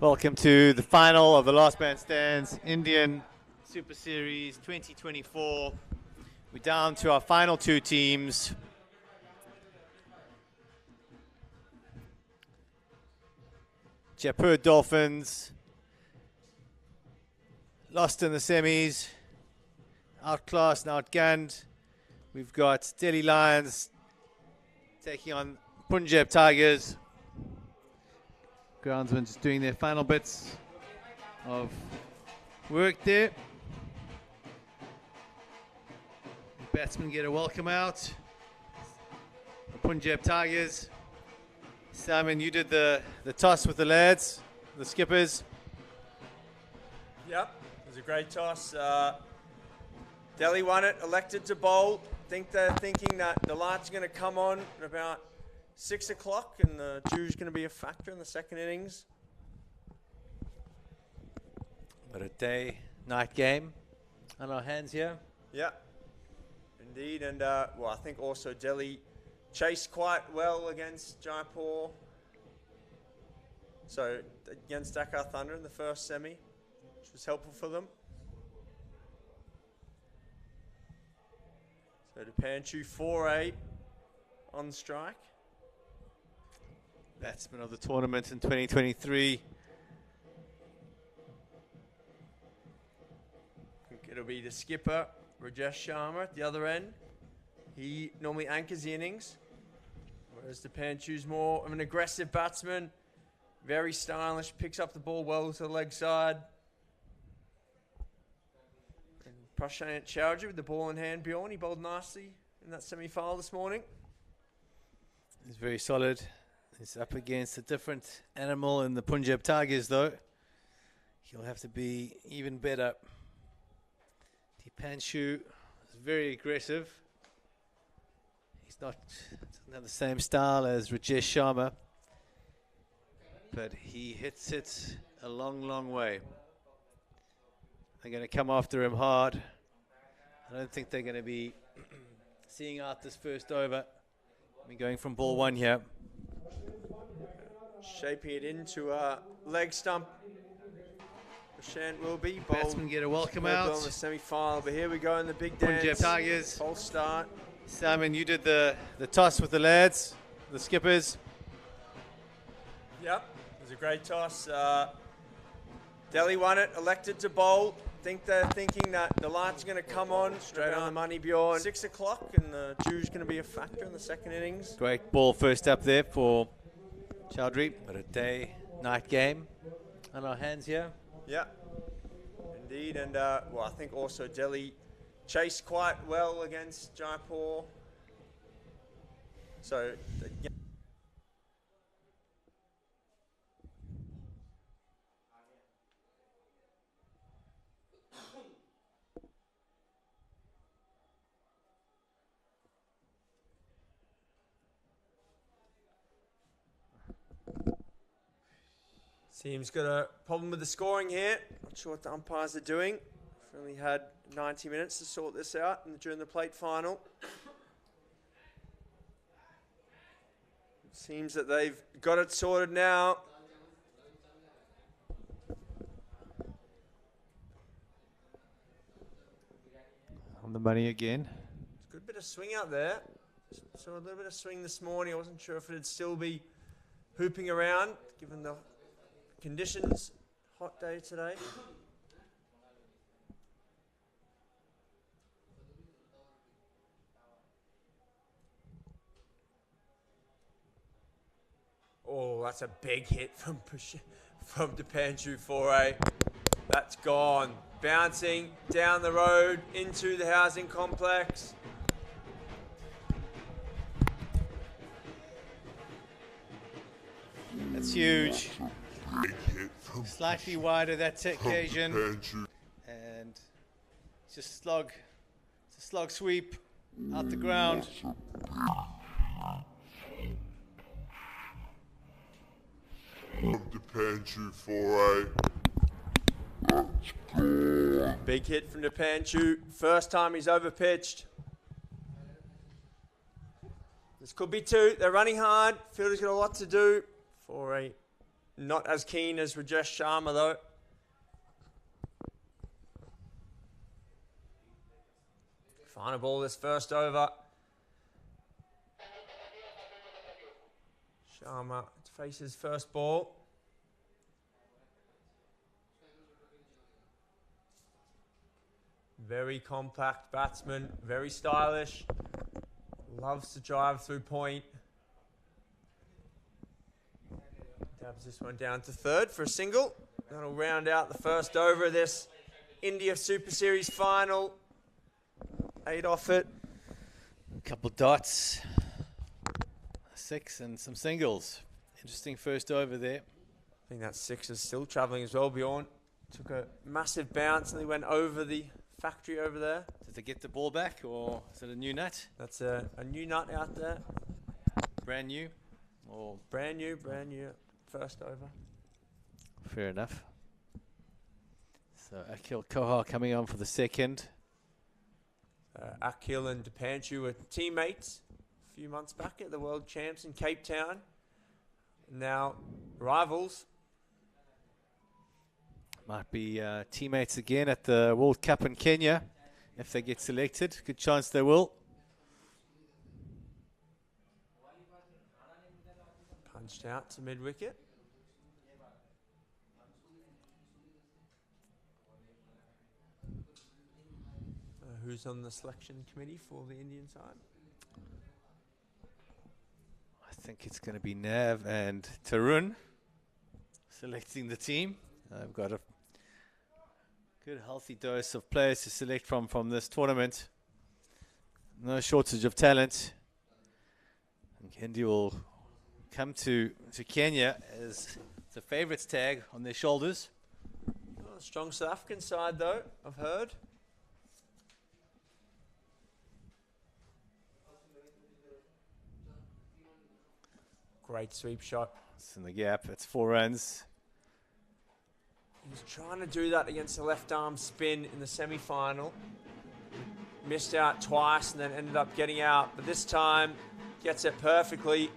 Welcome to the final of the Last Man Stands Indian Super Series 2024. We're down to our final two teams. Jaipur Dolphins lost in the semis, outclassed and outgunned. We've got Delhi Lions taking on Punjab Tigers. Groundsmen just doing their final bits of work there. The batsmen get a welcome out. The Punjab Tigers. Simon, you did the toss with the lads, the skippers. Yep, it was a great toss. Delhi won it, elected to bowl. Think they're thinking that the light's going to come on at about 6 o'clock and the dew's going to be a factor in the second innings. But a day-night game on our hands here. Yeah, indeed. And well, I think also Delhi chased quite well against Jaipur. So against Dakar Thunder in the first semi, which was helpful for them. So Dipanshu 4-8 on strike. Batsman of the tournament in 2023. I think it'll be the skipper, Rajesh Sharma, at the other end. He normally anchors the innings, whereas Dipanshu's more of an aggressive batsman, very stylish, picks up the ball well to the leg side. And Prashant Chowdhury with the ball in hand, Bjorn, he bowled nicely in that semi-final this morning. He's very solid. He's up against a different animal in the Punjab Tigers, though. He'll have to be even better. Dipanshu is very aggressive. He's not doesn't have the same style as Rajesh Sharma, but he hits it a long, long way. They're going to come after him hard. I don't think they're going to be seeing out this first over. We're going from ball one here. Shaping it into a leg stump. Prashant will be. Batsmen get a welcome out. In the semi-final, but here we go in the big dance. Punjab Tigers. False start. Simon, you did the toss with the lads, the skippers. Yep, it was a great toss. Delhi won it, elected to bowl. Think they're thinking that the light's going to come on straight on the money, Bjorn. 6 o'clock and the dew's going to be a factor in the second innings. Great ball first up there for Chowdhury, but a day-night game on our hands here. Yeah, indeed. And well, I think also Delhi chased quite well against Jaipur. So team's got a problem with the scoring here. Not sure what the umpires are doing. We've only had 90 minutes to sort this out during the plate final. It seems that they've got it sorted now. On the money again. It's a good bit of swing out there. Saw a little bit of swing this morning. I wasn't sure if it'd still be hooping around given the conditions. Hot day today. Oh, that's a big hit from Dipanshu 4-8. That's gone. Bouncing down the road into the housing complex. That's huge. Slightly wider that occasion. And it's a slog sweep out the ground. Dipanshu 4-8. Big hit from Dipanshu. First time he's overpitched. This could be two. They're running hard. Fielder's got a lot to do. 4-8 Not as keen as Rajesh Sharma, though. Final ball this first over. Sharma faces first ball. Very compact batsman, very stylish. Loves to drive through point. Dabs this one down to third for a single. That'll round out the first over of this India Super Series final. 8 off it. A couple dots. 6 and some singles. Interesting first over there. I think that 6 is still travelling as well, Bjorn. Took a massive bounce and they went over the factory over there. Did they get the ball back, or is it a new nut? That's a new nut out there. Brand new? Or Brand new. First over. fair enough. So Akhil Kohar coming on for the second. Akhil and Dipanshu were teammates a few months back at the World Champs in Cape Town. Now rivals. Might be teammates again at the World Cup in Kenya if they get selected. Good chance they will. Punched out to mid-wicket. Who's on the selection committee for the Indian side? I think it's going to be Nav and Tarun selecting the team. I've got a good healthy dose of players to select from this tournament. No shortage of talent. And India will come to Kenya as the favourites tag on their shoulders. Oh, strong South African side though, I've heard. Great sweep shot. It's in the gap. It's 4 runs. He was trying to do that against the left arm spin in the semi-final. Missed out twice and then ended up getting out. But this time, gets it perfectly.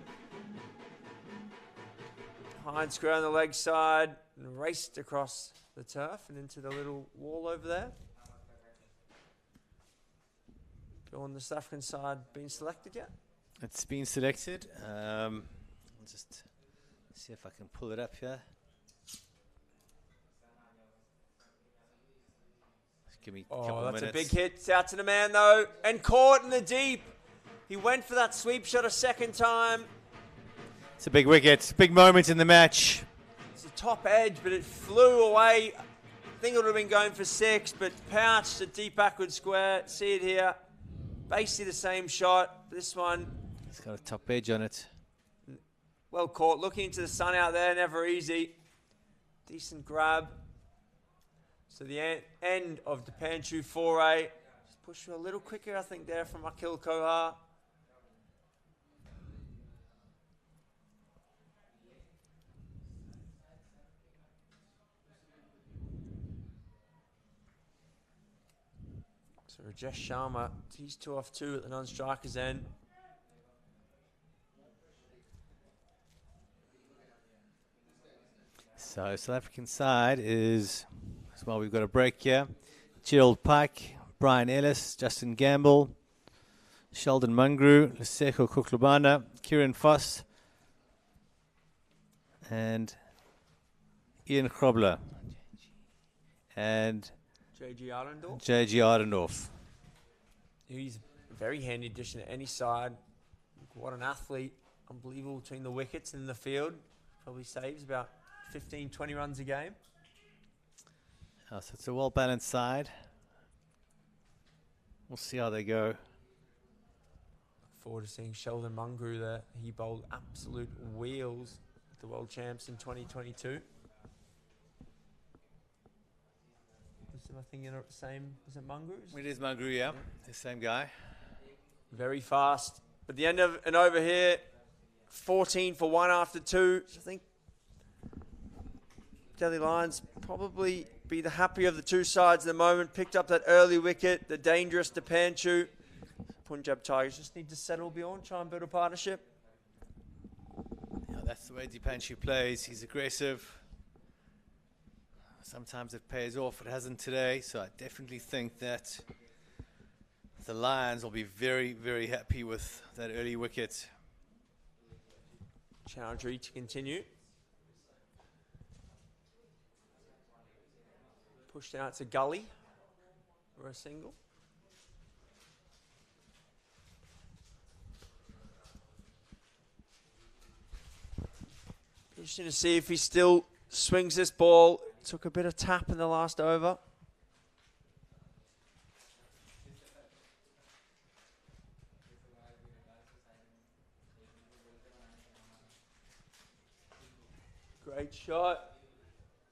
Hind square on the leg side and raced across the turf and into the little wall over there. On the South African side been selected yet? It's been selected. I'll just see if I can pull it up here. Just give me a couple that's minutes. a big hit. It's out to the man though, and caught in the deep. He went for that sweep shot a second time. It's a big wicket, big moment in the match. It's a top edge, but it flew away. I think it would have been going for 6, but pounced a deep backward square. See it here. Basically the same shot. This one. It's got a top edge on it. Well caught. Looking into the sun out there, never easy. Decent grab. So the end of Dipanshu foray. Just push a little quicker, I think, there from Akhil Kohar. So Rajesh Sharma, he's 2 off 2 at the non-strikers end. So South African side is, well, we've got a break here. Gerald Pike, Brian Ellis, Justin Gamble, Sheldon Mungrew, Lesego Kuklubana, Kieran Foss, and Ian Grobler, and J.G. Arendorf. J.G. Ardendorf. He's a very handy addition to any side. What an athlete. Unbelievable between the wickets and in the field. Probably saves about 15, 20 runs a game. So it's a well-balanced side. We'll see how they go. Look forward to seeing Sheldon Mungrew there. He bowled absolute wheels at the World Champs in 2022. I think you're the same. Is it Mungrew? It is Mungrew, yeah. The same guy. Very fast. At the end of an over here, 14 for 1 after 2. So I think Delhi Lions probably be the happier of the two sides at the moment. Picked up that early wicket, the dangerous Dipanshu. Punjab Tigers just need to settle beyond, try and build a partnership. Yeah, That's the way Dipanshu plays. He's aggressive. Sometimes it pays off. It hasn't today. So I definitely think that the Lions will be very, very happy with that early wicket. Chowdhury to continue. Pushed out to Gully for a single. Interesting to see if he still swings this ball. Took a bit of tap in the last over. Great shot.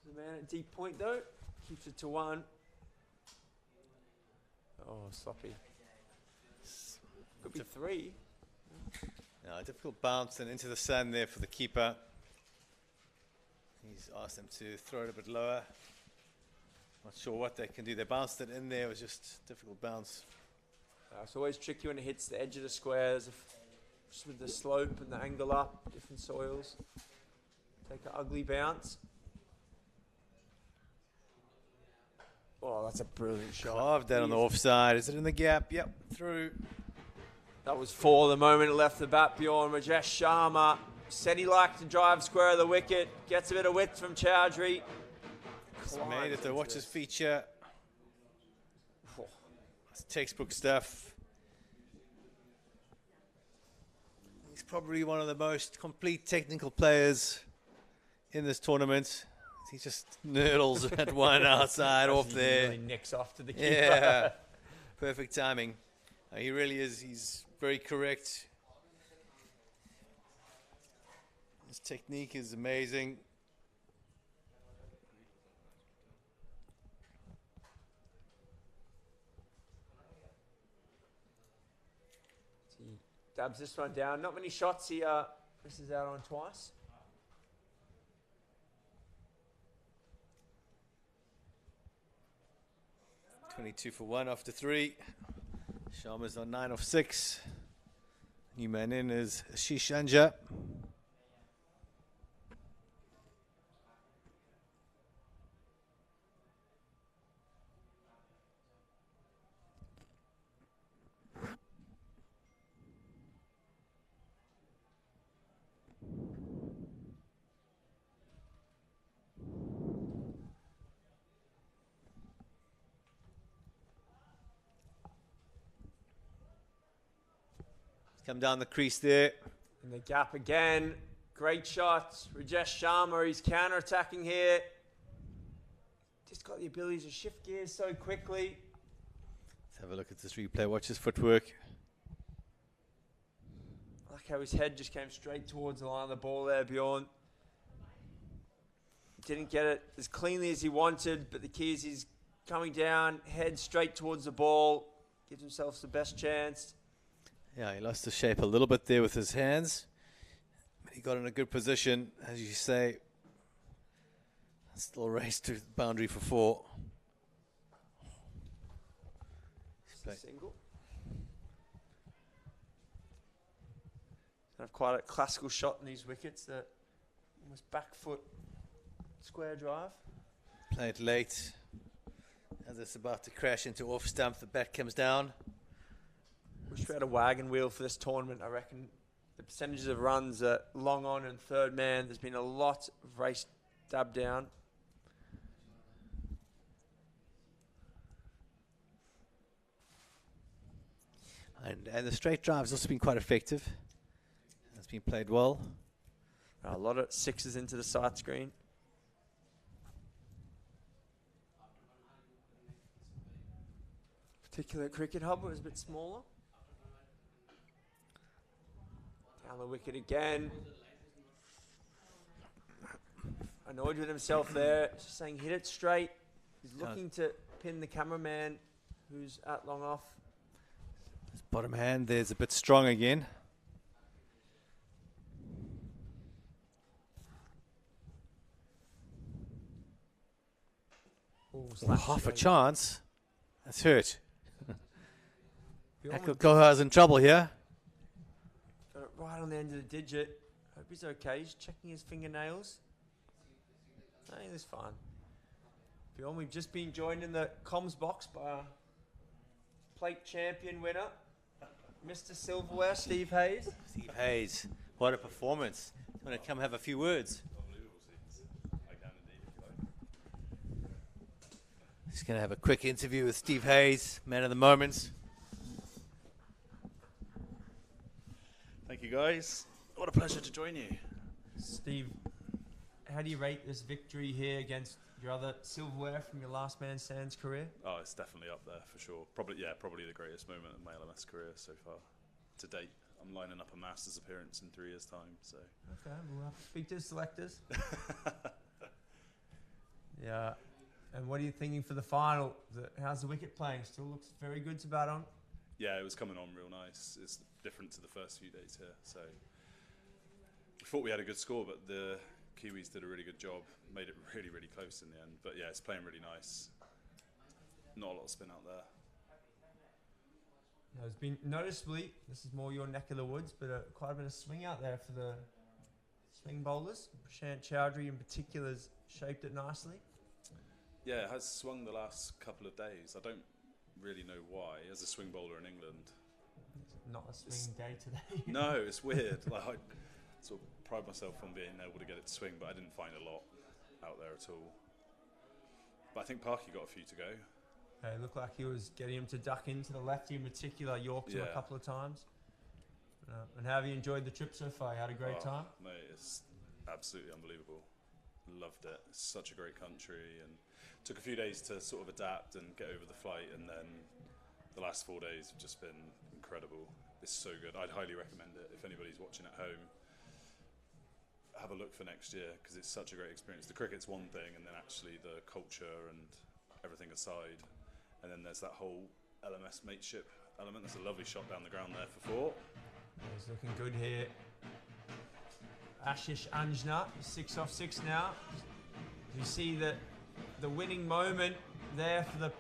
The man at deep point though. Keeps it to 1. Oh, sloppy. Could be 3. No, a difficult bounce and into the sun there for the keeper. He's asked them to throw it a bit lower. Not sure what they can do. They bounced it in there. It was just a difficult bounce. It's always tricky when it hits the edge of the squares. Just with the slope and the angle up, different soils. Take an ugly bounce. Oh, that's a brilliant shot. Carved that on the offside. Is it in the gap? Yep, through. That was 4 the moment it left the bat, Bjorn. Rajesh Sharma said he liked to drive square of the wicket. Gets a bit of width from Chowdhury. It's made it the Watchers feature. It's textbook stuff. He's probably one of the most complete technical players in this tournament. He just nurdles at one outside off there. Really nicks off to the keeper. Yeah, perfect timing. He really is. He's very correct. His technique is amazing. He dabs this one down. Not many shots he misses out on twice. $22 for 1 after 3. Sharma's on 9 off 6. New man in is Ashish Anja. Come down the crease there. In the gap again. Great shot. Rajesh Sharma, he's counter-attacking here. Just got the ability to shift gears so quickly. Let's have a look at this replay. Watch his footwork. I like how his head just came straight towards the line of the ball there, Bjorn. Didn't get it as cleanly as he wanted, but the key is he's coming down, head straight towards the ball. Gives himself the best chance. Yeah, he lost the shape a little bit there with his hands. But he got in a good position, as you say. Still raced to the boundary for 4. Single. Have quite a classical shot in these wickets, that almost back foot square drive. Played late. As it's about to crash into off stump, the bat comes down. Wish we had a wagon wheel for this tournament. I reckon the percentages of runs at long on and third man, there's been a lot of race dab down. And the straight drive has also been quite effective. It's been played well. A lot of 6s into the side screen. Particular cricket hub was a bit smaller. Down the wicket again. Annoyed with himself there. Just saying hit it straight. He's looking to pin the cameraman who's at long off. His bottom hand there's a bit strong again. Ooh, half a chance. That's hurt. Bjorn Gohar's in trouble here. got it right on the end of the digit. Hope he's okay. He's checking his fingernails. Hey, that's fine. Bjorn, we've just been joined in the comms box by our plate champion winner, Mr. Silverware, Steve Hayes. Steve Hayes, what a performance. Want to come have a few words? Just going to have a quick interview with Steve Hayes, man of the moment. Thank you, guys. What a pleasure to join you. Steve, how do you rate this victory here against your other silverware from your last man stands career? Oh, it's definitely up there for sure. Probably the greatest moment of my LMS career so far to date. I'm lining up a Masters appearance in 3 years' time, so. Okay, we'll have to speak to the selectors. Yeah. And what are you thinking for the final? How's the wicket playing? Still looks very good to bat on. Yeah, it was coming on real nice. It's different to the first few days here. So we thought we had a good score, but the Kiwis did a really good job. Made it really, really close in the end. But yeah, it's playing really nice. Not a lot of spin out there. There's been noticeably, this is more your neck of the woods, but quite a bit of swing out there for the swing bowlers. Prashant Chowdhury in particular has shaped it nicely. Yeah, it has swung the last couple of days. I don't really know why. As a swing bowler in England, Not a swing day today. no, it's weird. Like I sort of pride myself on being able to get it to swing, but I didn't find a lot out there at all. But I think Parky got a few to go. It looked like he was getting him to duck into the lefty in particular. Yorked him a Yeah. couple of times. And how have you enjoyed the trip so far? You had a great time? Mate, it's absolutely unbelievable. Loved it. It's such a great country, and took a few days to sort of adapt and get over the flight, and then the last 4 days have just been incredible. It's so good. I'd highly recommend it if anybody's watching at home. Have a look for next year because it's such a great experience. The cricket's one thing, and then actually the culture and everything aside, and then there's that whole LMS mateship element. There's a lovely shot down the ground there for 4. He's looking good here. Ashish Anjna, 6 off 6 now. You see the winning moment there for the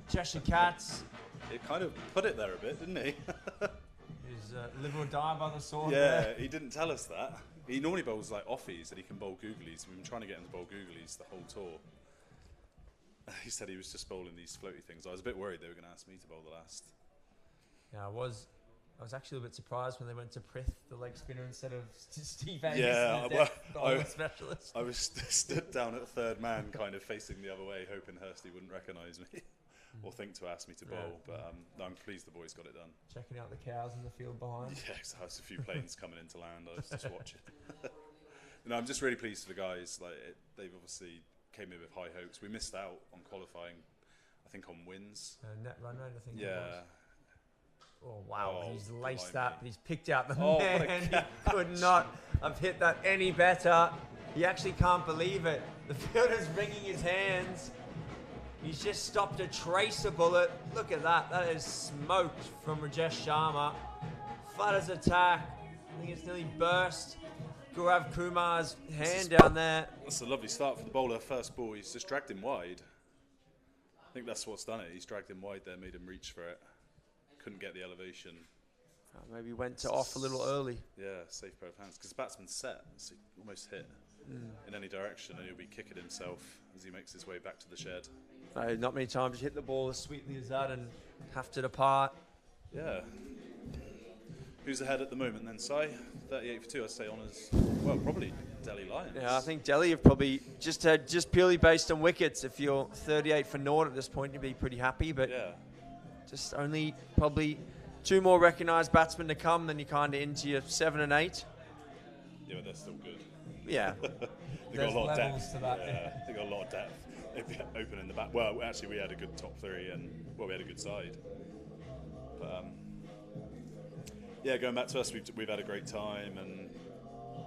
Cheshire Cats. It kind of put it there a bit, didn't he? His live or die by the sword Yeah, there. he didn't tell us that. He normally bowls like offies and he can bowl googlies. We've been trying to get him to bowl googlies the whole tour. He said he was just bowling these floaty things. I was a bit worried they were going to ask me to bowl the last. Yeah, I was actually a bit surprised when they went to Prith, the leg spinner, instead of Steve Hayes, Yeah, the well, bowling specialist. I was stood down at third man, kind of facing the other way, hoping Hursty wouldn't recognise me or think to ask me to bowl. But no, I'm pleased the boys got it done. Checking out the cows in the field behind. Yeah, because I was a few planes coming into land. I was just watching. No, I'm just really pleased for the guys. They've obviously came in with high hopes. We missed out on qualifying, I think, on wins. Net run rate, I think it Yeah. was. Oh, wow. Oh, He's laced blimey. that, but he's picked out the Oh, what a man. He catch. could not have hit that any better. He actually can't believe it. The fielder's wringing his hands. He's just stopped a tracer bullet. Look at that. That is smoked from Rajesh Sharma. Flatter's attack. I think it's nearly burst Gaurav Kumar's hand down there. That's a lovely start for the bowler. First ball, he's just dragged him wide. I think that's what's done it. He's dragged him wide there, made him reach for it. Couldn't get the elevation. Maybe went to off a little early. Yeah, safe pair of hands. Because the batsman's set, so he almost hit in any direction, and he'll be kicking himself as he makes his way back to the shed. Not many times you hit the ball as sweetly as that and have to depart. Yeah. Who's ahead at the moment then, Si? 38 for 2, I'd say honours. Well, probably Delhi Lions. Yeah, I think Delhi have probably just purely based on wickets. If you're 38 for naught at this point, you'd be pretty happy. But Yeah. just only probably 2 more recognised batsmen to come, then you're kind of into your 7 and 8. Yeah, but they're still good. Yeah. They've got There's a lot of levels depth. to that. Yeah, they've got a lot of depth. They've been open in the back. Well, actually, we had a good top 3, and we had a good side. But yeah, going back to us, we've had a great time, and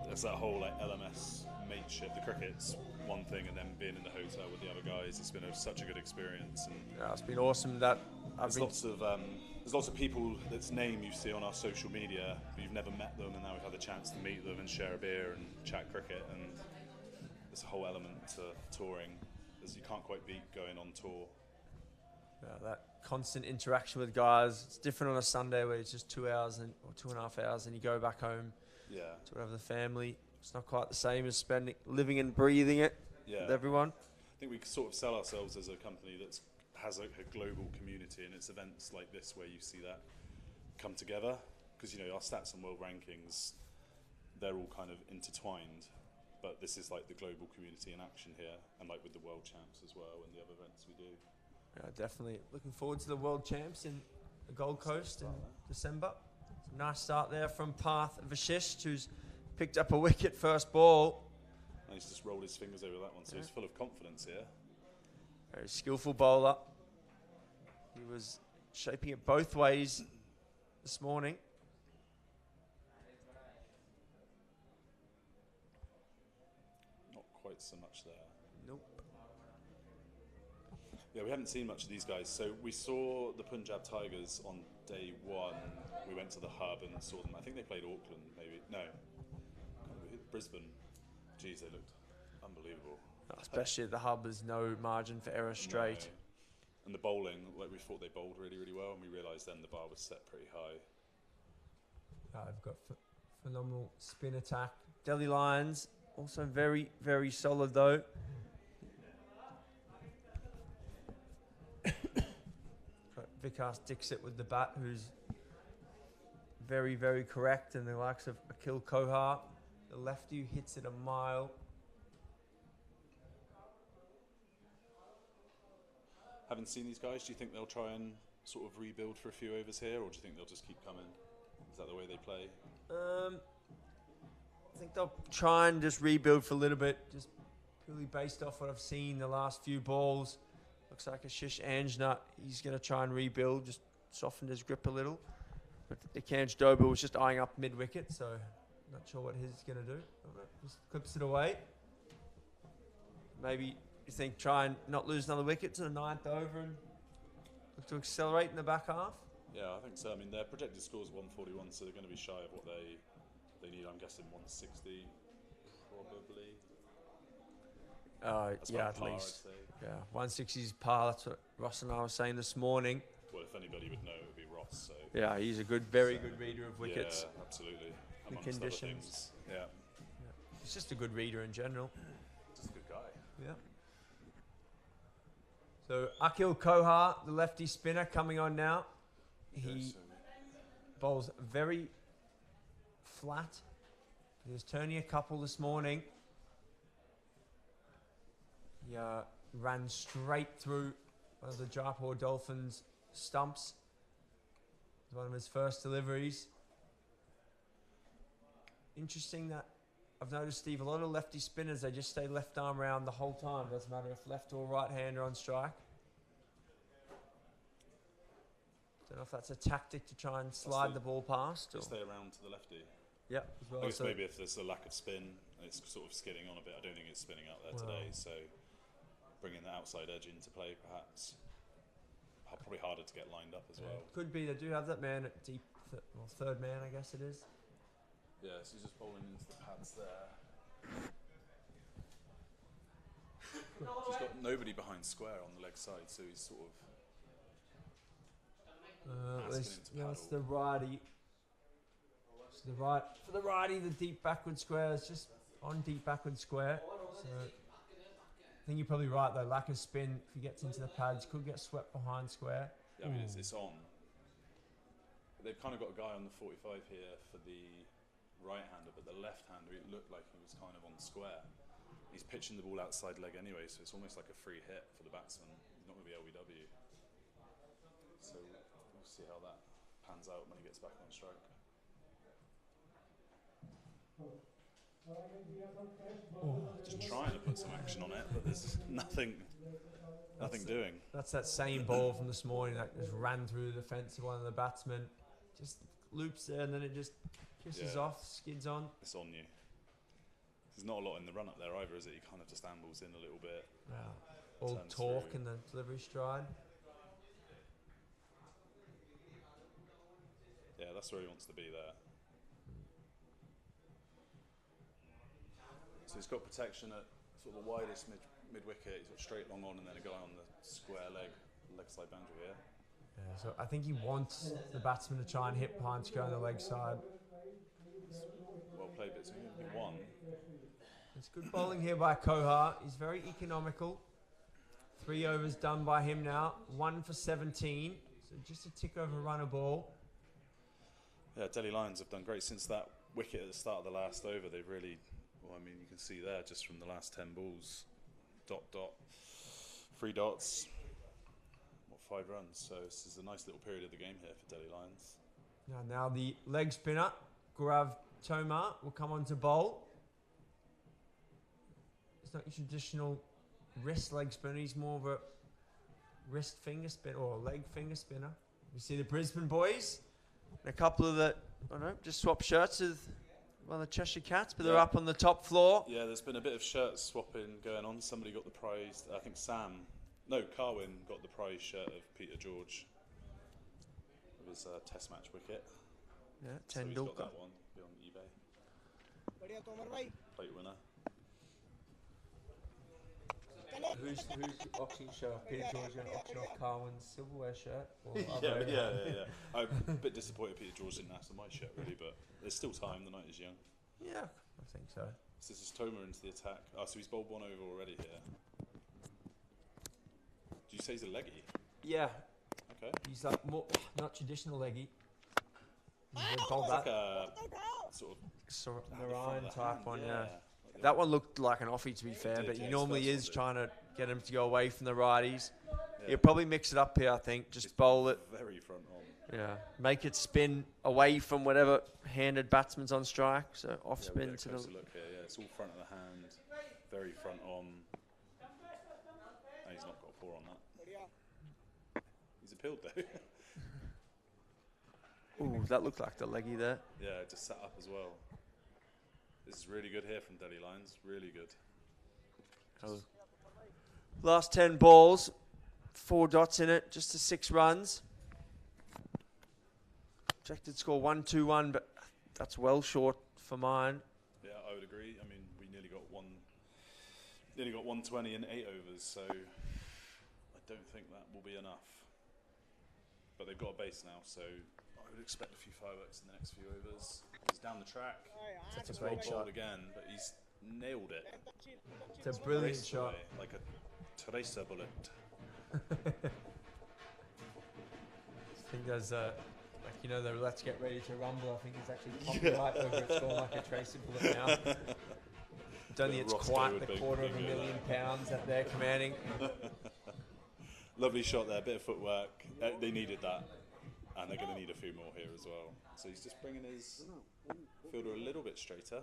there's that whole LMS mateship. The cricket's one thing, and then being in the hotel with the other guys, it's been such a good experience. And Yeah, it's been awesome that there's lots of people that's name you see on our social media, but you've never met them, and now we've had the chance to meet them and share a beer and chat cricket, and there's a whole element to touring as you can't quite beat going on tour. that constant interaction with guys. It's different on a Sunday where it's just 2 hours or 2.5 hours, and you go back home It's whatever the family. It's not quite the same as living and breathing it with everyone. I think we sort of sell ourselves as a company that has a global community, and it's events like this where you see that come together. Because, you know, our stats and world rankings, they're all kind of intertwined. But this is like the global community in action here, and like with the world champs as well, and the other events we do. Yeah, definitely. Looking forward to the world champs in the Gold Coast in December. It's a nice start there from Parth Vashisht, who's picked up a wicket first ball. And he's just rolled his fingers over that one, so he's full of confidence here. Very skillful bowler. He was shaping it both ways this morning. Not quite so much there. Nope. Yeah, we haven't seen much of these guys. So we saw the Punjab Tigers on day one. We went to the hub and saw them. I think they played Auckland, maybe. No. Brisbane. Geez, they looked unbelievable. Especially at the hub, there's no margin for error straight. No. And the bowling, like we thought they bowled really, really well, and we realised then the bar was set pretty high. I've got phenomenal spin attack. Delhi Lions, also very, very solid though. Vikas Dixit with the bat, who's very, very correct, and the likes of Akil Kohar. The lefty who hits it a mile. Haven't seen these guys. Do you think they'll try and sort of rebuild for a few overs here, or do you think they'll just keep coming? Is that the way they play? I think they'll try and just rebuild for a little bit, just purely based off what I've seen the last few balls. Looks like Ashish Anjna, he's going to try and rebuild, just soften his grip a little. But Ikanj Doba was just eyeing up mid-wicket, so not sure what he's going to do. Just clips it away. Maybe you think try and not lose another wicket to the 9th over and look to accelerate in the back half? Yeah, I think so. I mean, their projected score is 141, so they're going to be shy of what they need. I'm guessing 160, probably. Yeah, at least. Yeah, 160 is par. That's what Ross and I were saying this morning. Well, if anybody would know, it would be Ross. So yeah, he's a very good reader of wickets. Yeah, absolutely. The Amongst other conditions. things. Yeah. He's just a good reader in general. Just a good guy. Yeah. So Akil Kohar, the lefty spinner, coming on now. He bowls very flat. He was turning a couple this morning. He ran straight through one of the Jaipur Dolphins' stumps. It was one of his first deliveries. Interesting that I've noticed, Steve, a lot of lefty spinners, they just stay left arm round the whole time. Doesn't matter if left or right hander on strike. Don't know if that's a tactic to try and slide the ball past. Or stay around to the lefty. Yeah, as well. I guess maybe if there's a lack of spin, it's sort of skidding on a bit. I don't think it's spinning out there today, so bringing the outside edge into play, perhaps. Probably harder to get lined up as well. Could be. They do have that man at deep, third man, I guess it is. Yeah, so he's just bowling into the pads there. He's got nobody behind square on the leg side, so he's sort of that's the righty. So for the righty, the deep backward square is just on deep backward square. So I think you're probably right though. Lack of spin, if he gets into the pads, could get swept behind square. Yeah, I mean it's on. But they've kind of got a guy on the 45 here for the right-hander, but the left-hander, it looked like he was kind of on square. He's pitching the ball outside leg anyway, so it's almost like a free hit for the batsman. He's not going to be LBW. So we'll see how that pans out when he gets back on strike. Just trying to put some action on it, but there's nothing doing. That's that same ball from this morning that just ran through the fence of one of the batsmen. Just loops there and then it just kisses off, skids on. It's on you. There's not a lot in the run up there either, is it? He kind of just ambles in a little bit. Yeah. All torque in the delivery stride. Yeah, that's where he wants to be there. So he's got protection at sort of the widest mid wicket. He's got straight long on and then a guy on the square leg side boundary here. Yeah, so I think he wants the batsman to try and hit behind square on the leg side. Well, It's good bowling here by Kohar. He's very economical. 3 overs done by him now. 1 for 17. So just a tick over run a ball. Yeah, Delhi Lions have done great since that wicket at the start of the last over. They've really, well, I mean, you can see there just from the last 10 balls, dot, 3 dots, 5 runs. So this is a nice little period of the game here for Delhi Lions. Now the leg spinner, Gaurav Tomar, will come on to bowl. It's not your traditional wrist leg spinner. He's more of a wrist finger spinner or a leg finger spinner. We see the Brisbane boys. And a couple of the, I don't know, just swap shirts with one of the Cheshire Cats, but they're up on the top floor. Yeah, there's been a bit of shirt swapping going on. Somebody got the prize, I think Carwin got the prize shirt of Peter George with his test match wicket. Yeah, So he's got Tendulkar. that one, be on eBay. Plate winner. Who's auctioning shirt off? Peter George going to auction off Carwin's silverware shirt? Or Yeah. I'm a bit disappointed Peter George didn't ask for my shirt, really, but there's still time. The night is young. Yeah, I think so. So this is Toma into the attack. Oh, so he's bowled 1 over already here. Do you say he's a leggy? Yeah, Okay. he's like more, not traditional leggy. He's It's bowled like that a sort of Narayan the type hand, one, yeah. yeah. Like That one looked like an offie, to be fair, did, but yeah, he his normally first is one did. trying to get him to go away from the righties. Yeah. He'll probably mix it up here, I think. Just bowl it. Very front on. Yeah. Make it spin away from whatever handed batsman's on strike. So off Yeah, we'll spin get a to closer the. look here. Yeah, it's all front of the hand, very front on. Oh, he's not got a 4 on that. He's appealed though. Ooh, that looked like the leggy there. Yeah, just sat up as well. This is really good here from Delhi Lions. Really good. Last 10 balls, 4 dots in it, just to 6 runs. Projected score 1-2-1, but that's well short for mine. Yeah, I would agree. I mean, we nearly got 120 in 8 overs, so I don't think that will be enough. But they've got a base now, so I would expect a few fireworks in the next few overs. He's down the track. That's a He's great bowled shot. again, but he's nailed it. It's a brilliant Raced shot. away like a Teresa bullet. I think there's the Let's Get Ready to Rumble. I think it's actually copyright over it's going like a Tracy bullet now. Don't think it's Roscoe quite would the be £250,000 that they're commanding. Lovely shot there, bit of footwork. They needed that, and they're going to need a few more here as well. So he's just bringing his fielder a little bit straighter.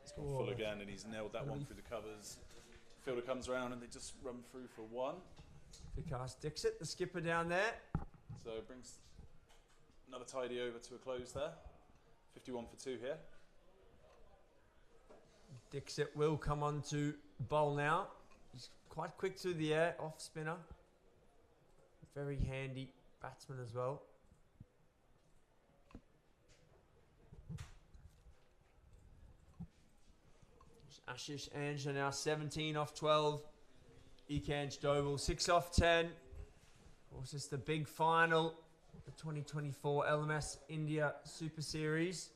He's gone full again, and he's nailed that one through the covers. Fielder comes around, and they just run through for 1. Vikas Dixit, the skipper down there. So it brings another tidy over to a close there. 51 for 2 here. Dixit will come on to bowl now. He's quite quick through the air, off spinner. Very handy batsman as well. Ashish Anjla now 17 off 12. Ekanj Doval 6 off 10. Of course, it's the big final, the 2024 LMS India Super Series.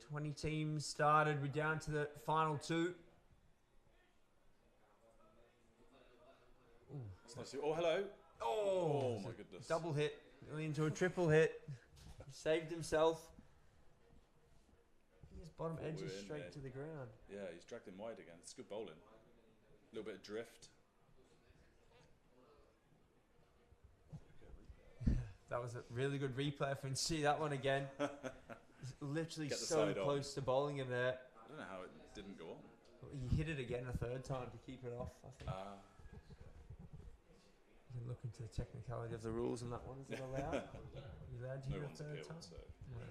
20 teams started. We're down to the final 2. That's nice. Oh, hello. Oh my goodness. Double hit, nearly into a triple hit. He saved himself. His bottom edge we're is in straight there. to the ground. Yeah, he's dragged him wide again. It's good bowling. A little bit of drift. That was a really good replay. If we can see that one again. He's literally Get the so side on. close to bowling him there. I don't know how it didn't go on. He hit it again a 3rd time to keep it off, I think. You can look into the technicality of the rules on that one. Is it allowed? You allowed to No hit one's a 3rd appealed, time? so. Yeah.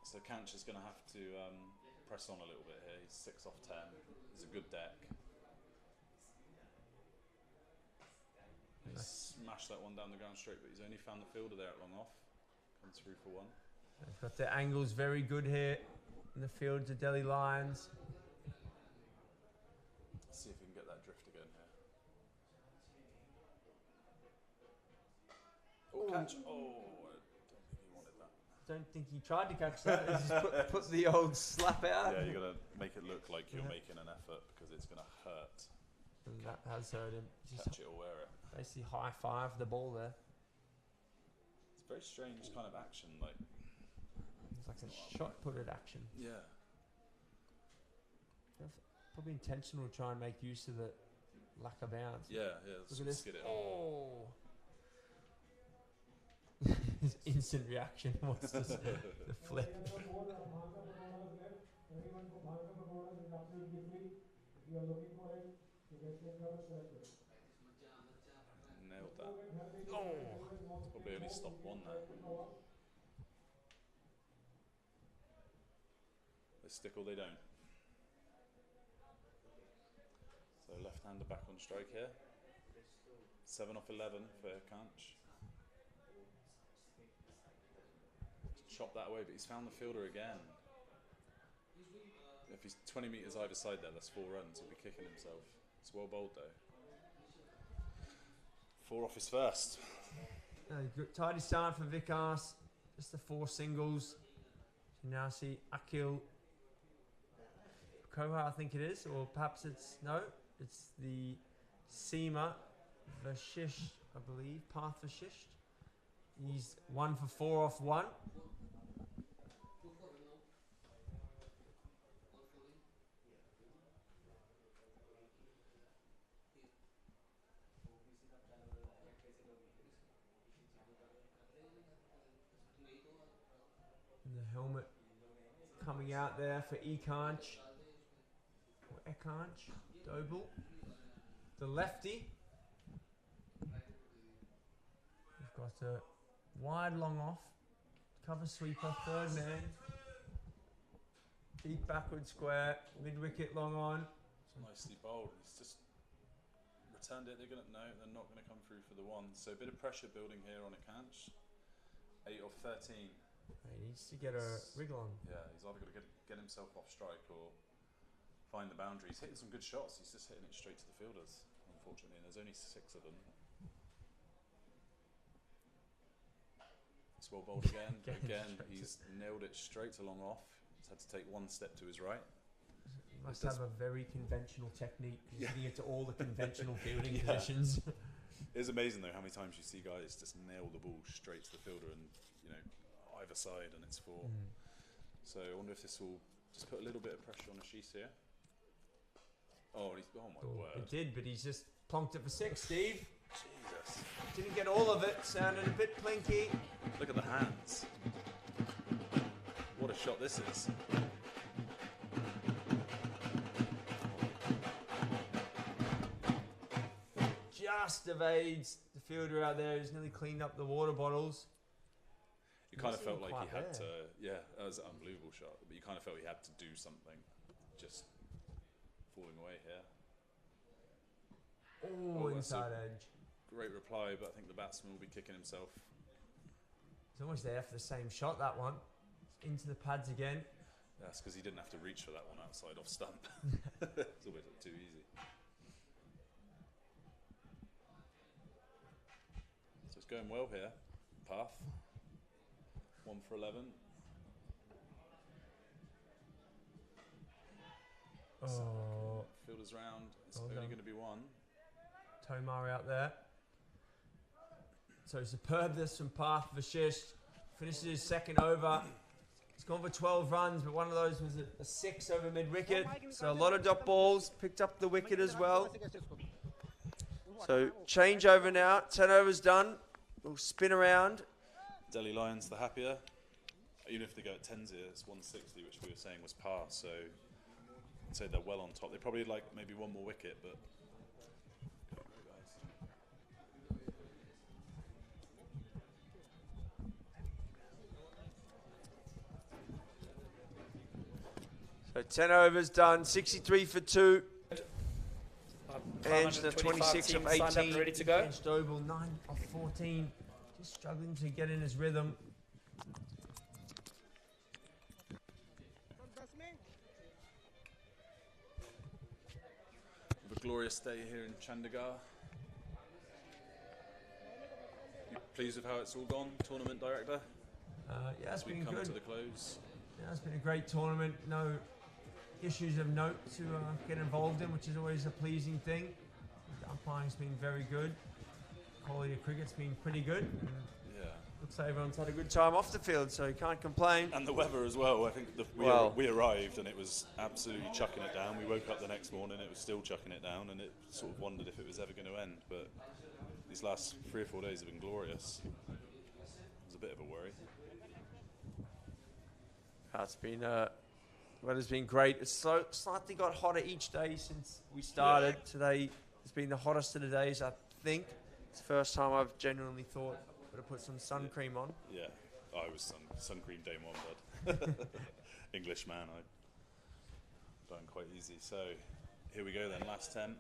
So Kanch is going to have to press on a little bit here. He's 6 off 10. He's a good deck. He's smashed that one down the ground straight, but he's only found the fielder there at long off. Comes through for 1. They've got their angles very good here in the field to Delhi Lions. Let's see if we can get that drift again here. Catch. Oh, I don't think he wanted that. Don't think he tried to catch that. He just put the old slap out. Yeah, you got to make it look like you're making an effort because it's going to hurt. And that has hurt him. Catch it or wear it. Basically high five the ball there. It's a very strange kind of action. Like It's like some shot putted action. yeah. Probably intentional to try and make use of the lack of bounce. Yeah. Look at this. Skid it. Oh. His instant reaction was just the flip. Nailed that. Oh. Probably only stopped one there. They stick or they don't. So left-hander back on strike here. 7 off 11 for Kanch. Chop that away, but he's found the fielder again. If he's 20 metres either side there, that's 4 runs. He'll be kicking himself. It's well bowled though. 4 off his first. Good tidy start for Vikas. Just the 4 singles. You now see Akil Koha, I think it is, or perhaps it's the Seema Vashish, I believe, Path Vashish. He's 1 for 4 off 1. And the helmet coming out there for Ekanch. Or Ekanch. Doble. The lefty. We've got a wide long off. Cover sweeper, third man. Deep backward square. Mid wicket long on. Nicely bowled. He's just returned it. They're not gonna come through for the 1. So a bit of pressure building here on Ekanch. 8 off 13. He needs to get a wriggle on. Yeah, he's either got to get himself off strike or find the boundary. He's hitting some good shots. He's just hitting it straight to the fielders, unfortunately. And there's only 6 of them. It's well bowled again. Again, he's nailed it straight to long off. He's had to take 1 step to his right. He must have a very conventional technique. He's getting it to all the conventional fielding positions. It's amazing though how many times you see guys just nail the ball straight to the fielder and either side, and it's 4. So I wonder if this will just put a little bit of pressure on Ashish here. Oh my word! It did, but he's just plonked it for 6. Steve. Jesus! Didn't get all of it. Sounded a bit plinky. Look at the hands. What a shot this is! Just evades the fielder out there. He's nearly cleaned up the water bottles. You kind of felt like he had to, that was an unbelievable shot, but you kind of felt he had to do something, just falling away here. Oh, inside edge. Great reply, but I think the batsman will be kicking himself. He's almost there for the same shot, that one. Into the pads again. That's because he didn't have to reach for that one outside off stump. It's a bit too easy. So it's going well here, Path. 1 for 11. Oh. Fielder's round. It's Well only done. going to be 1. Tomar out there. So superb this from Path Vashish. Finishes his second over. He's gone for 12 runs, but one of those was a 6 over mid-wicket. So a lot of dot balls. Picked up the wicket as well. So change over now. 10 overs done. We'll spin around. Delhi Lions the happier. Even if they go at 10s here, it's 160, which we were saying was par. So I'd say they're well on top. They probably like maybe 1 more wicket, but. So 10 overs done. 63 for 2. Ange, the 26 of 18. Ready to go. Ange Doble, 9 of 14. Just struggling to get in his rhythm. A glorious day here in Chandigarh. pleased with how it's all gone, tournament director? Yeah, it's We've been come good. to the close. Yeah, it's been a great tournament. No issues of note to get involved in, which is always a pleasing thing. The umpiring's been very good. Quality of cricket's been pretty good. And Yeah. looks like everyone's had a good time off the field, so you can't complain. And the weather as well. I think we arrived and it was absolutely chucking it down. We woke up the next morning, it was still chucking it down, and it sort of wondered if it was ever going to end. But these last 3 or 4 days have been glorious. It was a bit of a worry. It's been weather's been great. It's slightly got hotter each day since we started. Yeah. Today has been the hottest of the days, I think. It's the first time I've genuinely thought I would have put some sun cream on. Yeah, I was sun cream day one, bud. English man, I done quite easy. So here we go then, last 10.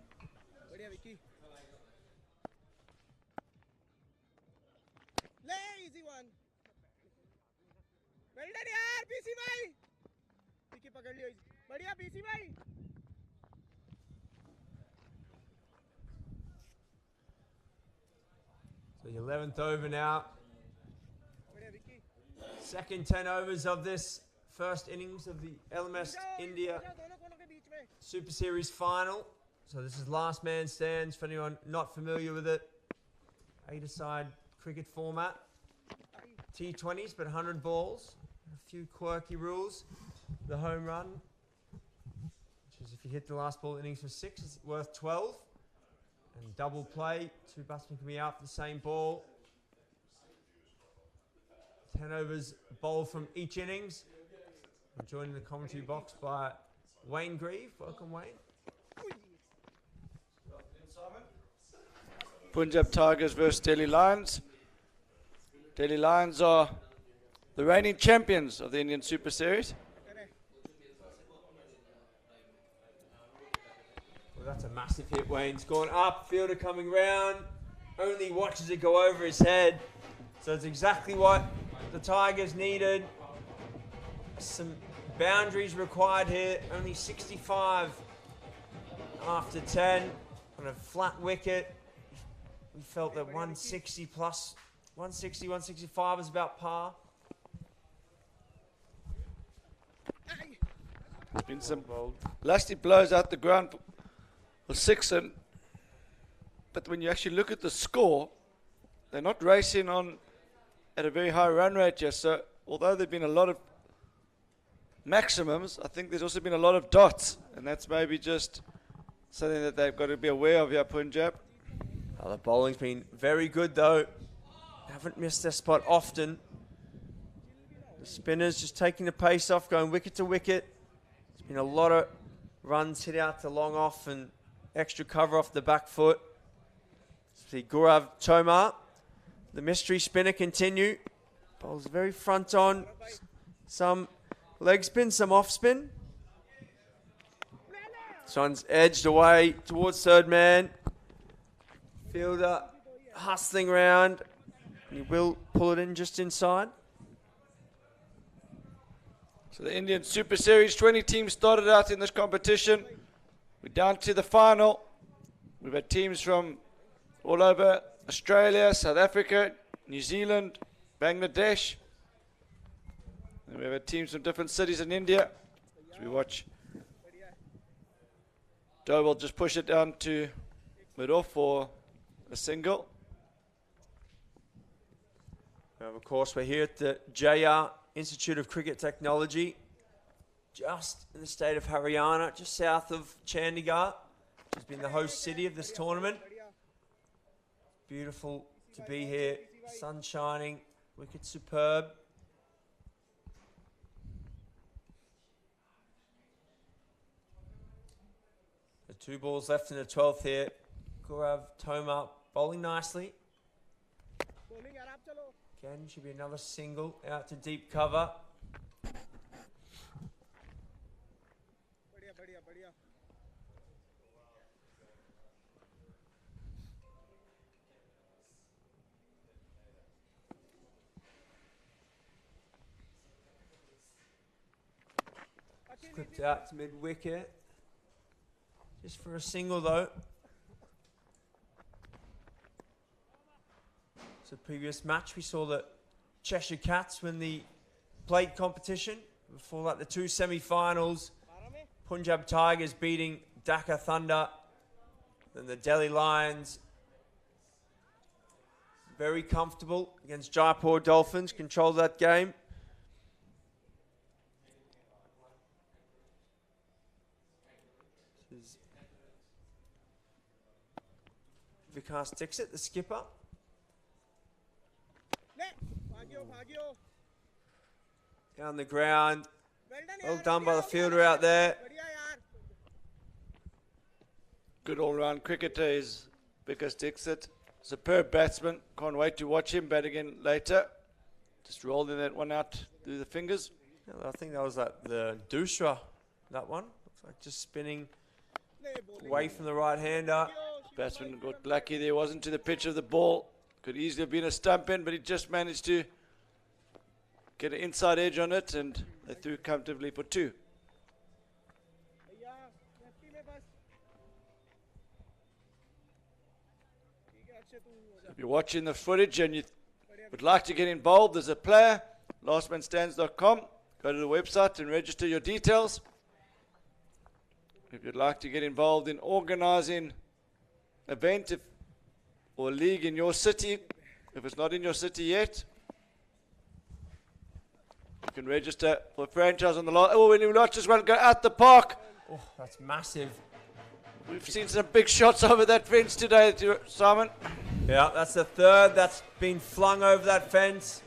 Easy one. Well done yaar, PC bhai. Vicky पकड़ लियो. बढ़िया PC bhai. So the 11th over now. Second 10 overs of this first innings of the LMS India Super Series final. So this is last man stands for anyone not familiar with it. 8-a-side cricket format. T20s, but 100 balls. A few quirky rules. The home run, which is if you hit the last ball innings for 6, it's worth 12. And double play, 2 batsmen can be out for the same ball. 10 overs bowled from each innings. I'm joined in the commentary box by Wayne Grieve. Welcome, Wayne. Punjab Tigers versus Delhi Lions. Delhi Lions are the reigning champions of the Indian Super Series. Well, that's a massive hit, Wayne. It's gone up, fielder coming round. Only watches it go over his head. So it's exactly what the Tigers needed. Some boundaries required here. Only 65 after 10 on a flat wicket. We felt that 160 plus, 160, 165 was about par. There's been some lusty blows out the ground for 6, but when you actually look at the score, they're not racing on at a very high run rate yet. So although there've been a lot of maximums, I think there's also been a lot of dots, and that's maybe just something that they've got to be aware of here, Punjab. The bowling's been very good though. Haven't missed their spot often. The spinners just taking the pace off, going wicket to wicket. There's been a lot of runs hit out to long off and extra cover off the back foot. See Gaurav Tomar, the mystery spinner, continue. Bowls very front on. Some leg spin, some off spin. This one's edged away towards third man. Fielder hustling round. He will pull it in just inside. So the Indian Super Series, 20 teams started out in this competition. We're down to the final. We've had teams from all over Australia, South Africa, New Zealand, Bangladesh. And we've had teams from different cities in India. So we watch Doe will just push it down to mid-off for a single. Now, of course, we're here at the JR Institute of Cricket Technology, just in the state of Haryana, just south of Chandigarh, which has been the host city of this tournament. Beautiful to be here, sun shining, wicket superb. The 2 balls left in the 12th here. Gaurav Tomar bowling nicely. Again, should be another single out to deep cover. Clipped out to mid-wicket. Just for a single though. So the previous match, we saw the Cheshire Cats win the plate competition. Before that, the two semi-finals, Punjab Tigers beating Dhaka Thunder. Then the Delhi Lions, very comfortable against Jaipur Dolphins, controlled that game. This is Vikas Dixit, the skipper. Down the ground. Well done by the fielder out there. Good all-round cricketer is Vikas Dixit. Superb batsman. Can't wait to watch him bat again later. Just rolling that one out through the fingers. Yeah, I think that was like the Dusra, that one. Looks like just spinning away from the right-hander. Batsman got lucky there, wasn't to the pitch of the ball. Could easily have been a stump in, but he just managed to get an inside edge on it, and they threw comfortably for 2. So if you're watching the footage and you would like to get involved as a player, lastmanstands.com. Go to the website and register your details. If you'd like to get involved in organising an event or a league in your city, if it's not in your city yet, you can register for a franchise on the last. Oh, when you watch this one go out the park. Oh, that's massive. We've seen some big shots over that fence today, Simon. Yeah, that's the third that's been flung over that fence.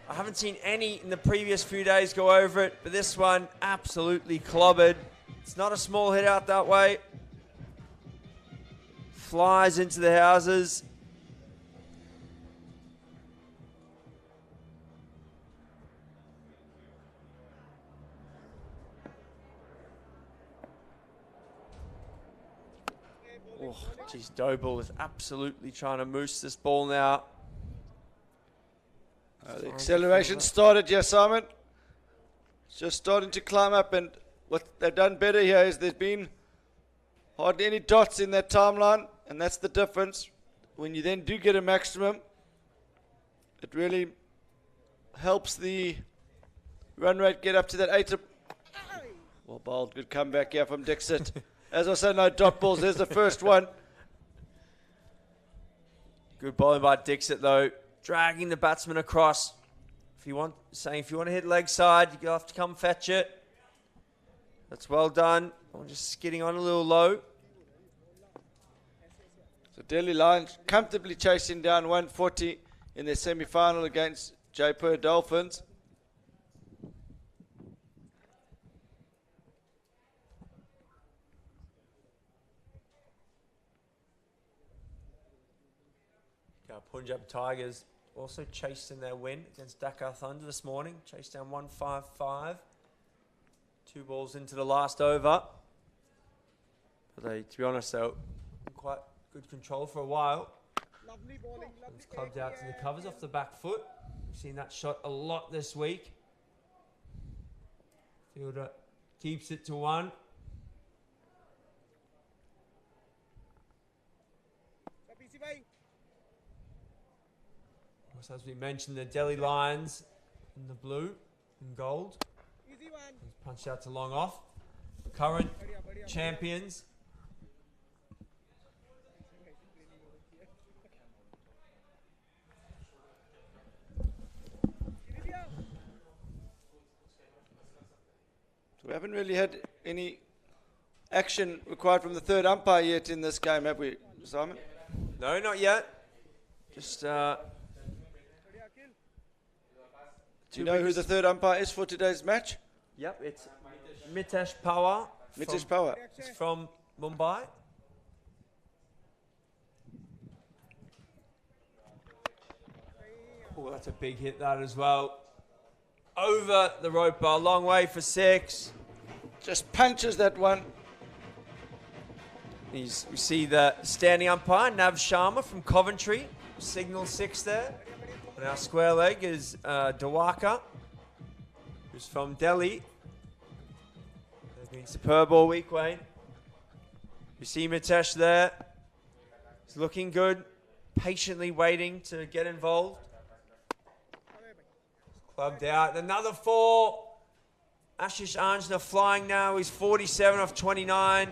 I haven't seen any in the previous few days go over it, but this one absolutely clobbered. It's not a small hit out that way. Flies into the houses. Oh, geez, Doble is absolutely trying to moose this ball now. The acceleration started here, Simon. It's just starting to climb up, and what they've done better here is there's been hardly any dots in that timeline, and that's the difference. When you then do get a maximum, it really helps the run rate get up to that 8. Well bowled, good comeback here from Dixit. As I say, no dot balls. There's the first one. Good bowling by Dixit though, dragging the batsman across. If you want to hit leg side, you have to come fetch it. That's well done. I'm just skidding on a little low. So Delhi Lions comfortably chasing down 140 in their semi-final against Jaipur Dolphins. Punjab Tigers also chased in their win against Dhaka Thunder this morning. Chased down 155. 2 balls into the last over. But they, to be honest, they were in quite good control for a while. It's clubbed out to the covers off the back foot. We've seen that shot a lot this week. Fielder keeps it to 1. As we mentioned, the Delhi Lions in the blue and gold. He's punched out to long off. Current champions. So we haven't really had any action required from the third umpire yet in this game, have we, Simon? No, not yet. Just do you know who the third umpire is for today's match? Yep, it's Mitesh Pawar. Mitesh Pawar. It's from Mumbai. Oh, that's a big hit, that as well. Over the rope bar, long way for 6. Just punches that one. We see the standing umpire, Nav Sharma from Coventry. Signal 6 there. And our square leg is Dawaka, who's from Delhi. They've been superb all week, Wayne. You see Mitesh there. He's looking good. patiently waiting to get involved. Clubbed out. Another 4. Ashish Anjana flying now. He's 47 off 29.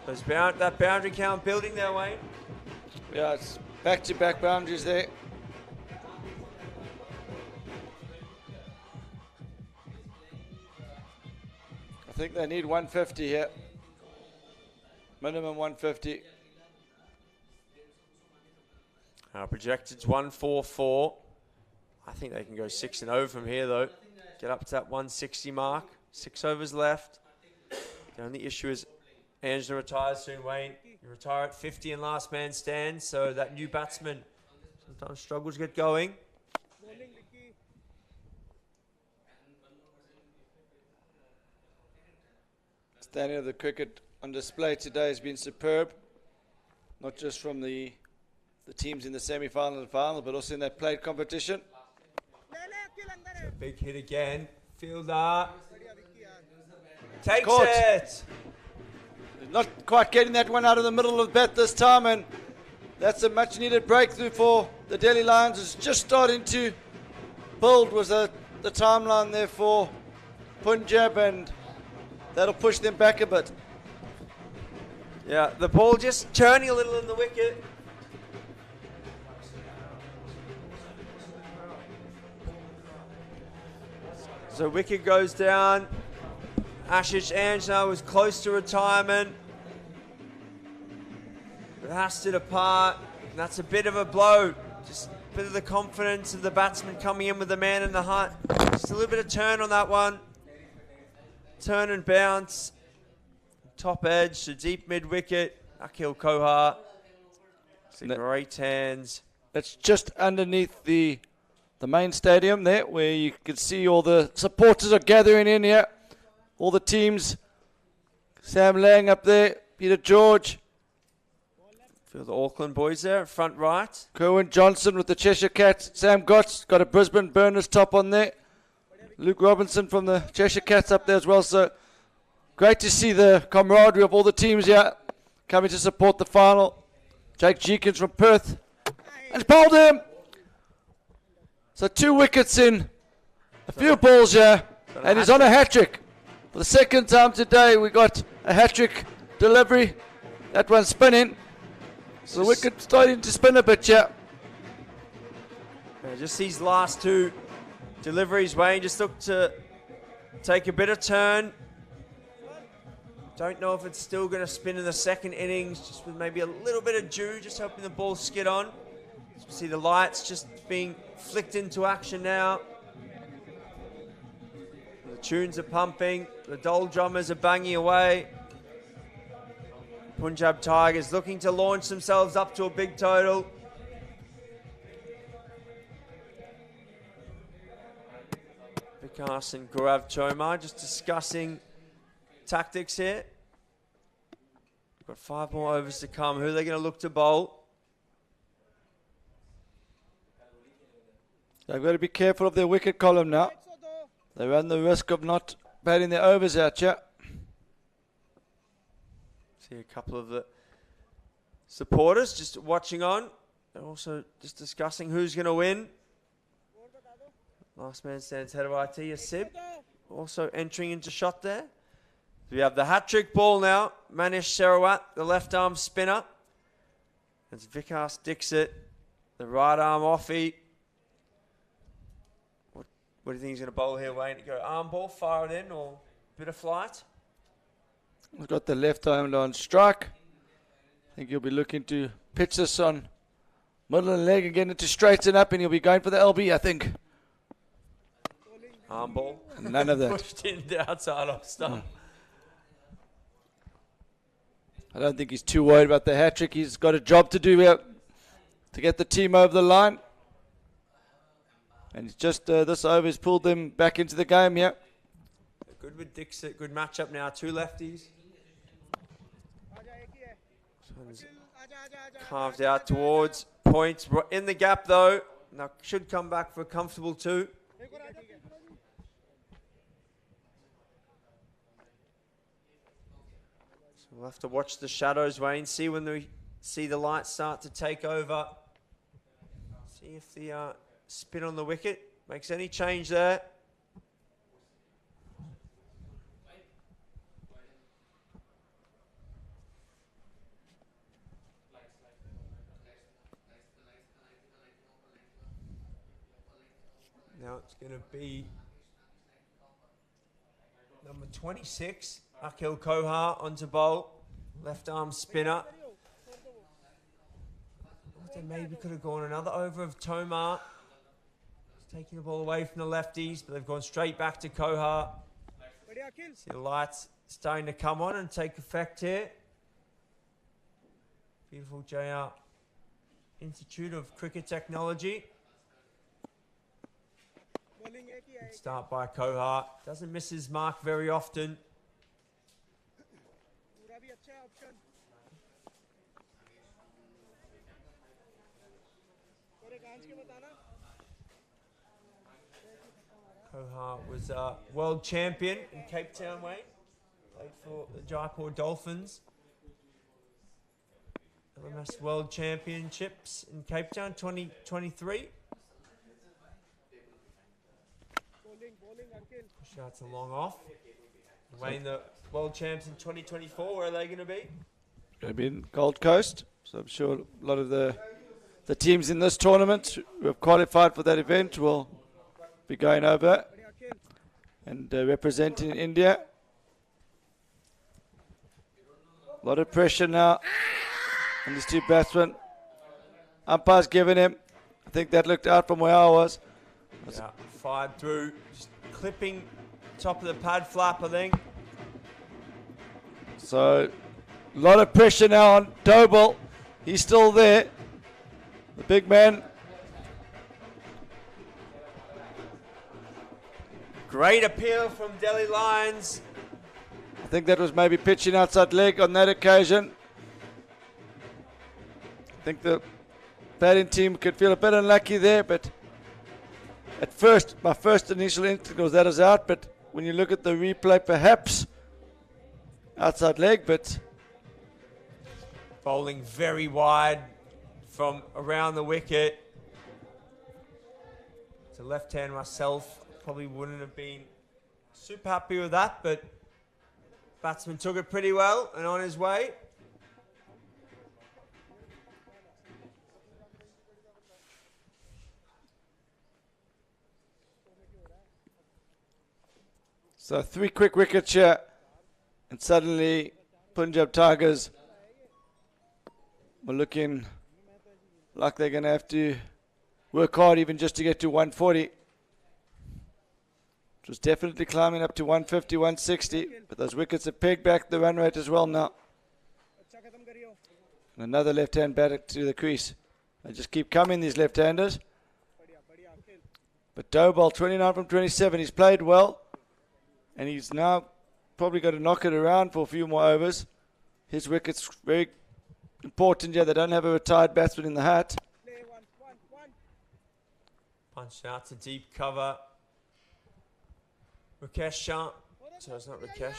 That boundary count building there, Wayne. Yeah, it's back-to-back boundaries there. I think they need 150 here. Minimum 150. Projected's 144. I think they can go 6-0 from here, though. Get up to that 160 mark. 6 overs left. The only issue is Angela retires soon, Wayne. You retire at 50 and last man stands, so that new batsman sometimes struggles to get going. Standing of the cricket on display today has been superb. Not just from the teams in the semi-final and final, but also in that played competition. Big hit again. Fielder. Takes Caught. it. Not quite getting that one out of the middle of the bat this time, and that's a much needed breakthrough for the Delhi Lions. It's just starting to build was the timeline there for Punjab, and that'll push them back a bit. Yeah, the ball just turning a little in the wicket. So wicket goes down. Ashish Anjana was close to retirement. It has to depart. And that's a bit of a blow. Just a bit of the confidence of the batsman coming in with the man in the hut. Just a little bit of turn on that one. Turn and bounce. Top edge to deep mid wicket. Akhil Kohar. It's a great hands. That's just underneath the main stadium there, where you can see all the supporters are gathering in here. All the teams. Sam Lang up there, Peter George. Feel the Auckland boys there, front right. Kerwin Johnson with the Cheshire Cats. Sam Gott's got a Brisbane Burners top on there. Luke Robinson from the Cheshire Cats up there as well. So great to see the camaraderie of all the teams here coming to support the final. Jake Jenkins from Perth. And it's bowled him. So 2 wickets in a few balls here. And he's on a hat-trick. For the second time today, we got a hat-trick delivery. That one spinning. So the wicket starting to spin a bit, yeah. Just these last 2 deliveries, Wayne just look to take a bit of turn. Don't know if it's still going to spin in the second innings, just with maybe a little bit of dew, just hoping the ball skid on. See the lights just being flicked into action now. The tunes are pumping, the dole drummers are banging away. Punjab Tigers looking to launch themselves up to a big total. Vikas and Gaurav Chomar just discussing tactics here. We've got 5 more overs to come. Who are they going to look to bowl? They've got to be careful of their wicket column now. They run the risk of not batting their overs out, yeah. See a couple of the supporters just watching on. They're also just discussing who's going to win. Last man stands head of IT, Sib. Also entering into shot there. We have the hat-trick ball now. Manish Sarawat, the left arm spinner. It's Vikas Dixit, the right arm offie. What do you think he's going to bowl here, Wayne? Go arm ball, fire it in, or bit of flight? We've got the left arm on strike. I think he'll be looking to pitch this on middle of the leg and get it to straighten up, and he'll be going for the LB, I think. Arm ball. None of that. Pushed in the outside off stump. I don't think he's too worried about the hat-trick. He's got a job to do here to get the team over the line. And it's just this over has pulled them back into the game, yeah. Good with Dixit. Good matchup now. 2 lefties. Carved out towards points. In the gap, though. Now should come back for a comfortable 2. So we'll have to watch the shadows, Wayne. See when the see the lights start to take over. See if the spin on the wicket makes any change there. Now it's going to be number 26, Akhil Kohar onto bowl. Left arm spinner. They maybe could have gone another over of Tomar. He's taking the ball away from the lefties, but they've gone straight back to Kohar. See the lights starting to come on and take effect here. Beautiful JR Institute of Cricket Technology. Good start by Kohar. Doesn't miss his mark very often. Kohar was a world champion in Cape Town way. Played for the Jaipur Dolphins. LMS World Championships in Cape Town 2023. Shots a long off. Weighing the world champs in 2024, where are they going to be? Going to be in Gold Coast. So I'm sure a lot of the teams in this tournament who have qualified for that event will be going over and representing India. A lot of pressure now on these two batsmen. Umpire's given him. I think that looked out from where I was. Yeah, fired through, just clipping top of the pad flap, I think. So, a lot of pressure now on Doble. He's still there. The big man. Great appeal from Delhi Lions. I think that was maybe pitching outside leg on that occasion. I think the batting team could feel a bit unlucky there, but at first, my first initial instinct was that is out, but when you look at the replay, perhaps outside leg, but bowling very wide from around the wicket. To left hand myself, probably wouldn't have been super happy with that, but batsman took it pretty well and on his way. So 3 quick wickets here, and suddenly Punjab Tigers were looking like they're going to have to work hard even just to get to 140. It was definitely climbing up to 150, 160, but those wickets have pegged back the run rate as well now. And another left-hand batter to the crease. They just keep coming, these left-handers. But Doble, 29 from 27, he's played well. And he's now probably got to knock it around for a few more overs. His wicket's very important here. They don't have a retired batsman in the hat. Punched out to deep cover. Rakesh Shah. So it's not Rakesh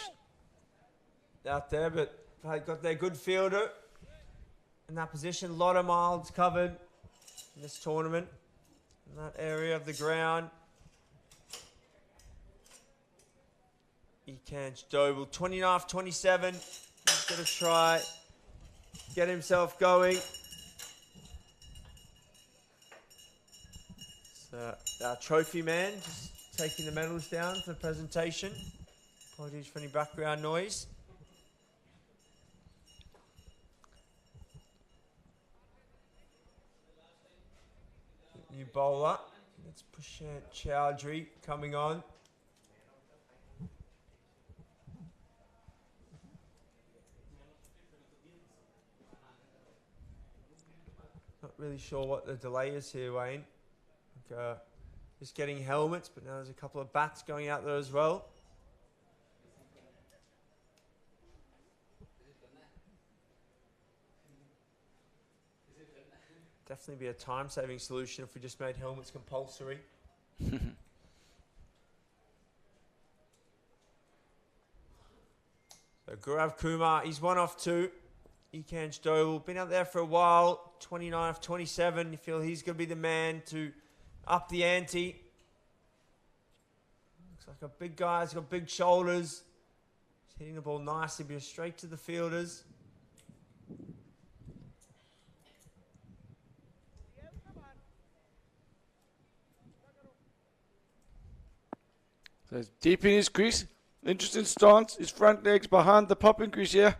out there, but they got their good fielder in that position. A lot of miles covered in this tournament in that area of the ground. Ekansh Doble, 29-27. He's going to try get himself going. So our trophy man just taking the medals down for the presentation. Apologies for any background noise. New bowler. That's Prashant Chowdhury coming on. Not really sure what the delay is here, Wayne. Just getting helmets, but now there's a couple of bats going out there as well. Definitely be a time-saving solution if we just made helmets compulsory. So Gaurav Kumar, he's 1 off 2. Ekan Stoll. Been out there for a while. 29 of 27. You feel he's going to be the man to up the ante. Looks like a big guy. He's got big shoulders. He's hitting the ball nicely, but straight to the fielders. So he's deep in his crease. Interesting stance. His front legs behind the popping crease here.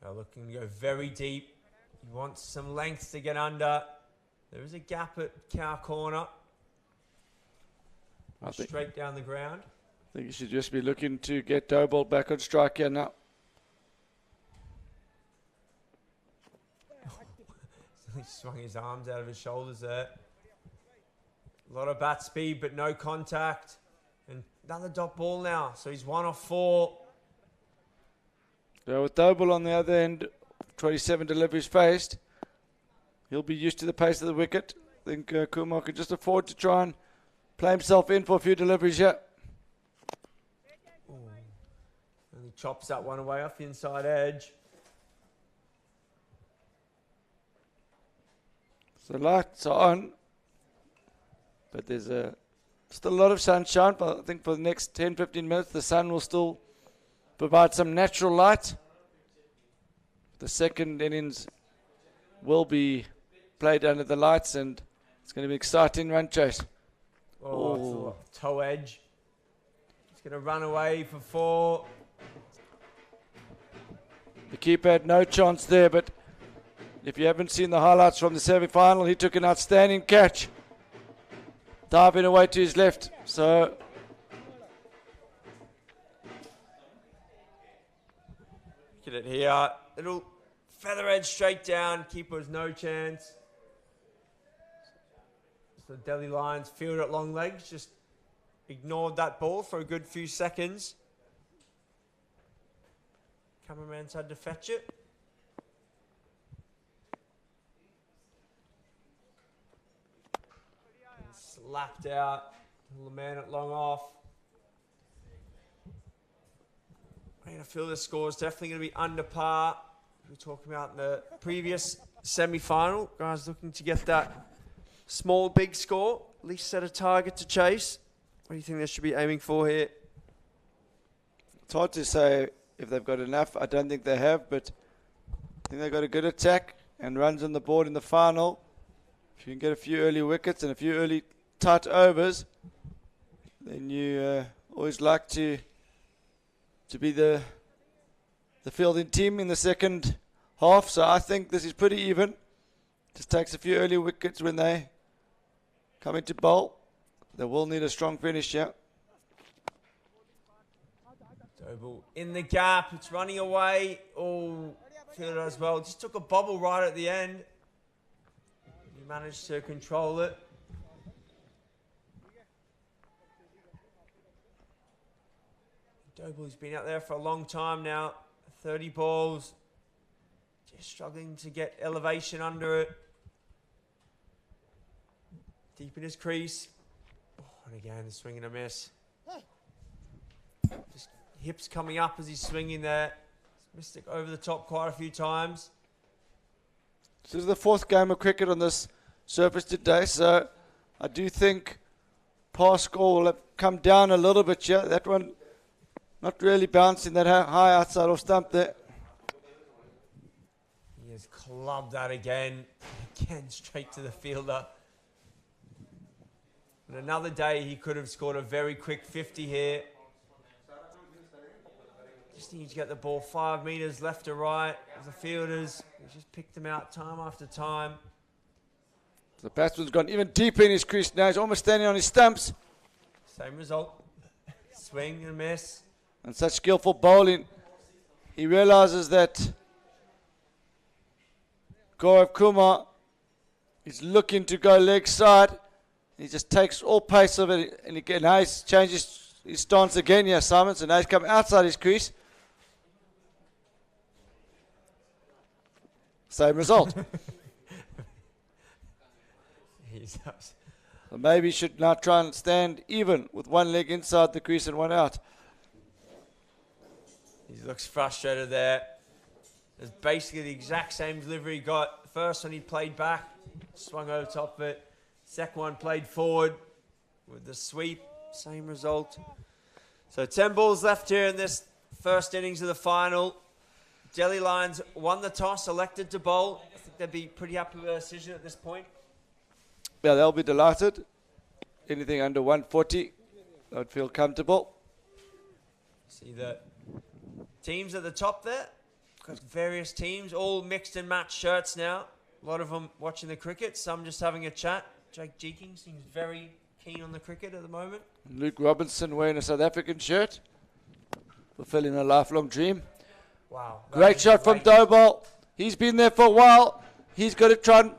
Now looking to go very deep. He wants some length to get under. There is a gap at cow corner. Straight down the ground. I think you should just be looking to get Dobell back on strike here now. He swung his arms out of his shoulders there. A lot of bat speed, but no contact. And another dot ball now. So he's 1 off 4. So with Dobell on the other end, 27 deliveries faced, he'll be used to the pace of the wicket. I think Kumar can just afford to try and play himself in for a few deliveries here. And he chops that one away off the inside edge. So lights are on, but there's still a lot of sunshine. But I think for the next 10-15 minutes, the sun will still provide some natural light. The second innings will be played under the lights, and it's going to be an exciting run chase. Oh, it's a toe edge. He's going to run away for 4. The keeper had no chance there, but if you haven't seen the highlights from the semi-final, he took an outstanding catch, diving away to his left. So look at it here. Little feather edge straight down. Keeper has no chance. So Delhi Lions field at long legs. Just ignored that ball for a good few seconds. Cameraman's had to fetch it. And slapped out. The man at long off. I'm going to feel the score is definitely going to be under par. We were talking about in the previous semi-final. Guys looking to get that small, big score. At least set a target to chase. What do you think they should be aiming for here? it's hard to say if they've got enough. I don't think they have, but I think they've got a good attack and runs on the board in the final. If you can get a few early wickets and a few early tight overs, then you always like to be the fielding team in the second half. So I think this is pretty even. Just takes a few early wickets when they come into bowl. They will need a strong finish here. Dobell in the gap. It's running away. Oh, fielder as well. Just took a bobble right at the end. He managed to control it. Dobell's been out there for a long time now. 30 balls. Just struggling to get elevation under it. Deep in his crease. Oh, and again, the swing and a miss. Just hips coming up as he's swinging there. Missed it over the top quite a few times. This is the fourth game of cricket on this surface today, so I do think pass score will have come down a little bit here. That one not really bouncing that high outside off stump there. He has clubbed that again. Again, straight to the fielder. And another day, he could have scored a very quick 50 here. Just need to get the ball 5 metres left to right. As the fielders, he just picked them out time after time. The batsman's gone even deeper in his crease now. He's almost standing on his stumps. Same result. Swing and miss. And such skillful bowling. He realizes that Gaurav Kumar is looking to go leg side. He just takes all pace of it, and again, now he's changed his stance again here, Simon. So now he's come outside his crease. Same result. So maybe he should now try and stand even with one leg inside the crease and one out. He looks frustrated there. It's basically the exact same delivery he got. First one he played back, swung over top of it. Second one played forward with the sweep, same result. So 10 balls left here in this first innings of the final. Delhi Lions won the toss, elected to bowl. I think they'd be pretty happy with their decision at this point. Yeah, they'll be delighted. Anything under 140, I would feel comfortable. See the teams at the top there. Got various teams, all mixed and matched shirts now. A lot of them watching the cricket, some just having a chat. Jake Jeking seems very keen on the cricket at the moment. Luke Robinson wearing a South African shirt, fulfilling a lifelong dream. Wow. Great shot from Dobal. He's been there for a while. He's got to try and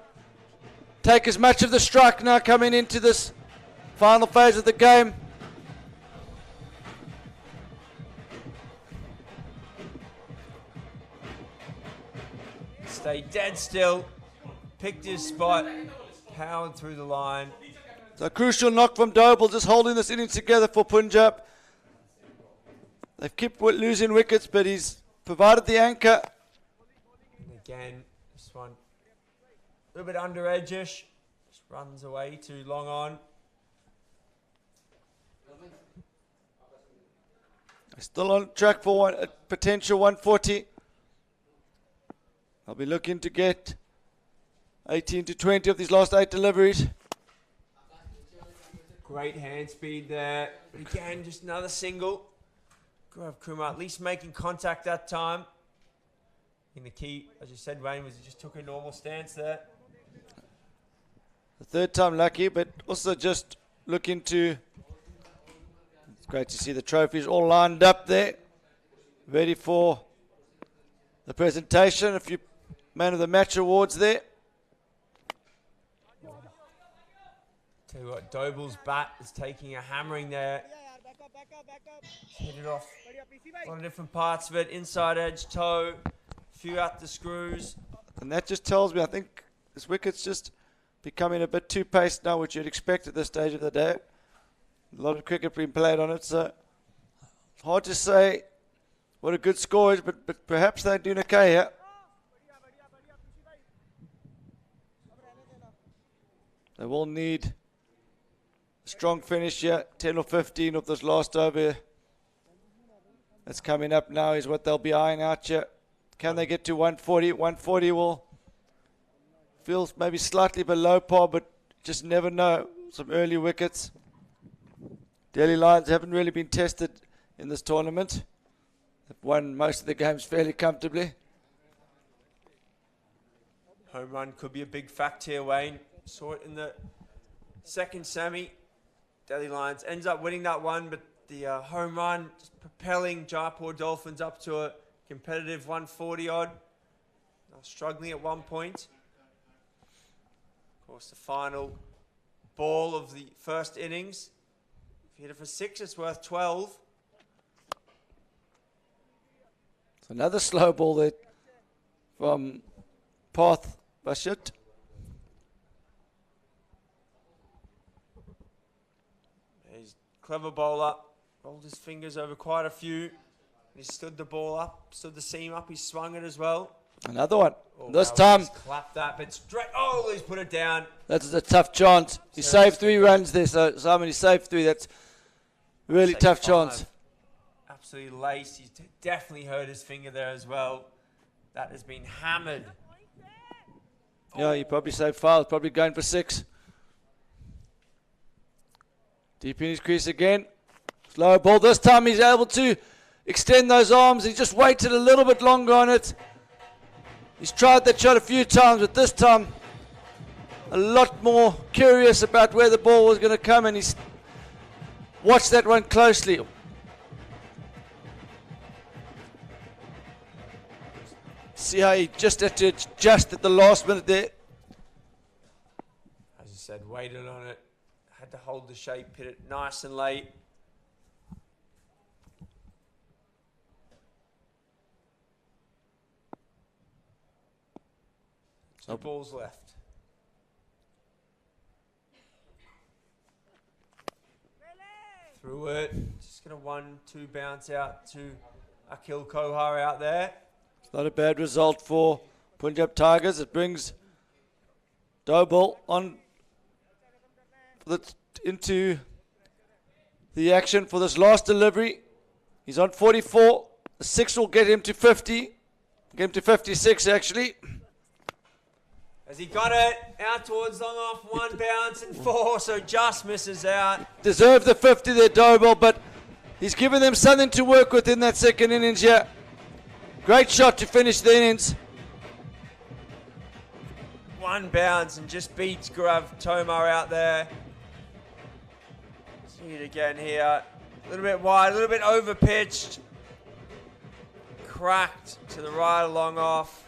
take as much of the strike now coming into this final phase of the game. Stayed dead still, picked his spot, powered through the line. So a crucial knock from Dobal, just holding this innings together for Punjab. They've kept losing wickets, but he's provided the anchor. And again, this one a little bit under edge-ish. Just runs away too long on. Still on track for a potential 140. I'll be looking to get 18 to 20 of these last 8 deliveries. Great hand speed there. But again, just another single. Gaurav Kumar at least making contact that time. And the key, as you said, Wayne, was he just took a normal stance there. The third time lucky, but also just looking to... It's great to see the trophies all lined up there. Ready for the presentation. A few Man of the Match awards there. Tell you what, Dobal's bat is taking a hammering there. Hit it off a lot of different parts of it. Inside edge, toe, a few out the screws. And that just tells me, I think this wicket's just becoming a bit too paced now, which you'd expect at this stage of the day. A lot of cricket being played on it, so hard to say what a good score is, but perhaps they're doing okay here. They will need a strong finish here. 10 or 15 of this last over that's coming up now is what they'll be eyeing out here. Can they get to 140? 140 will feel maybe slightly below par, but just never know. Some early wickets. Delhi Lions haven't really been tested in this tournament. They've won most of the games fairly comfortably. Home run could be a big fact here, Wayne. Saw it in the second semi. Delhi Lions ends up winning that one, but the home run just propelling Jaipur Dolphins up to a competitive 140 odd. They were struggling at one point. Of course, the final ball of the first innings. If you hit it for 6, it's worth 12. So another slow ball there from Path Bashit. He's a clever bowler. Rolled his fingers over quite a few. He stood the ball up, stood the seam up. He swung it as well. Another one. Oh, This wow, time, he's clapped that, but straight. Oh, he's put it down. that's a tough chance. He saved 3 runs there, so Simon, he saved 3. That's really Say tough 5. chance. Absolutely laced. He's definitely hurt his finger there as well. That has been hammered. Yeah, he probably saved 5. Probably going for 6. Deep in his crease again. Slow ball. This time he's able to extend those arms. He just waited a little bit longer on it. He's tried that shot a few times, but this time a lot more curious about where the ball was going to come, and he's watched that one closely. See how he just had to adjust at the last minute there. As you said, waited on it. Had to hold the shape, hit it nice and late. 2 balls left. Through it. Just going to 1-2 bounce out to Akil Kohar out there. It's not a bad result for Punjab Tigers. It brings Dobell on into the action for this last delivery. He's on 44. The 6 will get him to 50. Get him to 56 actually. Has he got it? Out towards long off, 1 bounce and 4, so just misses out. Deserved the 50 there, Dobell, but he's given them something to work with in that second innings here. Great shot to finish the innings. 1 bounce and just beats Gaurav Tomar out there. See it again here. A little bit wide, a little bit over pitched. Cracked to the right along off.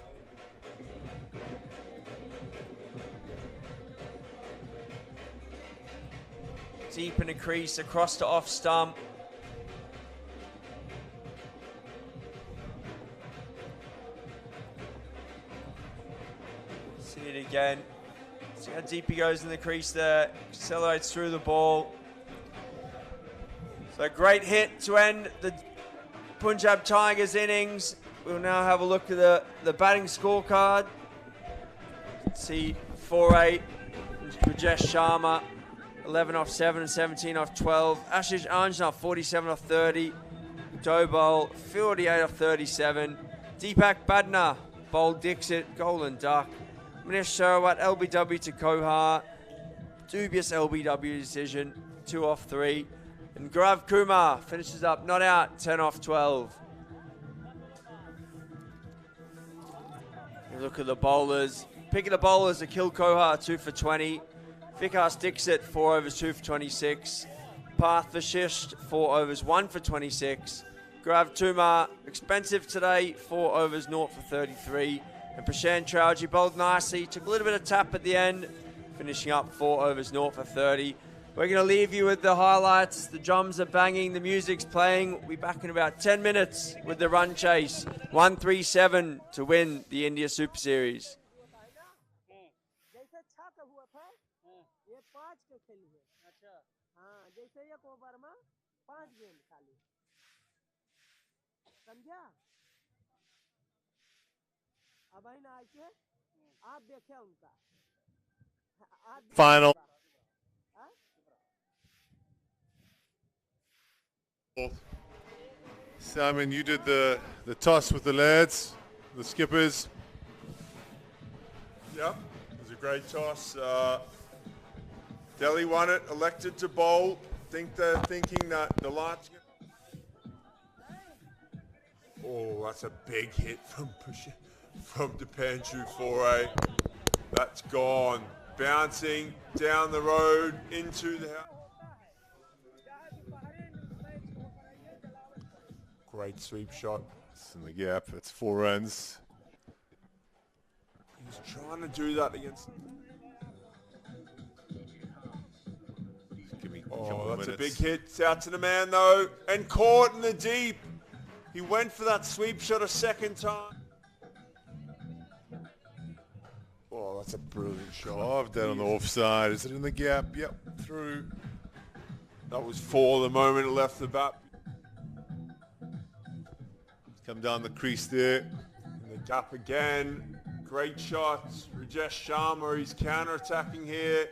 Deep in the crease, across to off stump. See it again. See how deep he goes in the crease there. Accelerates through the ball. So great hit to end the Punjab Tigers innings. We'll now have a look at the batting scorecard. See 4-8, Rajesh Sharma, 11 off 7 and 17 off 12. Ashish Anjana, 47 off 30. Dobell, 48 off 37. Deepak Badna, bowled Dixit, Golden Duck. Manish Sarawat, LBW to Kohar. Dubious LBW decision, 2 off 3. And Gaurav Kumar finishes up, not out, 10 off 12. Look at the bowlers. Picking the bowlers, Akil Kohar, 2 for 20. Vikas Dixit, 4 overs, 2 for 26. Parth Vashisht, 4 overs, 1 for 26. Gaurav Tumar, expensive today, 4 overs, 0 for 33. And Prashant Trauji bowled nicely, took a little bit of tap at the end, finishing up 4 overs, 0 for 30. We're going to leave you with the highlights. The drums are banging, the music's playing. We'll be back in about 10 minutes with the run chase. 137 to win the India Super Series. Final. Simon, you did the toss with the lads, the skippers. Yep, it was a great toss. Delhi won it, elected to bowl. Think they're thinking that the last. Oh, that's a big hit from Dipanshu for That's gone. Bouncing down the road into the house. Great sweep shot. It's in the gap. It's 4 runs. He was trying to do that against. Give me Oh, that's minutes. a big hit. It's out to the man though, and caught in the deep. He went for that sweep shot a second time. Oh, that's a brilliant shot. Carved that on the offside. Is it in the gap? Yep, through. That was 4 the moment it left the bat. Come down the crease there. In the gap again. Great shots. Rajesh Sharma, he's counter-attacking here.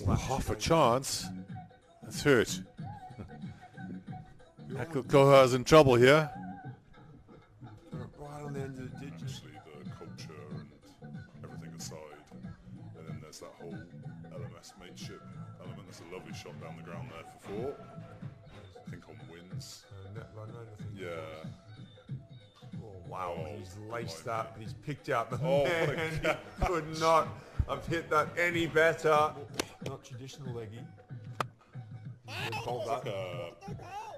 Oh, half a chance. That's hurt. Akil Kohar's in trouble here. Right on the end of the ditch. Obviously the culture and everything aside, and then there's that whole LMS mateship element. That's a lovely shot down the ground there for 4. I think on wins. Net run rate, I think. Yeah. Oh, wow. Oh, He's laced my that. He's picked out the Oh, man. what a He kick. could not have hit that any better. Not traditional leggy. Hold Like that. a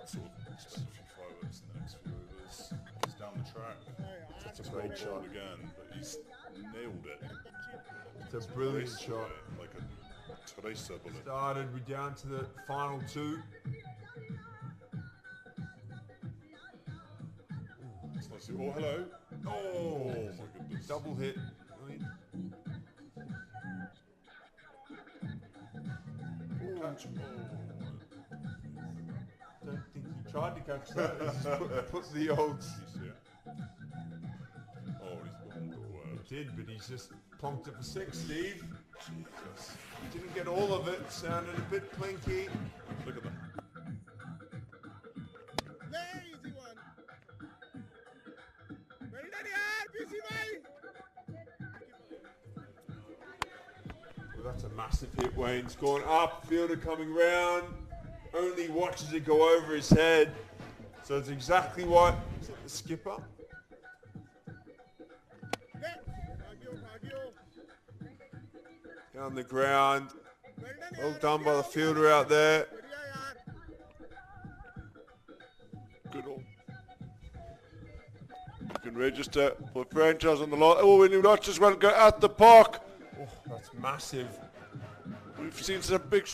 sort of spent a few fireworks in the next few overs. He's down the track. That's a It's great rolled shot. again, but he's nailed it. It's a brilliant Raced shot. it like a tracer bullet. Started, we're down to the final 2. It's nice to- oh, hello. Oh, my goodness. double hit. I mean, Catch. Oh. don't tried to catch that. He's just put the old. Oh, he's gone the worst. He did, but he's just plonked it for 6, Steve. Jesus. Didn't get all of it. Sounded a bit plinky. Look at that. Very easy one. Well done, yaar, PC bhai. Well, that's a massive hit, Wayne. It's gone up. Fielder coming round. Only watches it go over his head. So it's exactly what. Is it the skipper? Down the ground. Well done by the fielder out there. Good all. You can register for franchise on the lot. Oh, and you not just want to go out the park. Oh, that's massive. We've seen some big.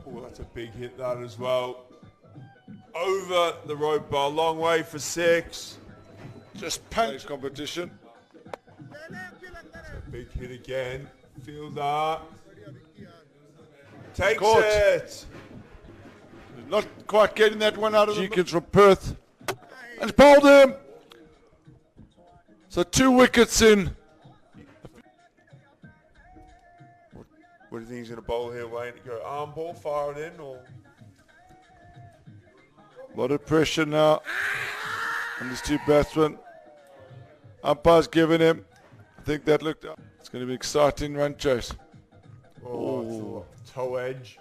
Oh, that's a big hit, that as well. Over the rope bar, long way for 6. Just punch competition. Big hit again. Fielder. Takes Caught. it. Not quite getting that one out of Jenkins from Perth. And bowled him. So 2 wickets in. What do you think he's going to bowl here, Wayne? Go arm ball, fire it in, or? A lot of pressure now on these 2 batsmen. Umpire's giving him. I think that looked up. It's going to be exciting run chase. Oh, it's a toe edge.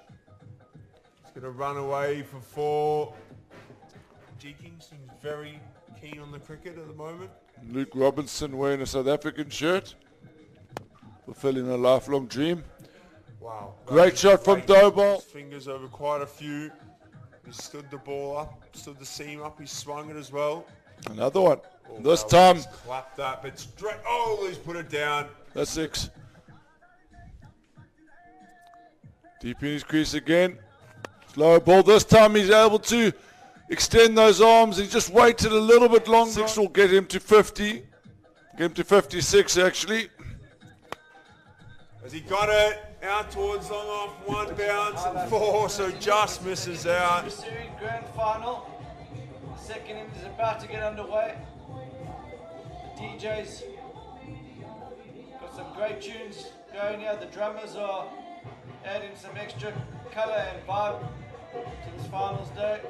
It's going to run away for 4. Jenkins seems very keen on the cricket at the moment. Luke Robinson wearing a South African shirt, fulfilling a lifelong dream. Wow. Great shot from Dobal. Fingers over quite a few. He stood the ball up, stood the seam up. He swung it as well. Another one. Oh, This wow, time, he's clapped that, but straight. Oh, he's put it down. that's 6. Deep in his crease again. Slow ball. This time he's able to extend those arms. He just waited a little bit longer. 6 will get him to 50. Get him to 56 actually. Has he got it? Out towards long off, 1 bounce and 4, so just misses out. Super Series Grand Final. The second innings is about to get underway. The DJs got some great tunes going here. The drummers are adding some extra colour and vibe to this finals day.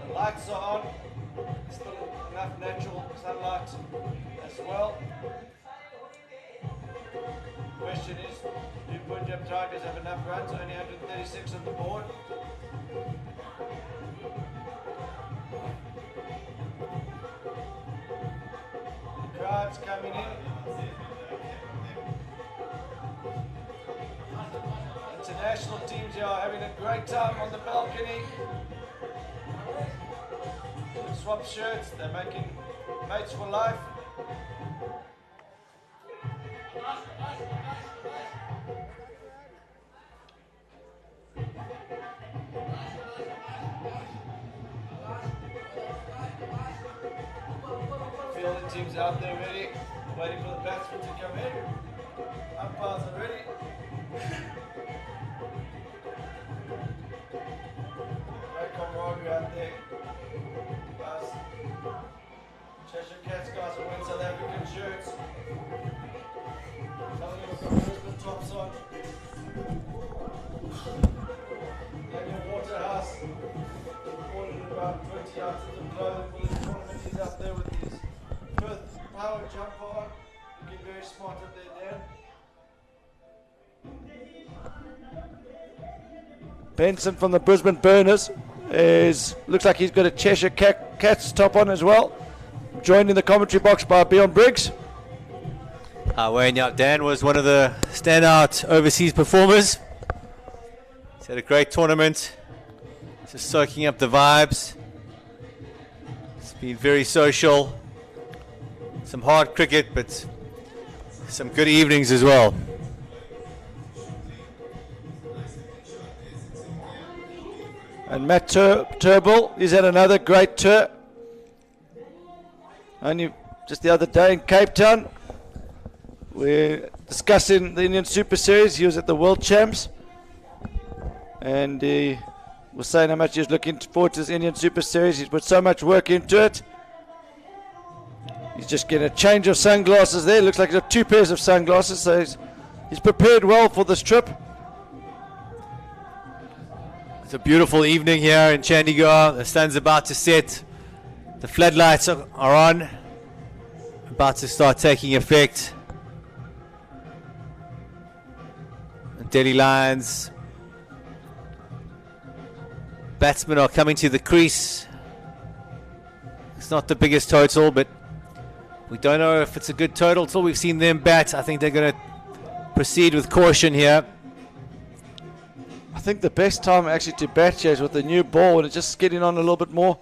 The lights are on. There's still enough natural sunlight as well. Question is, do Punjab Tigers have enough runs? Only 136 on the board. The crowd's coming in. International teams here are having a great time on the balcony. They swap shirts, they're making mates for life. Fielding teams out there ready, waiting for the batsmen to come in. Umpires are ready. Great camaraderie out there. Guys, Cheshire Cats guys are wearing South African shirts. Some of them have got Brisbane tops on. Daniel Waterhouse ordered about 20 items of clothing for this tournament. He's out there with his Perth power jumper on. Looking very smart up there, Dan. Benson from the Brisbane Burners looks like he's got a Cheshire Cats top on as well. Joined in the commentary box by Bjorn Briggs. Wayne Dan was one of the standout overseas performers. He's had a great tournament, just soaking up the vibes. It's been very social, some hard cricket, but some good evenings as well. And Matt Turnbull, he's had another great tour. Only just the other day in Cape Town, we're discussing the Indian Super Series. He was at the World Champs, and he was saying how much he's looking forward to this Indian Super Series. He's put so much work into it. He's just getting a change of sunglasses there. Looks like he's got 2 pairs of sunglasses, so he's prepared well for this trip. It's a beautiful evening here in Chandigarh. The sun's about to set. The floodlights are on, about to start taking effect. The Delhi Lions batsmen are coming to the crease. It's not the biggest total, but we don't know if it's a good total until we've seen them bat. I think they're going to proceed with caution here. I think the best time actually to bat here is with the new ball and it's just getting on a little bit more.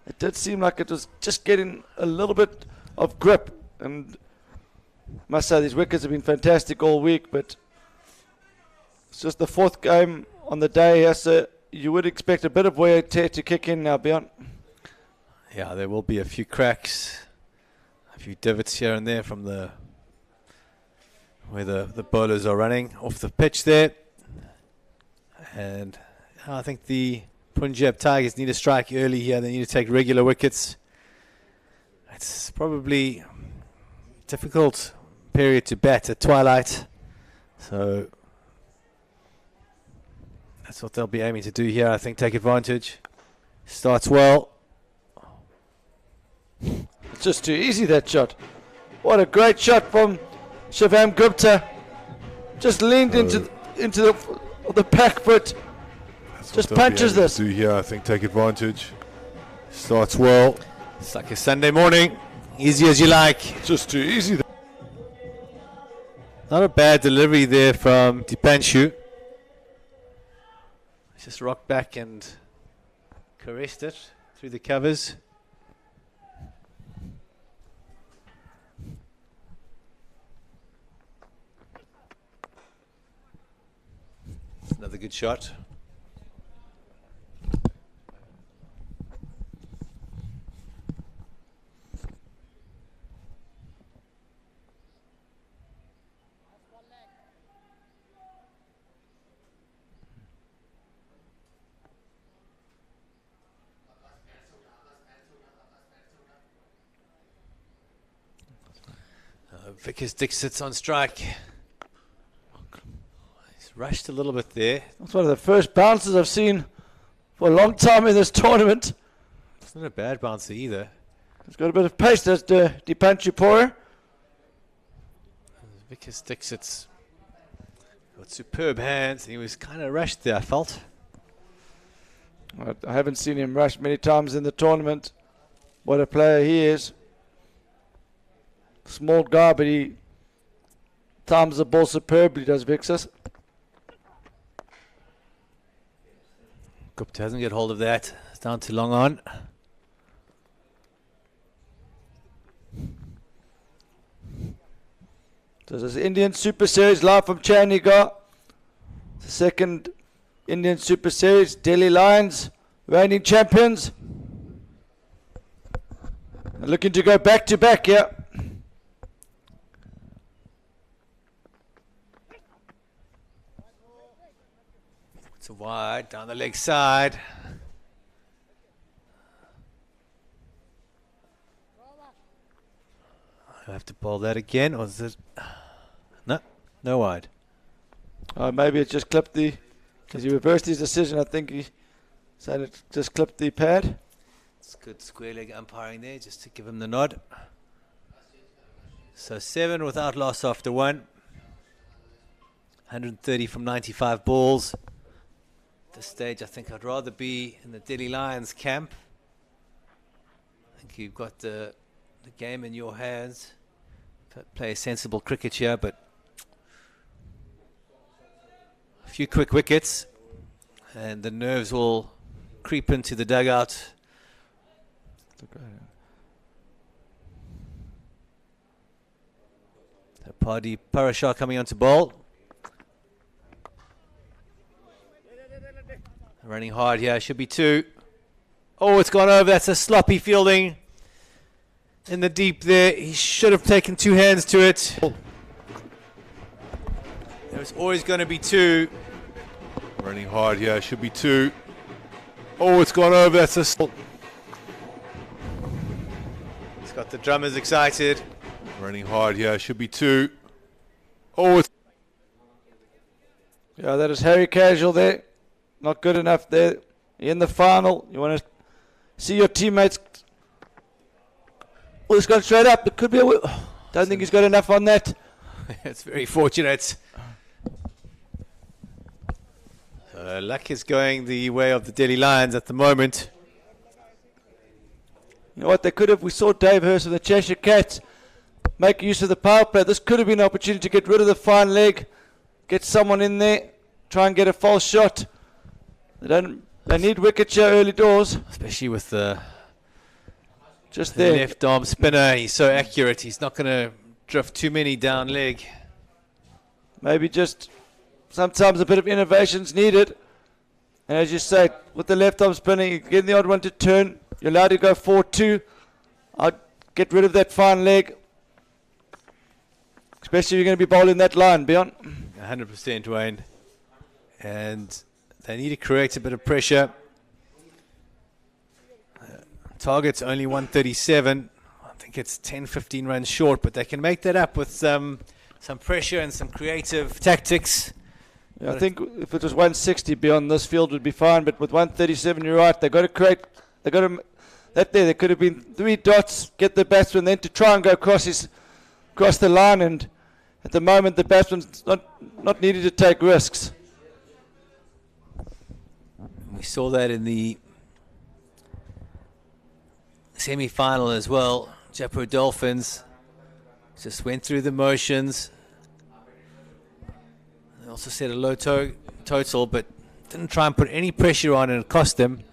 It did seem like it was just getting a little bit of grip, and I must say these wickets have been fantastic all week, but it's just the 4th game on the day here, so you would expect a bit of wear and tear to kick in now, Beyond. Yeah, there will be a few cracks, a few divots here and there from where the bowlers are running off the pitch there. And I think the Punjab Tigers need to strike early here. They need to take regular wickets. It's probably a difficult period to bat at twilight. So that's what they'll be aiming to do here. I think take advantage. Starts well. It's just too easy, that shot. What a great shot from Shivam Gupta. Just leaned into the back foot. Just punches this. Do here, I think take advantage. Starts well. It's like a Sunday morning. Easy as you like. It's just too easy. Not a bad delivery there from Dipanshu. Just rocked back and caressed it through the covers. Another good shot. Vickers Dixit's on strike. He's rushed a little bit there. That's one of the first bounces I've seen for a long time in this tournament. It's not a bad bouncer either. It's got a bit of pace, that's Dipanshu Pora. Vickers Dixit's got superb hands. He was kind of rushed there, I felt. I haven't seen him rush many times in the tournament. What a player he is. Small guy, but he times the ball superbly, does Vixus. Gupta hasn't got hold of that. It's down to long on. So this is Indian Super Series live from Chandigarh. The second Indian Super Series. Delhi Lions, reigning champions. And looking to go back to back here. It's a wide down the leg side. I have to bowl that again, or is it? No wide. Maybe it just clipped the, because he reversed his decision. I think he said it just clipped the pad. It's good square leg umpiring there, just to give him the nod. So 7 without loss after 1. 130 from 95 balls. At this stage, I think I'd rather be in the Delhi Lions camp. I think you've got the game in your hands. Play sensible cricket here, but a few quick wickets and the nerves will creep into the dugout. Paddy Parashar coming on to bowl. Running hard here, should be 2. Oh, it's gone over. That's a sloppy fielding in the deep there. He should have taken 2 hands to it. There was always going to be 2. Running hard here, should be 2. Oh, it's gone over. That's a... It's got the drummers excited. Running hard here. Should be 2. Oh, it's Yeah, that is Harry Casual there. Not good enough there. In the final, you want to see your teammates. Oh, it's gone straight up. It could be a... Don't think he's got enough on that. It's very fortunate. Luck is going the way of the Delhi Lions at the moment. You know what they could have? We saw Dave Hurst of the Cheshire Cats make use of the power play. This could have been an opportunity to get rid of the fine leg, get someone in there, try and get a false shot. They need wickets here early doors. Especially with the Just there. left arm spinner. He's so accurate. He's not going to drift too many down leg. Maybe just sometimes a bit of innovation's needed. And as you say, with the left arm spinner, you get the odd one to turn. You're allowed to go 4-2. I'd get rid of that fine leg. Especially if you're going to be bowling that line, Beyond. 100% Wayne. And they need to create a bit of pressure. Target's only 137. I think it's 10-15 runs short, but they can make that up with some pressure and some creative tactics. Yeah, I think if it was 160 beyond, this field would be fine. But with 137, you're right. They've got to create. They've got to that there. There could have been 3 dots. Get the batsman then to try and go across the line. And at the moment, the batsman's not needed to take risks. We saw that in the semi-final as well. Jaipur Dolphins just went through the motions. They also set a low total, but didn't try and put any pressure on, and it cost them.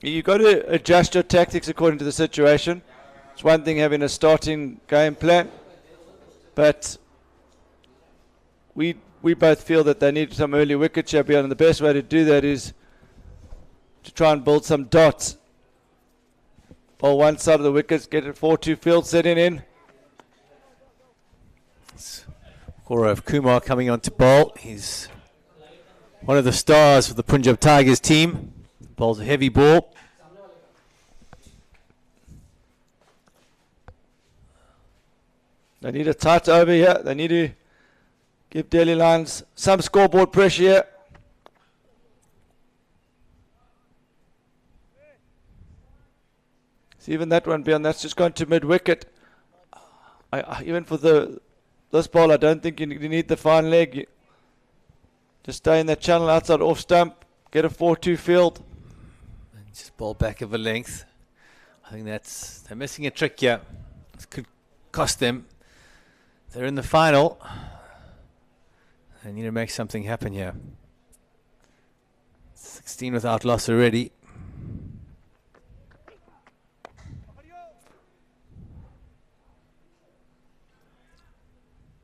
You've got to adjust your tactics according to the situation. It's one thing having a starting game plan, but we both feel that they need some early wicket champion, and the best way to do that is to try and build some dots. Bowl one side of the wickets, get a 4-2 field setting in. Gaurav Kumar coming on to bowl. He's one of the stars of the Punjab Tigers team. Bowls a heavy ball. They need a tight over here. They need to give Delhi Lions some scoreboard pressure here. See, even that one, beyond that's just gone to mid-wicket. Even for this ball, I don't think you need the fine leg. Just stay in that channel outside off stump, get a 4-2 field. And just bowl back of a length. I think they're missing a trick here. This could cost them. They're in the final. They need to make something happen here. 16 without loss already.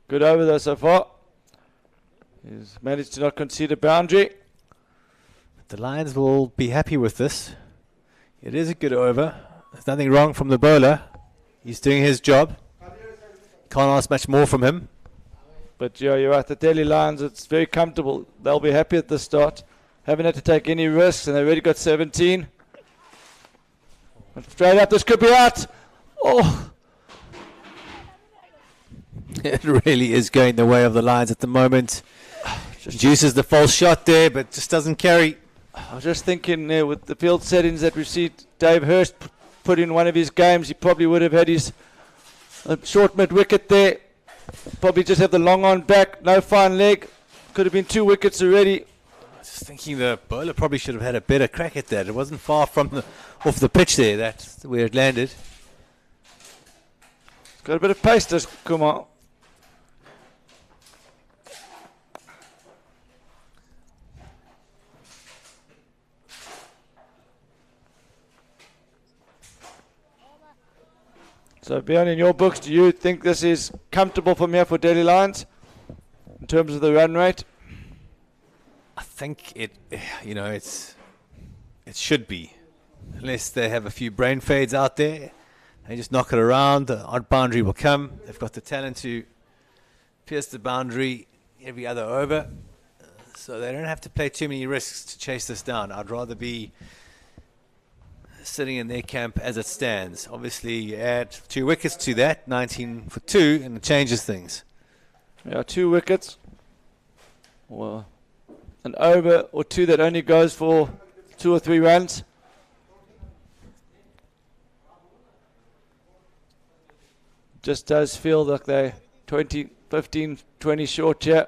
Good over though so far. He's managed to not concede a boundary. The Lions will be happy with this. It is a good over. There's nothing wrong from the bowler. He's doing his job. Can't ask much more from him. But yeah, you're right. The Delhi Lions, it's very comfortable. They'll be happy at the start. Haven't had to take any risks, and they've already got 17. And straight up, this could be out. Oh. It really is going the way of the Lions at the moment. Juices the false shot there, but just doesn't carry. I was just thinking with the field settings that we've seen Dave Hurst put in one of his games, he probably would have had his short mid-wicket there. Probably just have the long on back, no fine leg. Could have been 2 wickets already. Just thinking the bowler probably should have had a better crack at that. It wasn't far from off the pitch there. That's where it landed. It's got a bit of pace, does Kumar. So, Bjorn, in your books, do you think this is comfortable from here for Delhi Lions in terms of the run rate? I think it should be, unless they have a few brain fades out there. They just knock it around. The odd boundary will come. They've got the talent to pierce the boundary every other over, so they don't have to play too many risks to chase this down. I'd rather be sitting in their camp as it stands. Obviously, you add 2 wickets to that, 19 for 2, and it changes things. Yeah, 2 wickets. Well, an over or 2 that only goes for 2 or 3 runs. Just does feel like they're 15, 20 short here.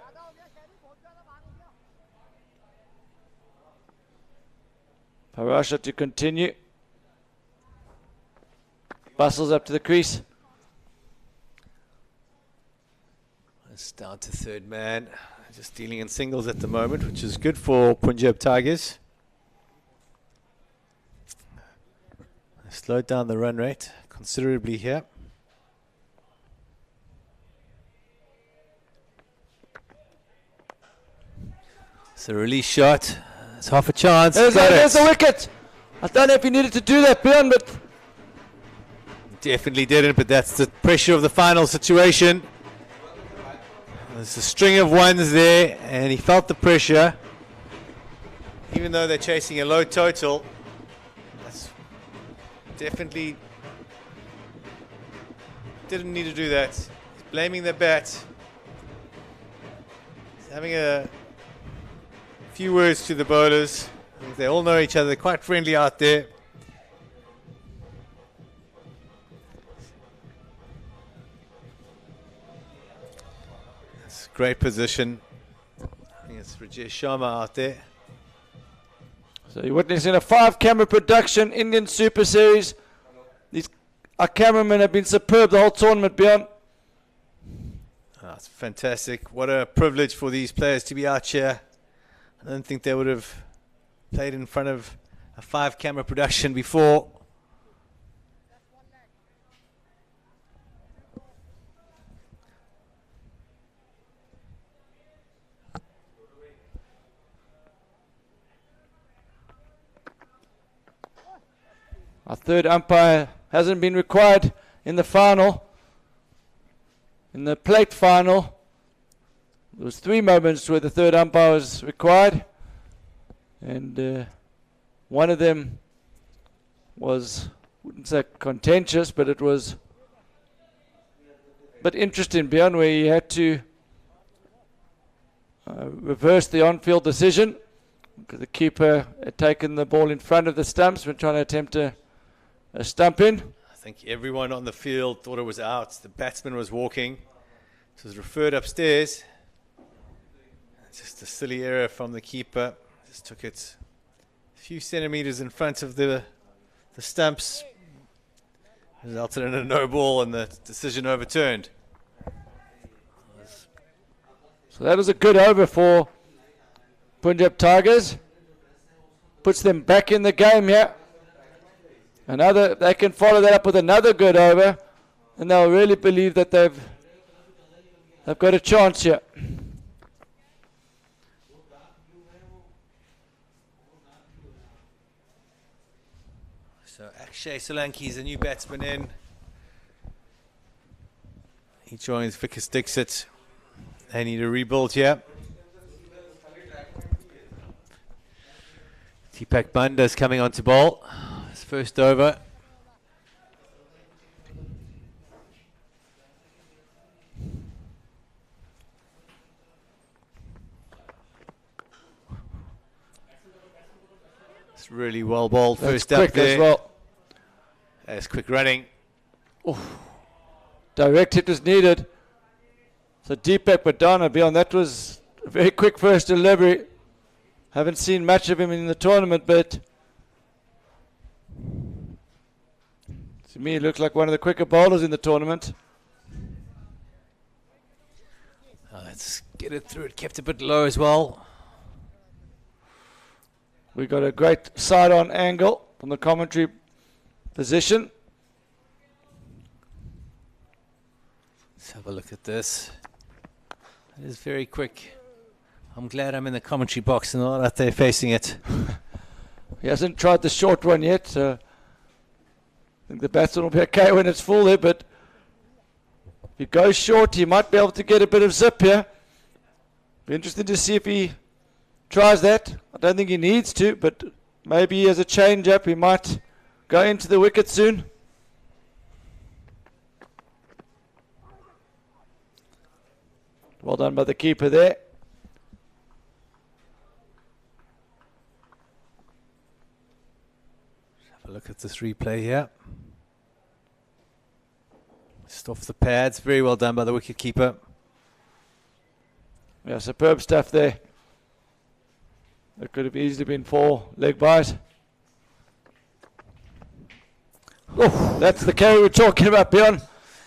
Parasha to continue. Bustles up to the crease. It's down to third man. Just dealing in singles at the moment, which is good for Punjab Tigers. Slowed down the run rate considerably here. It's a release shot. It's half a chance. There's a wicket. I don't know if he needed to do that, Bjorn, but definitely didn't, but that's the pressure of the final situation. There's a string of ones there, and he felt the pressure. Even though they're chasing a low total, that's definitely didn't need to do that. He's blaming the bat. He's having a few words to the bowlers. I think they all know each other. They're quite friendly out there. It's a great position. I think it's Rajesh Sharma out there. So you're witnessing a 5-camera production, Indian Super Series. Our cameramen have been superb the whole tournament, Bjorn. Oh, it's fantastic. What a privilege for these players to be out here. I don't think they would have played in front of a 5-camera production before. Our third umpire hasn't been required in the final. In the plate final, there was 3 moments where the third umpire was required, and one of them was, wouldn't say contentious, but it was a bit interesting, Bjorn, where he had to reverse the on-field decision because the keeper had taken the ball in front of the stumps when trying to attempt a stump in. I think everyone on the field thought it was out. The batsman was walking. It was referred upstairs. Just a silly error from the keeper. Just took it a few centimeters in front of the stumps. Resulted in a no ball and the decision overturned. So that was a good over for Punjab Tigers. Puts them back in the game here. They can follow that up with another good over, and they'll really believe that they've got a chance here. So Akshay Solanki is a new batsman in. He joins Vikas Dixit. They need a rebuild here. Deepak Bunda's coming on to bowl. His first over. It's really well bowled. That's first up quick there. as well. That's quick running. Direct hit was needed. So Deepak Badana, beyond that was a very quick first delivery. Haven't seen much of him in the tournament, but to me he looks like one of the quicker bowlers in the tournament. Let's get it through. It kept a bit low as well. We got a great side-on angle from the commentary position. Let's have a look at this. It is very quick. I'm glad I'm in the commentary box and not out there facing it. He hasn't tried the short one yet, so I think the batsman will be okay when it's full there, but if he goes short, he might be able to get a bit of zip here. Be interesting to see if he tries that. I don't think he needs to, but maybe as a change-up, he might go into the wicket soon. Well done by the keeper there. Have a look at this replay here. Just off the pads. Very well done by the wicket keeper. Yeah, superb stuff there. That could have easily been 4 leg bite. Oh, that's the carry we're talking about, Bjorn.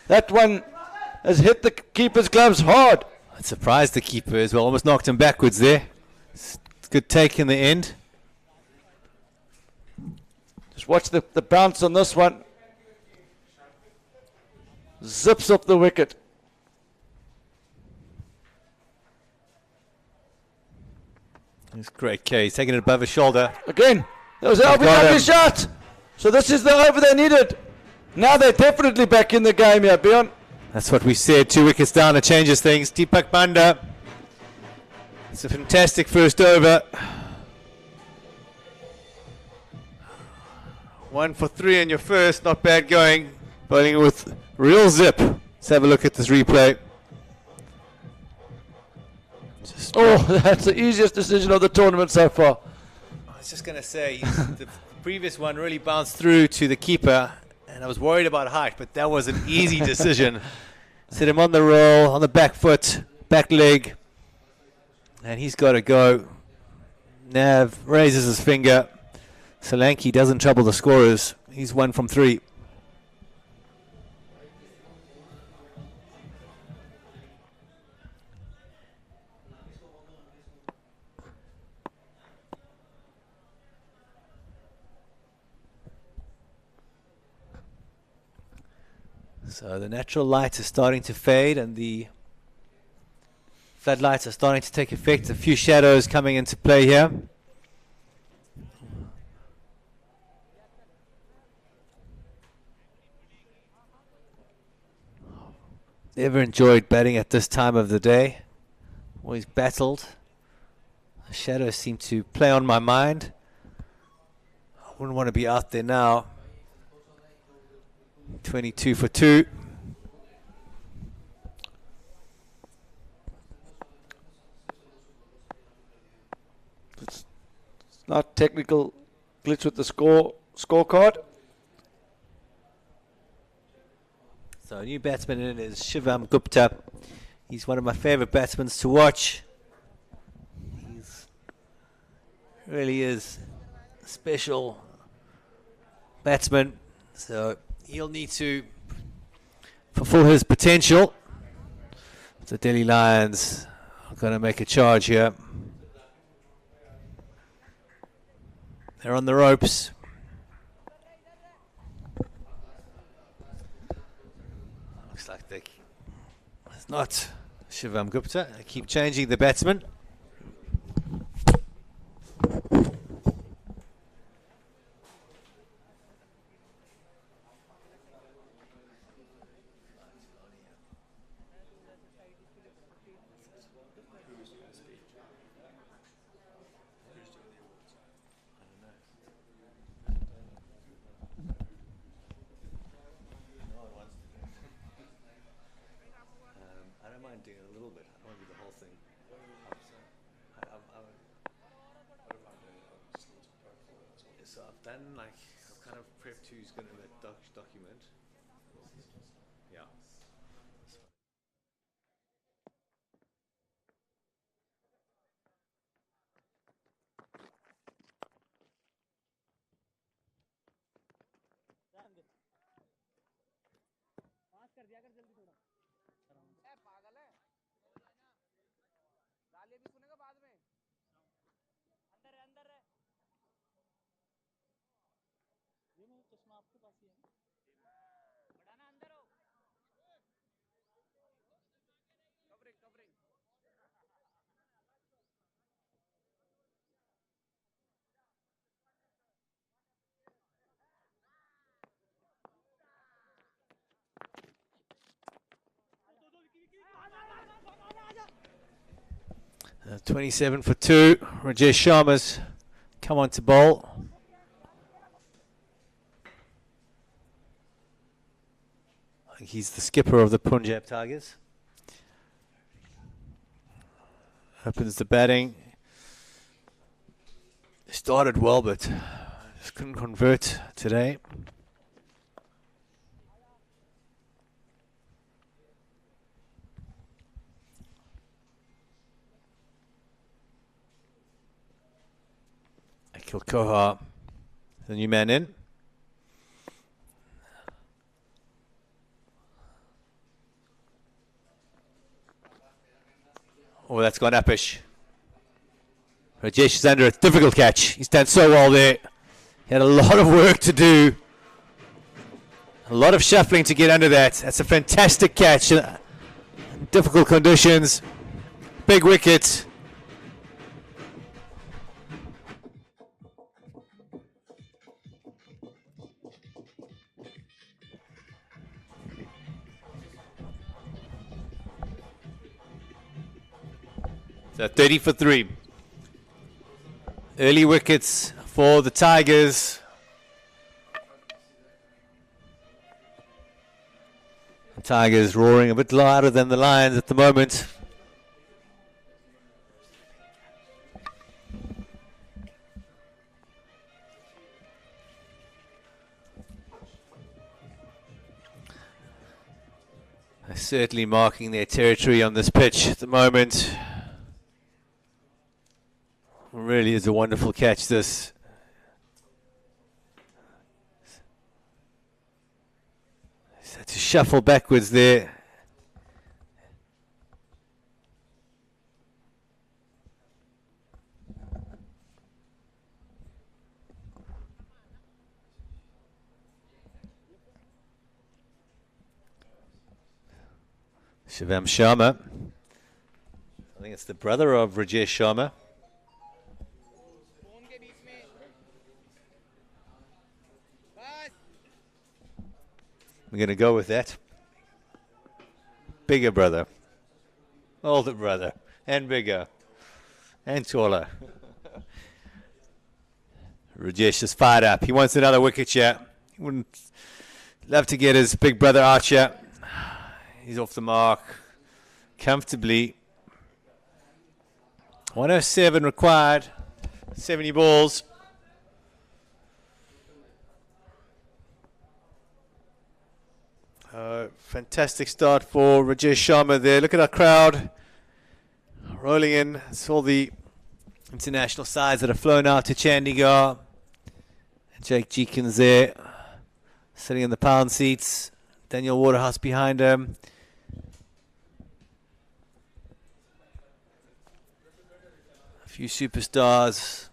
That one has hit the keeper's gloves hard. It surprised the keeper as well. Almost knocked him backwards there. It's a good take in the end. Just watch the bounce on this one. Zips up the wicket. It's great K. He's taking it above his shoulder. Again, that was a lovely shot. So this is the over they needed. Now they're definitely back in the game here, Bjorn. That's what we said. 2 wickets down. It changes things. Deepak Banda. It's a fantastic first over. 1 for 3 in your first. Not bad going. Bowling with real zip. Let's have a look at this replay. Oh, that's the easiest decision of the tournament so far. I was just going to say, the previous one really bounced through to the keeper, and I was worried about height, but that was an easy decision. Set him on the roll, on the back foot, back leg, and he's got to go. Nav raises his finger. Solanke doesn't trouble the scorers. He's 1 from 3. So the natural light is starting to fade and the floodlights are starting to take effect. A few shadows coming into play here. Never enjoyed batting at this time of the day. Always battled. The shadows seem to play on my mind. I wouldn't want to be out there now. 22 for 2. It's not technical glitch with the scorecard. So a new batsman in is Shivam Gupta. He's one of my favorite batsmen to watch. He's really is a special batsman. So he'll need to fulfill his potential. The Delhi Lions are going to make a charge here. They're on the ropes. Looks like it's not Shivam Gupta. They keep changing the batsman. Document. Yeah. 27 for 2. Rajesh Sharma's come on to bowl. think he's the skipper of the Punjab Tigers. Opens the batting. Started well, but just couldn't convert today. Akil Koha, the new man in. Oh, that's gone uppish. Rajesh is under a difficult catch. He's done so well there. He had a lot of work to do. A lot of shuffling to get under that. That's a fantastic catch. Difficult conditions. Big wicket. So 30 for 3. Early wickets for the Tigers. The Tigers roaring a bit louder than the Lions at the moment. They're certainly marking their territory on this pitch at the moment. Really is a wonderful catch, this. He's had to shuffle backwards there. Shivam Sharma. I think it's the brother of Rajesh Sharma. We're going to go with that. Bigger brother. Older brother. And bigger. And taller. Rajesh is fired up. He wants another wicket here. He wouldn't love to get his big brother out here. He's off the mark comfortably. 107 required. 70 balls. Fantastic start for Rajesh Sharma there. Look at our crowd rolling in. It's all the international sides that have flown out to Chandigarh. Jake Jeekins there, sitting in the pound seats. Daniel Waterhouse behind him. A few superstars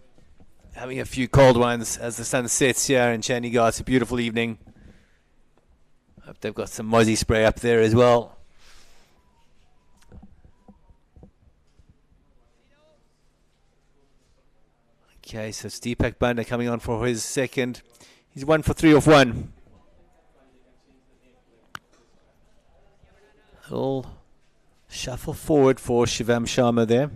having a few cold ones as the sun sets here in Chandigarh. It's a beautiful evening. Hope they've got some mozzie spray up there as well. Okay, so Deepak Banda coming on for his second. He's 1 for 3 off 1. Little shuffle forward for Shivam Sharma there.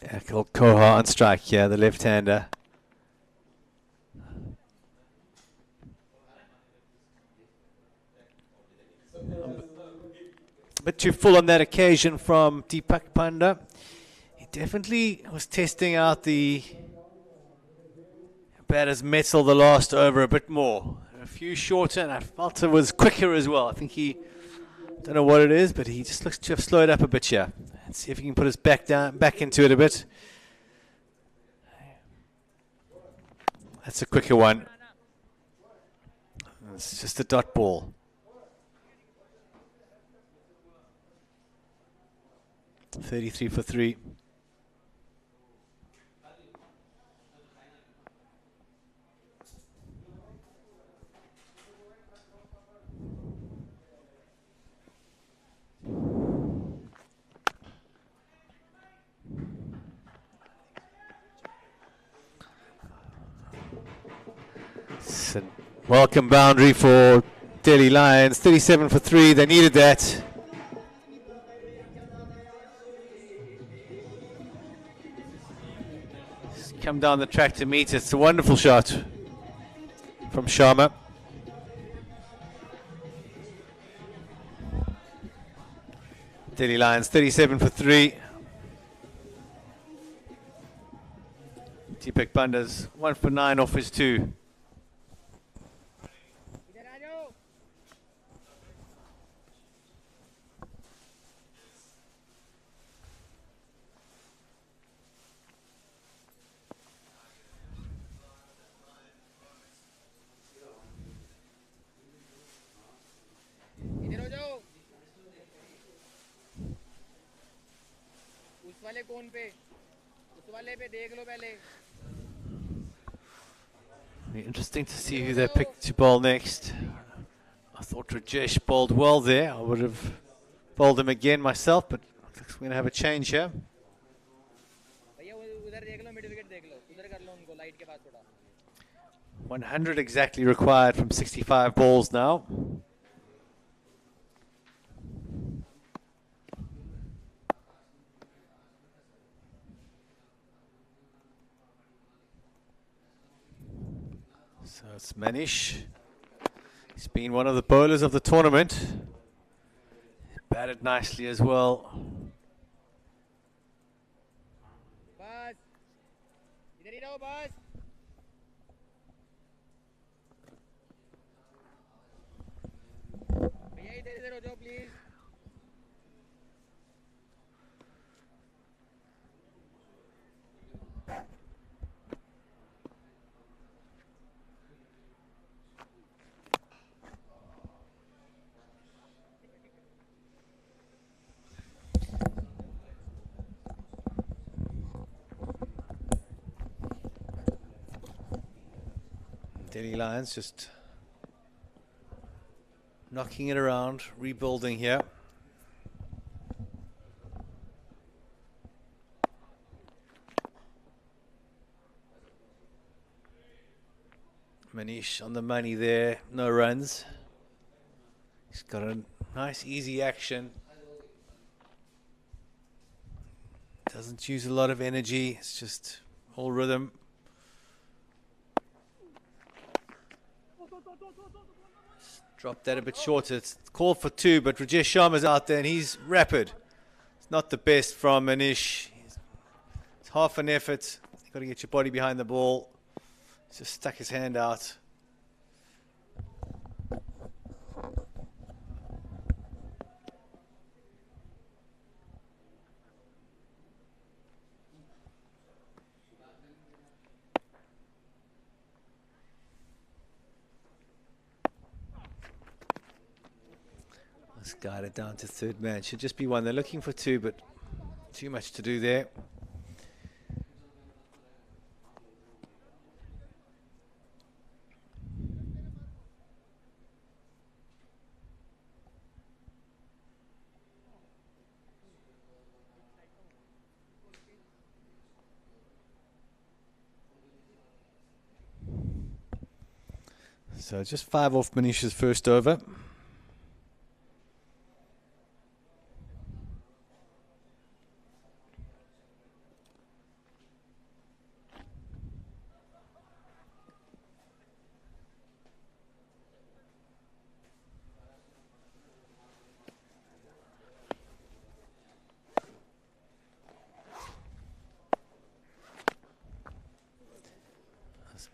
Akil Koha on strike, yeah, the left-hander. A bit too full on that occasion from Deepak Panda. He definitely was testing out the batter's metal the last over a bit more. A few shorter, and I felt it was quicker as well. I think he, don't know what it is, but he just looks to have slowed up a bit here. Let's see if he can put his back into it a bit. That's a quicker one. It's just a dot ball. 33 for 3. Welcome boundary for Delhi Lions. 37 for 3. They needed that. Just come down the track to meet it. It's a wonderful shot from Sharma. Delhi Lions 37 for 3. Deepak Banda's 1 for 9 off his 2. इधर हो जाओ उस वाले कोन पे उस वाले पे देख लो पहले Be interesting to see who they pick to bowl next. I thought Rajesh bowled well there. I would have bowled him again myself, but we're going to have a change here. भैया उधर देख लो mid wicket देख लो उधर कर लो उनको light के पास थोड़ा 100 exactly required from 65 balls now. So it's Manish. He's been one of the bowlers of the tournament. Batted nicely as well. बस इधर ही रहो बस भैया इधर हो जाओ please Delhi Lions just knocking it around, rebuilding here. Manish on the money there, no runs. He's got a nice easy action. Doesn't use a lot of energy, it's just all rhythm. Dropped that a bit shorter. It's called for 2, but Rajesh Sharma's out there and he's rapid. It's not the best from Manish. It's half an effort. You've got to get your body behind the ball. He's just stuck his hand out. Let's guide it down to third man. Should just be 1. They're looking for 2, but too much to do there. So just 5 off Manish's first over.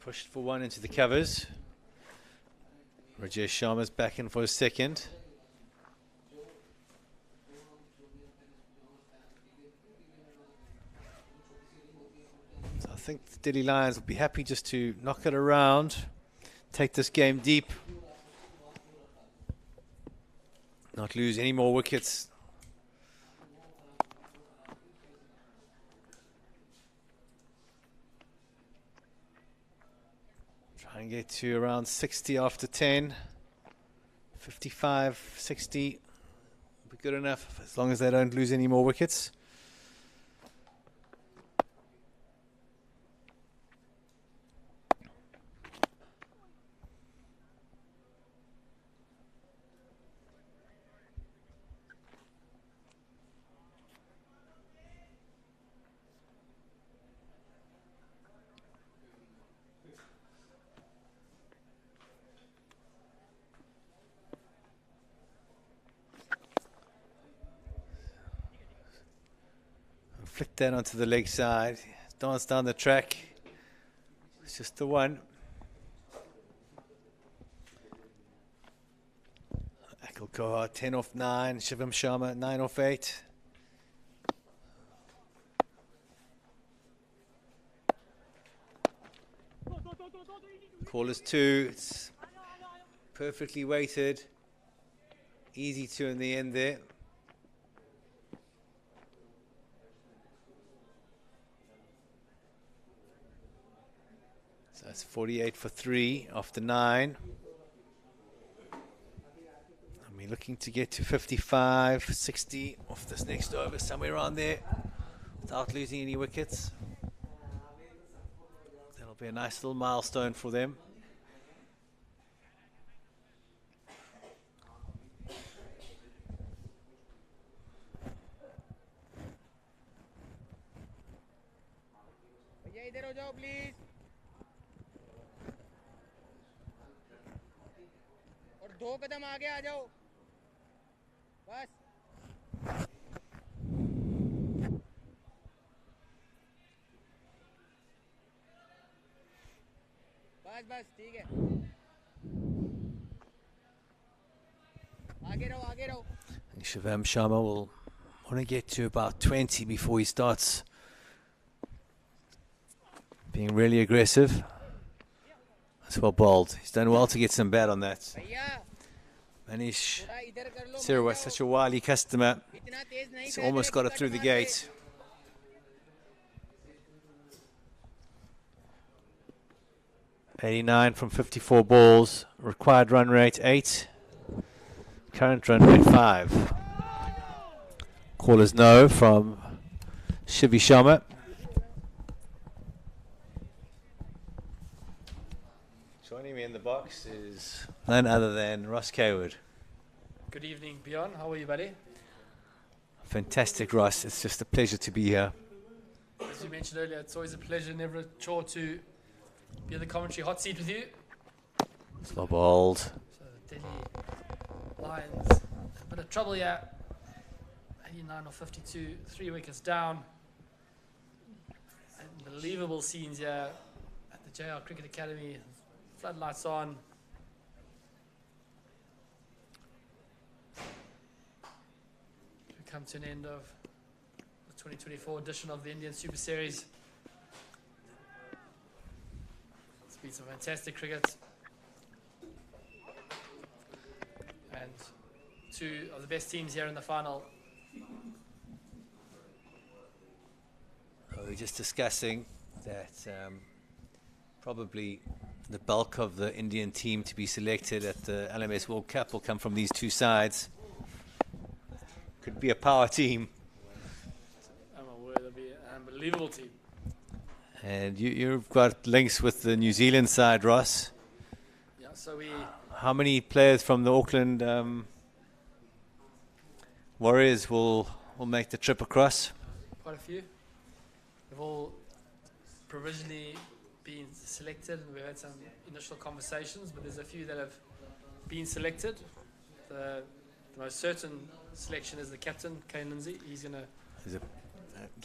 Pushed for 1 into the covers. Rajesh Sharma's back in for his second. So I think the Delhi Lions will be happy just to knock it around, take this game deep, not lose any more wickets. Try and get to around 60 after 10. 55, 60 will be good enough as long as they don't lose any more wickets. Flick that onto the leg side, dance down the track. It's just the one. Akil Kohar 10 off 9, Shivam Sharma 9 off 8. Call is 2. It's perfectly weighted. Easy 2 in the end there. That's 48 for 3 after 9. And we're looking to get to 55, 60 off this next over, somewhere around there, without losing any wickets. That'll be a nice little milestone for them. भैया इधर हो जाओ please और 2 कदम आगे आ जाओ बस बस बस ठीक है आगे रहो आगे रहो. Shivam Sharma will want to get to about 20 before he starts being really aggressive. That's well bowled. He's done well to get some bat on that. भैया Manish थोड़ा इधर कर लो Sira was such a wily customer. इतना तेज नहीं He's खेल almost रहे, got it cut through the मार gate. They. 89 from 54 balls. Required run rate 8. Current run rate 5. Callers no from Shivi Sharma. Joining me in the box is none other than Ross Kaywood. Good evening, Bjorn. How are you, buddy? Fantastic, Ross. It's just a pleasure to be here. As you mentioned earlier, it's always a pleasure, never a chore to be in the commentary hot seat with you. It's well bowled. So the Delhi Lions, a bit of trouble here. 89 or 52, 3 wickets down. Unbelievable scenes here at the JR Cricket Academy. Floodlights on. We come to an end of the 2024 edition of the Indian Super Series. It's been some fantastic cricket. And 2 of the best teams here in the final. We were just discussing that probably the bulk of the Indian team to be selected at the LMS World Cup will come from these 2 sides. Could be a power team. I'm aware it'll be an unbelievable team. And you've got links with the New Zealand side, Ross. Yeah, so we How many players from the Auckland Warriors will make the trip across? quite a few. They've all provisionally been selected, and we've had some initial conversations, but there's a few that have been selected. The most certain selection is the captain, Kane Lindsay. He's going to... He's a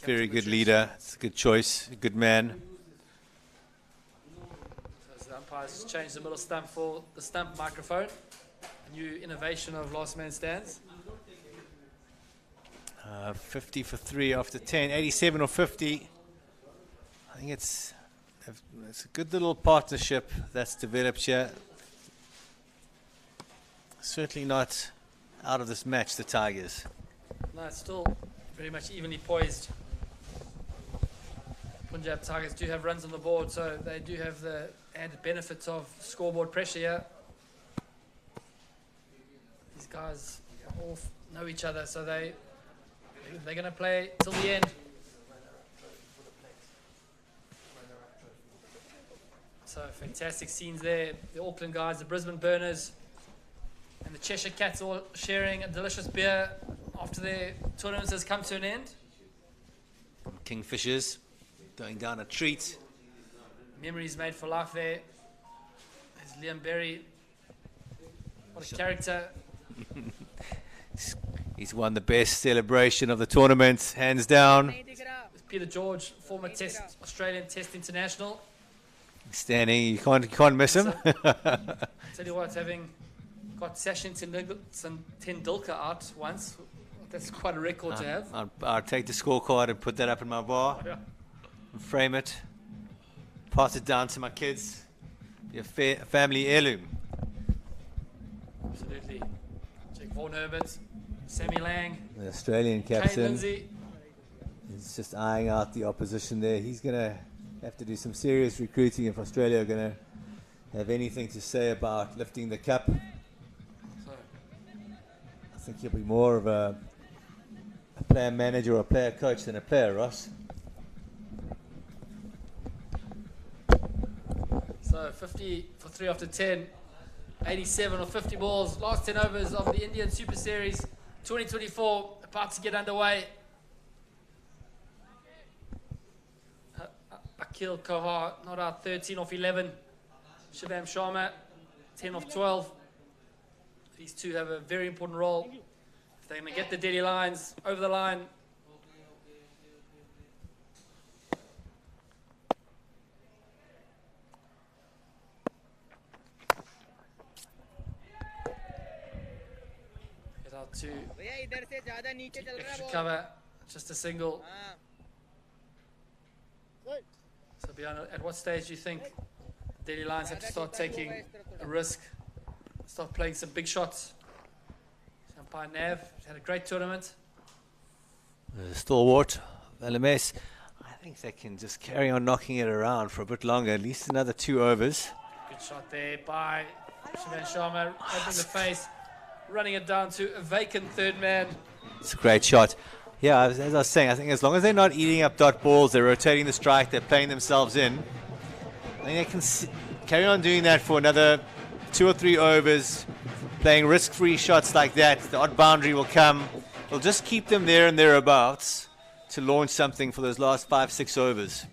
very good leader. It's a good choice, a good man. So the umpires changed the middle stump for the stump microphone. A new innovation of last man stands. 50 for 3 after 10, 87 or 50. I think it's a good little partnership that's developed here. Certainly not out of this match, the Tigers. No, it's still very much evenly poised. Punjab Tigers do have runs on the board, so they do have the added benefits of scoreboard pressure here. These guys all know each other, so they're going to play till the end. So fantastic scenes there. The Auckland guys, the Brisbane Burners, and the Cheshire Cats all sharing a delicious beer after their tournament has come to an end. Kingfishers going down a treat. Memories made for life there. There's Liam Berry. What a character. He's won the best celebration of the tournament, hands down. There's Peter George, former Australian Test International. Standing, you can't miss him. Tell you what, having got Sachin Tendulkar out once, that's quite a record to have. I'll take the scorecard and put that up in my bar, Yeah. and frame it, pass it down to my kids. Be a family heirloom. Absolutely. Jake Vaughan Herbert, Sammy Lang, The Australian Kane captain Lindsay. is just eyeing out the opposition there. He's going to have to do some serious recruiting if Australia are going to have anything to say about lifting the cup. So, I think he'll be more of a player manager or a player coach than a player, Ross. so 50 for 3 after 10, 87 or 50 balls. Last 10 overs of the Indian Super Series 2024 about to get underway. Akhil Kohar not out, 13 off 11. Shivam Sharma 10 off 12. These two have a very important role. If they're going to get the Delhi lines over the line, get out to भैया इधर से ज्यादा नीचे चल रहा है ball cover, just a single. हाँ So, Biana, at what stage do you think Delhi Lions have to start taking a risk, start playing some big shots? Umpire Nav had a great tournament. Stalwart, LMS. I think they can just carry on knocking it around for a bit longer, at least another 2 overs. Good shot there by Shivan Sharma, opening the face, running it down to a vacant third man. It's a great shot. Yeah, as I was saying, I think as long as they're not eating up dot balls, they're rotating the strike, they're playing themselves in. I think they can carry on doing that for another 2 or 3 overs, playing risk-free shots like that. The odd boundary will come. It'll just keep them there and thereabouts to launch something for those last 5-6 overs.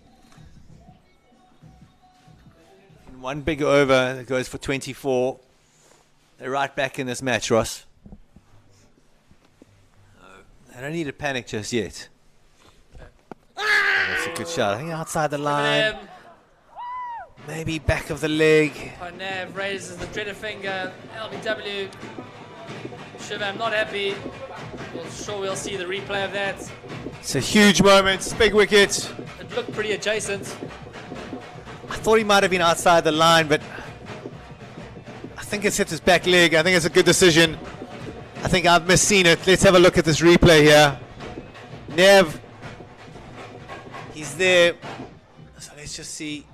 And one big over that goes for 24. They're right back in this match, Ross. I don't need to panic just yet. That's a good shot. I think outside the line. Maybe back of the leg. Nav raises the dreaded finger. LBW. Shivam not happy. Well, sure we'll see the replay of that. It's a huge moment. It's a big wicket. It looked pretty adjacent. I thought he might have been outside the line, but I think it's hit his back leg. I think it's a good decision. I think I've misseen it. Let's have a look at this replay here. Nev, he's there. So let's just see.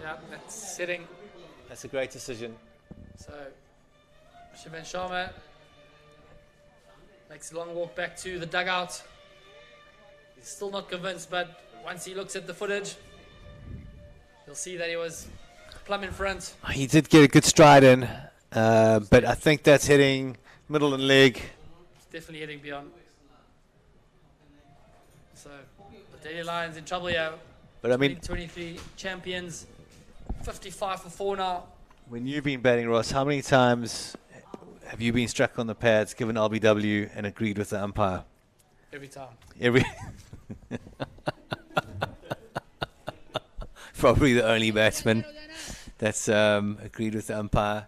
Yeah, that's sitting. That's a great decision. So, Shivan Sharma makes a long walk back to the dugout. He's still not convinced, but once he looks at the footage, you'll see that he was plumb in front. He did get a good stride in, but I think that's hitting middle and leg. It's definitely hitting beyond. So, the Delhi Lions in trouble here. But I mean, 2023 champions, 55 for 4 now. when you've been batting, Ross, how many times have you been struck on the pads, given LBW, and agreed with the umpire? Every time. Every. Probably the only batsman that's agreed with the umpire.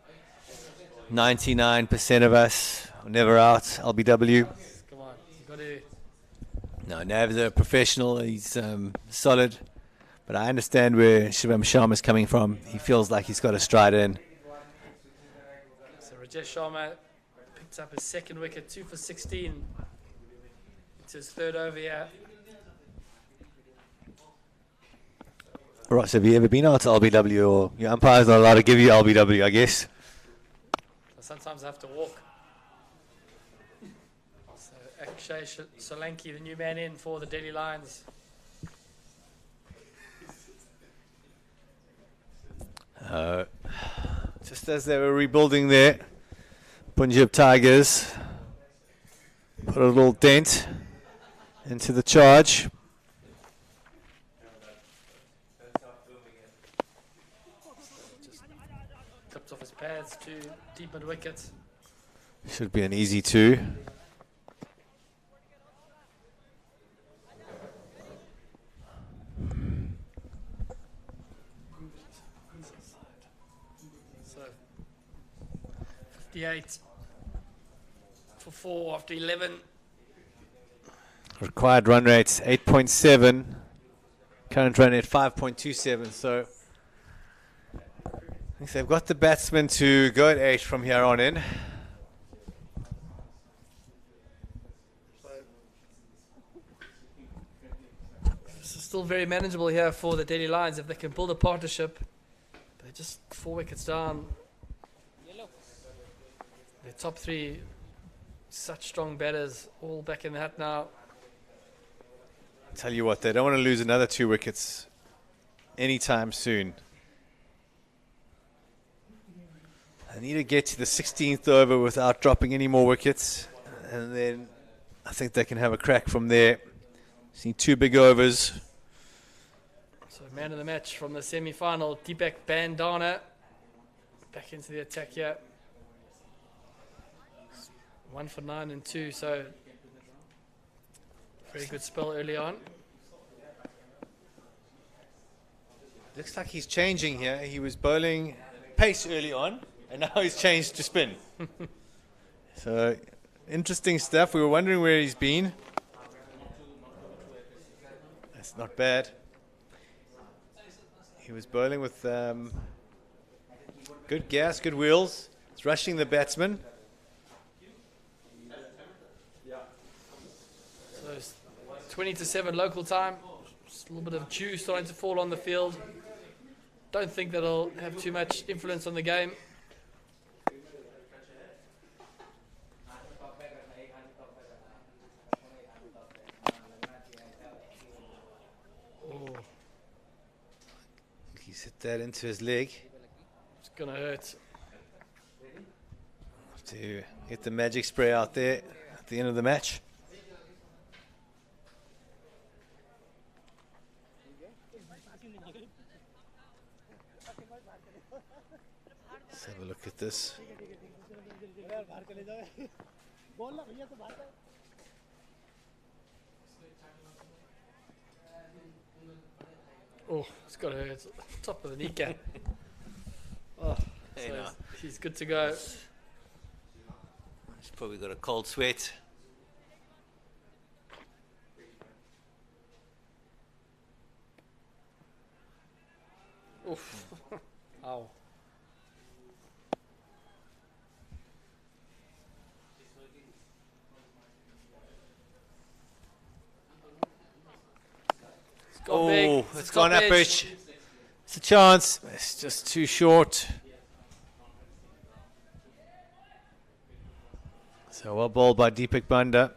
99% of us are never out. LBW. Come on, you got to. No, Nav's a professional. He's solid. But I understand where Shivam Sharma is coming from. He feels like he's got to stride in. So Rajesh Sharma picked up his second wicket, 2 for 16. It's his third over here. Ross, have you ever been out to LBW, or your umpire's not allowed to give you LBW, I guess? Sometimes I have to walk. So Akshay Solanki, the new man in for the Delhi Lions. Just as they were rebuilding there, Punjab Tigers put a little dent into the charge. Just clipped off his pads to deep mid wicket. Should be an easy 2. So 58 for 4 after 11. Required run rates 8.7. Current run rate 5.27. So I think they've got the batsmen to go at 8 from here on in. This is still very manageable here for the Delhi Lions if they can build a partnership. They're just 4 wickets down. The top 3, such strong batters, all back in the hat now. Tell you what, they don't want to lose another 2 wickets anytime soon. They need to get to the 16th over without dropping any more wickets, and then I think they can have a crack from there. Just need 2 big overs. So man of the match from the semi-final, Deepak Bandana, back into the attack here. 1 for 9 and 2, so very good spell early on. Looks like he's changing here. He was bowling pace early on, and now he's changed to spin. So, interesting stuff. We were wondering where he's been. That's not bad. He was bowling with good gas, good wheels. It's rushing the batsman. So it's 20 to 7 local time. Just a little bit of dew starting to fall on the field. Don't think that'll have too much influence on the game. Oh, He's hit that into his leg. it's gonna hurt. Have to get the magic spray out there at the end of the match. Let's have a look at this. Oh, it's got to hurt. Top of the kneecap. Oh, Hey, so now. he's good to go. He's probably got a cold sweat. Oof. Ow. Oh, big. it's Top gone up edge. edge. It's a chance. It's just too short. So well bowled by Deepak Banda.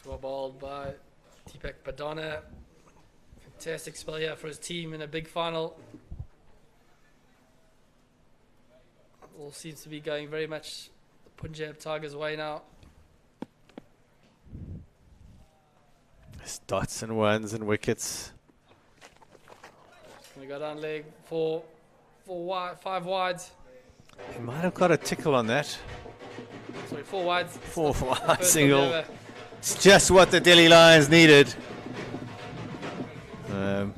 Well bowled by Deepak Badana. Fantastic spell here for his team in a big final. All seems to be going very much the Punjab Tigers' way now. It's dots and ones and wickets. Going to go down leg for 5 wides. He might have got a tickle on that. Sorry, 4 wides. 4 for a First of single. the over. It's just what the Delhi Lions needed.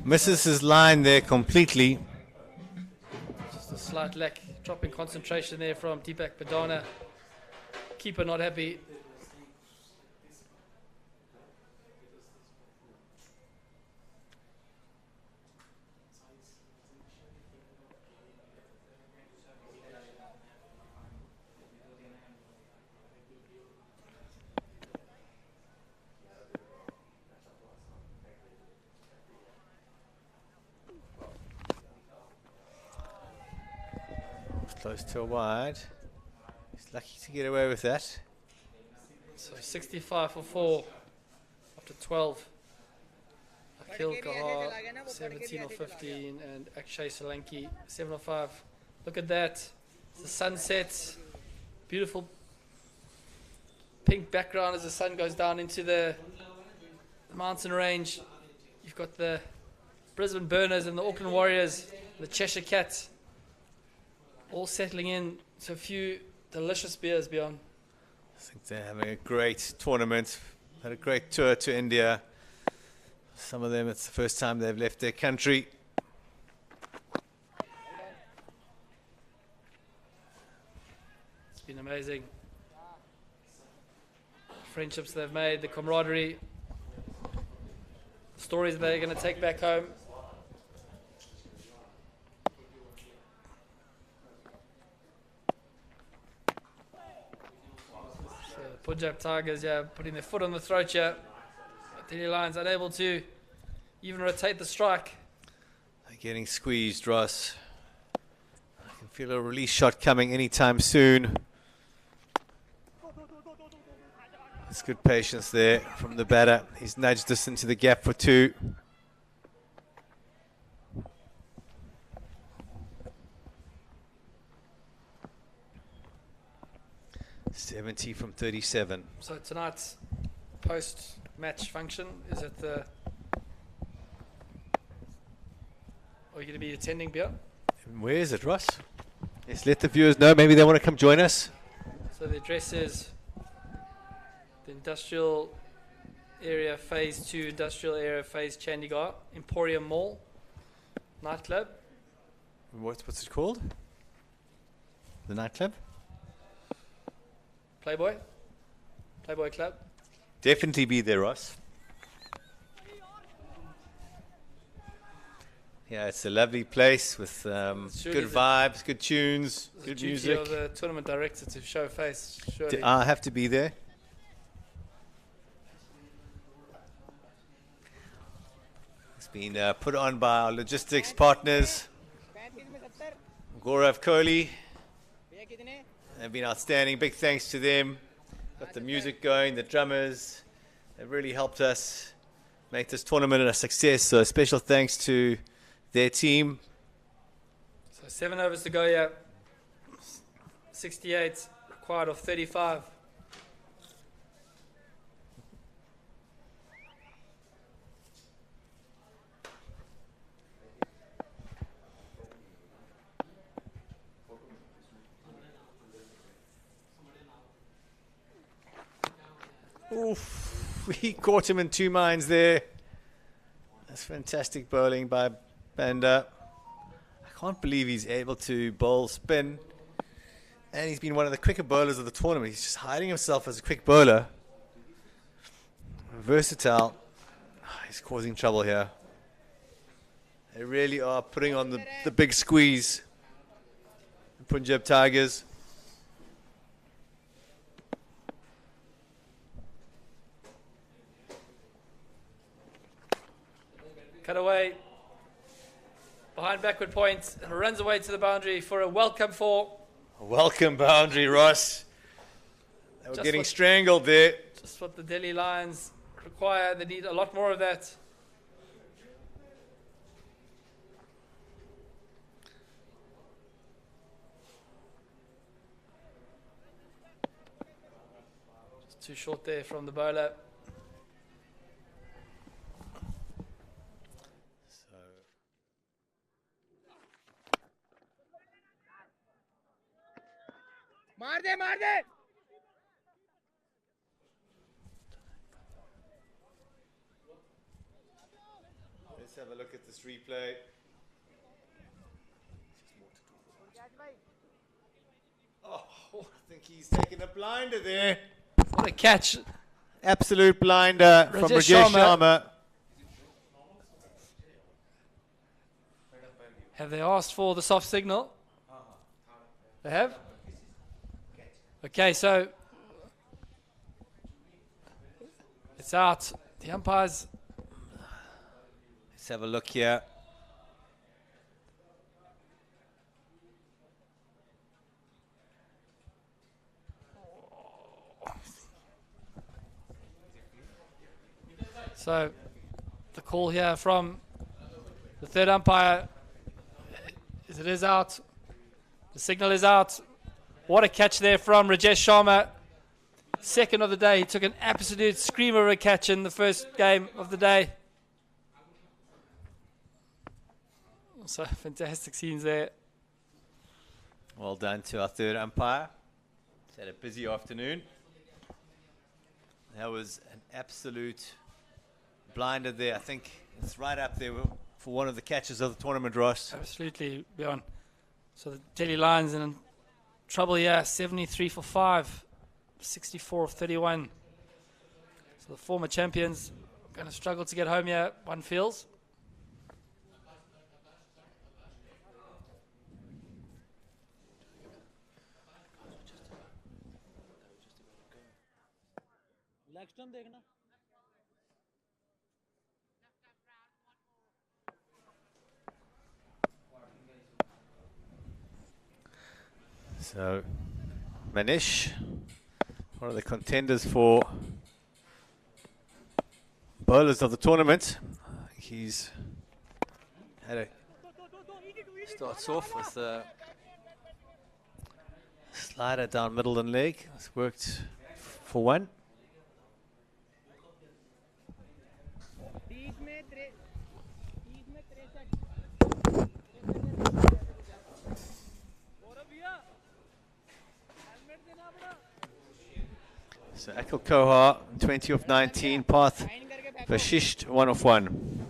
Misses his line there completely. Just a slight lack, drop in concentration there from Deepak Badana. Keeper not happy. close to a wide. He's lucky to get away with that. So 65 for 4 after 12. Akhil Kahar 17 or 15 and Akshay Solanki 7 or 5. Look at that. It's the sunset. Beautiful pink background as the sun goes down into the mountain range. You've got the Brisbane Burners and the Auckland Warriors, the Cheshire Cats, all settling in to a few delicious beers beyond. I think they're having a great tournament. Had a great tour to India. Some of them, it's the first time they've left their country. It's been amazing. Friendships they've made, the camaraderie, the stories they're going to take back home. So the Punjab Tigers, yeah, putting their foot on the throat here. Delhi Lions unable to even rotate the strike. They're getting squeezed, Ross. I can feel a release shot coming anytime soon. There's good patience there from the batter. He's nudged us into the gap for 2. .70 from 37. So tonight's post-match function is at the... Are you going to be attending, Björn? And where is it, Ross? Let's let the viewers know. Maybe they want to come join us. So the address is the Industrial Area Phase 2, Industrial Area Phase Chandigarh, Emporium Mall, nightclub. What's it called? The nightclub? Playboy Club. Definitely be there, Ross. Yeah, it's a lovely place with good vibes, good tunes, good music. Of the tournament director to show face. Surely. I have to be there. It's been put on by our logistics partners, Gaurav Kohli. They've been outstanding. Big thanks to them. Got the music going, the drummers. They've really helped us make this tournament a success. So special thanks to their team. So 7 overs to go here. 68 required of 35. Oof, we caught him in 2 minds there. That's fantastic bowling by Banda. I can't believe he's able to bowl spin. And he's been one of the quicker bowlers of the tournament. He's just hiding himself as a quick bowler. Versatile. He's causing trouble here. They really are putting on the big squeeze. The Punjab Tigers. Cut away. Behind backward point and runs away to the boundary for a welcome 4. A welcome boundary, Ross. They were Just getting what- strangled there. Just what the Delhi Lions require. They need a lot more of that. Just too short there from the bowler. मार दे मार दे Let's have a look at this replay. Oh, I think he's taken a blinder there. What a catch. Absolute blinder from Rajesh Rajesh Sharma. Sharma. Have they asked for the soft signal? They have? Okay, so it's out. The umpires. Let's have a look here. So the call here from the third umpire is it is out. The signal is out. What a catch there from Rajesh Sharma. Second of the day. He took an absolute screamer of a catch in the first game of the day. So fantastic scenes there. Well done to our third umpire. He's had a busy afternoon. That was an absolute blinder there. I think it's right up there for one of the catches of the tournament, Ross. Absolutely, Bjorn. So the Delhi Lions in trouble here, 73 for 5, 64 of 31. So the former champions are going to struggle to get home here, one feels. So, Manish, one of the contenders for bowlers of the tournament. He's had starts off with a slider down middle and leg. It's worked for one. So Akil Kohar, 20 of 19, Path Vashisht, 1 of 1.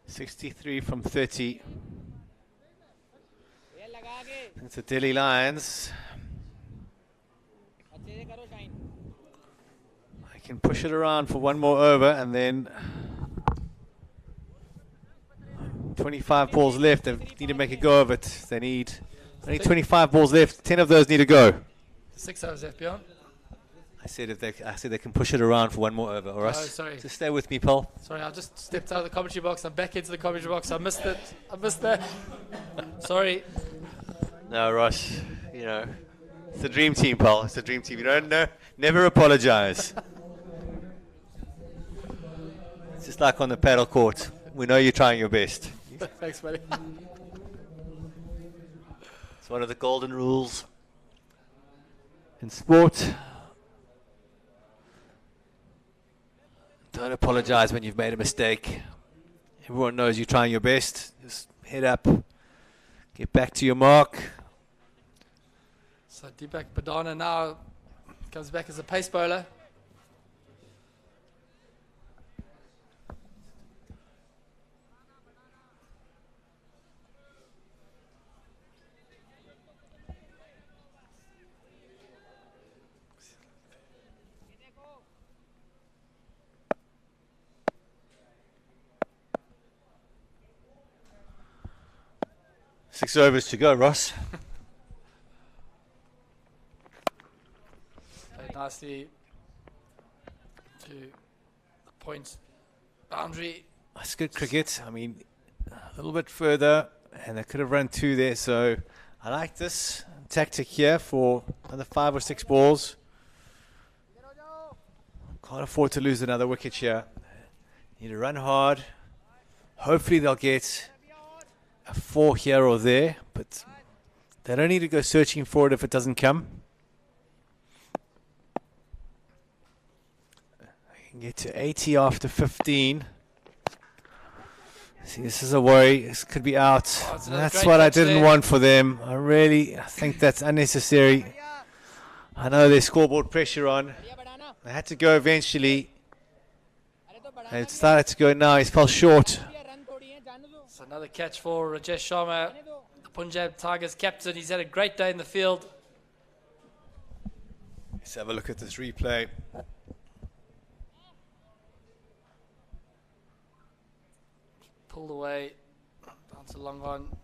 $63 from 30. It's the Delhi Lions. I can push it around for one more over and then 25 balls left. They need to make a go of it. They need only 25 balls left. 10 of those need to go. 6 overs left, Bjorn. I said they can push it around for one more over. All right. Oh, sorry. Just stay with me, Paul. Sorry, I just stepped out of the commentary box. I'm back into the commentary box. I missed it. I missed that. Sorry. No, Ross. You know, it's a dream team, Paul. It's a dream team. You don't know. Never apologize. It's just like on the paddle court. We know you're trying your best. Thanks, buddy. It's one of the golden rules in sport. Don't apologize when you've made a mistake. Everyone knows you're trying your best. Just head up. Get back to your mark. So Deepak Badana now comes back as a pace bowler. Six overs to go, Ross. Played nicely to the point boundary. That's good cricket. I mean, a little bit further, and they could have run two there. So I like this tactic here for another 5 or 6 balls. Can't afford to lose another wicket here. Need to run hard. Hopefully they'll get a 4 here or there, but they don't need to go searching for it if it doesn't come. I can get to 80 after 15. See, this is a worry. This could be out. That's what I didn't want for them. I think that's unnecessary. I know there's scoreboard pressure on. They had to go eventually. It started to go now. He's fell short. So another catch for Rajesh Sharma, the Punjab Tigers captain. He's had a great day in the field. Let's have a look at this replay. Pulled away, down to long on.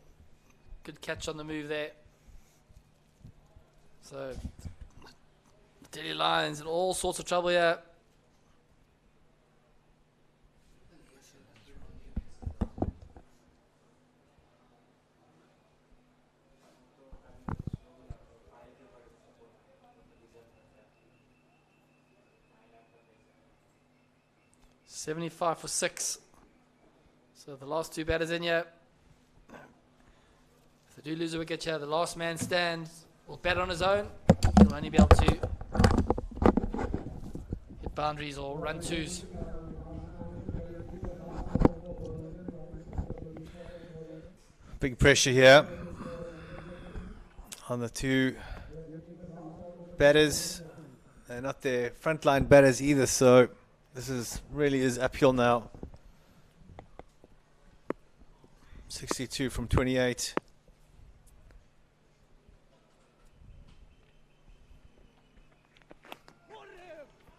Good catch on the move there. So the Delhi Lions in all sorts of trouble here. 75 for 6. So the last two batters in here. If they do lose a wicket here, the last man stands will bat on his own. He'll only be able to hit boundaries or run twos. Big pressure here on the two batters. They're not their frontline batters either, so this is really is uphill now. 62 from 28.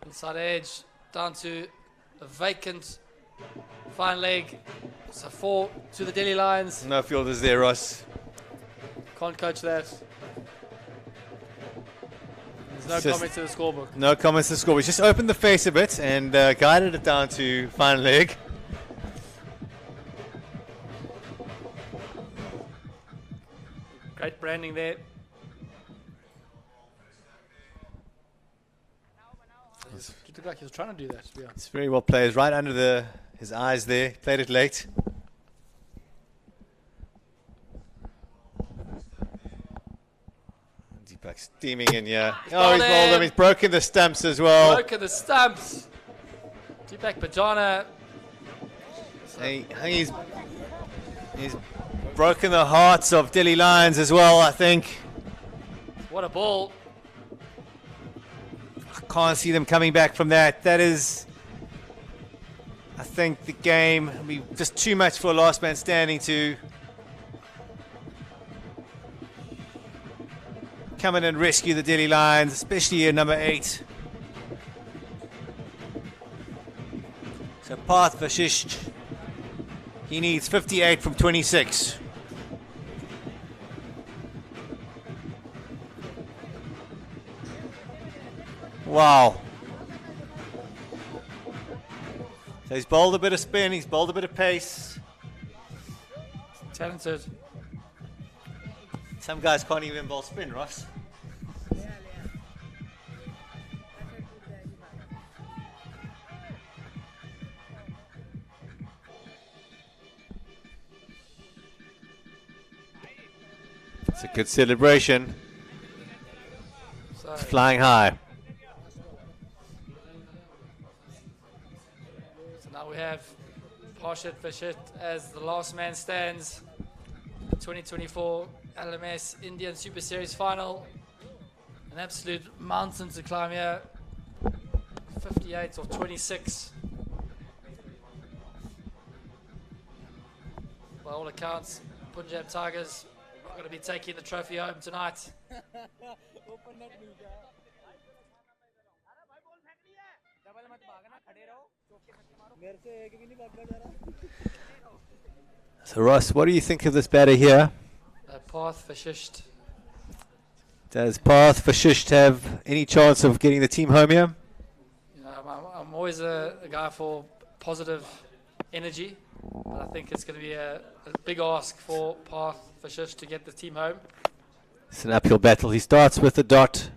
Inside edge, down to a vacant fine leg. So 4 to the Delhi Lions. No fielders there, Ross. Can't coach that. There's no It's just- comment to the scorebook. No comments to score. We just opened the face a bit and guided it down to fine leg. Great branding there. It looked like he was trying to do that, to be honest. It's very well played. Right under his eyes there. Played it late. Deepak steaming in, yeah. Oh, he's bowled him. He's broken the stumps as well. Broken the stumps. Deepak Bajana. He's broken the hearts of Delhi Lions as well, I think. What a ball. I can't see them coming back from that. That is, I think the game will be just too much for a last man standing to come in and rescue the Delhi Lions, especially at number 8. So Parth Vashisht, he needs 58 from 26. Wow. So he's bowled a bit of spin, he's bowled a bit of pace. Talented. Some guys can't even bowl spin, Ross. It's a good celebration. So It's flying high. now we have Parshit Vashit as the last man stands. 2024 LMS Indian Super Series final. An absolute mountain to climb here. 58 or 26. By all accounts, Punjab Tigers are going to be taking the trophy home tonight. So Ross, what do you think of this batter here? Parth Vashisht. Does Parth Vashisht have any chance of getting the team home here? You know, I'm always a guy for positive energy, but I think it's going to be a big ask for Parth Vashisht to get the team home. It's an uphill battle. He starts with the dot.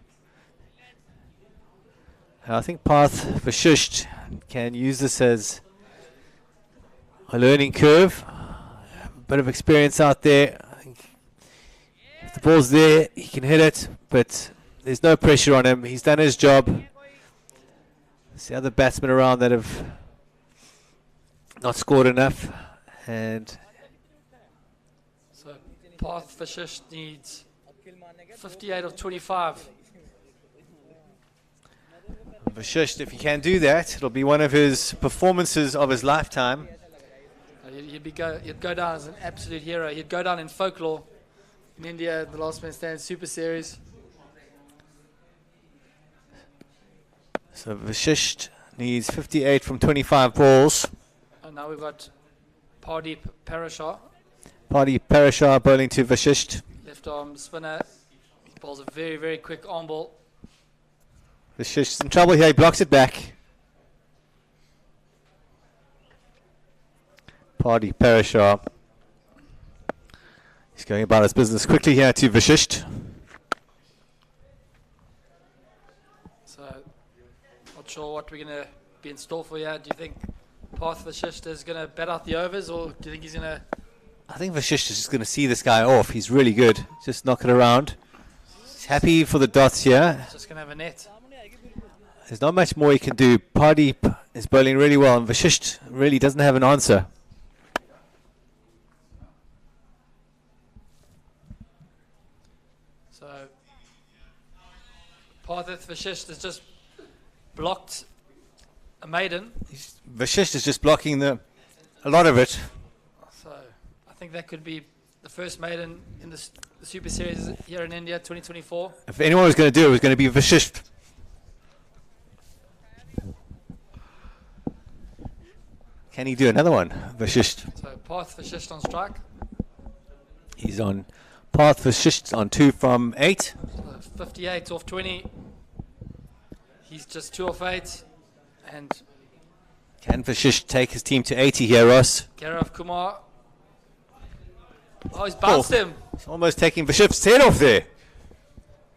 I think Parth Vashisht can use this as a learning curve. A bit of experience out there. I think if the ball's there, he can hit it, but there's no pressure on him. He's done his job. There's the other batsmen around that have not scored enough. And So Parth Vashisht needs 58 of 25. Vashisht, if he can do that, it'll be one of his performances of his lifetime. You'd go down as an absolute hero. He'd go down in folklore in India, the Last Man Standing Super Series. So Vashisht needs 58 from 25 balls. And now we've got Pardeep Parashar, Pardeep Parashar bowling to Vashisht. left arm spinner. He bowls a very, very quick arm ball. Vashisht's in trouble here, he blocks it back. Pardeep Parashar. He's going about his business quickly here to Vashisht. So, not sure what we're going to be in store for here. Do you think Parth Vashisht is going to bat out the overs, or do you think he's going to... I think Vashisht is just going to see this guy off. He's really good. Just knock it around. He's happy for the dots here. Just going to have a net. There's not much more he can do. Pardeep is bowling really well, and Vashisht really doesn't have an answer. So, Parth Vashisht has just blocked a maiden. Vashisht is just blocking a lot of it. So, I think that could be the first maiden in the Super Series here in India, 2024. If anyone was going to do it, it was going to be Vashisht. Can he do another one, Vashisht? So, Parth Vashisht on strike. He's on Parth Vashisht on 2 from 8. So 58 off 20. He's just 2 off 8. And Can Vashisht take his team to 80 here, Ross? Gaurav Kumar. Oh, he's bounced him. He's almost taking Vashisht's head off there.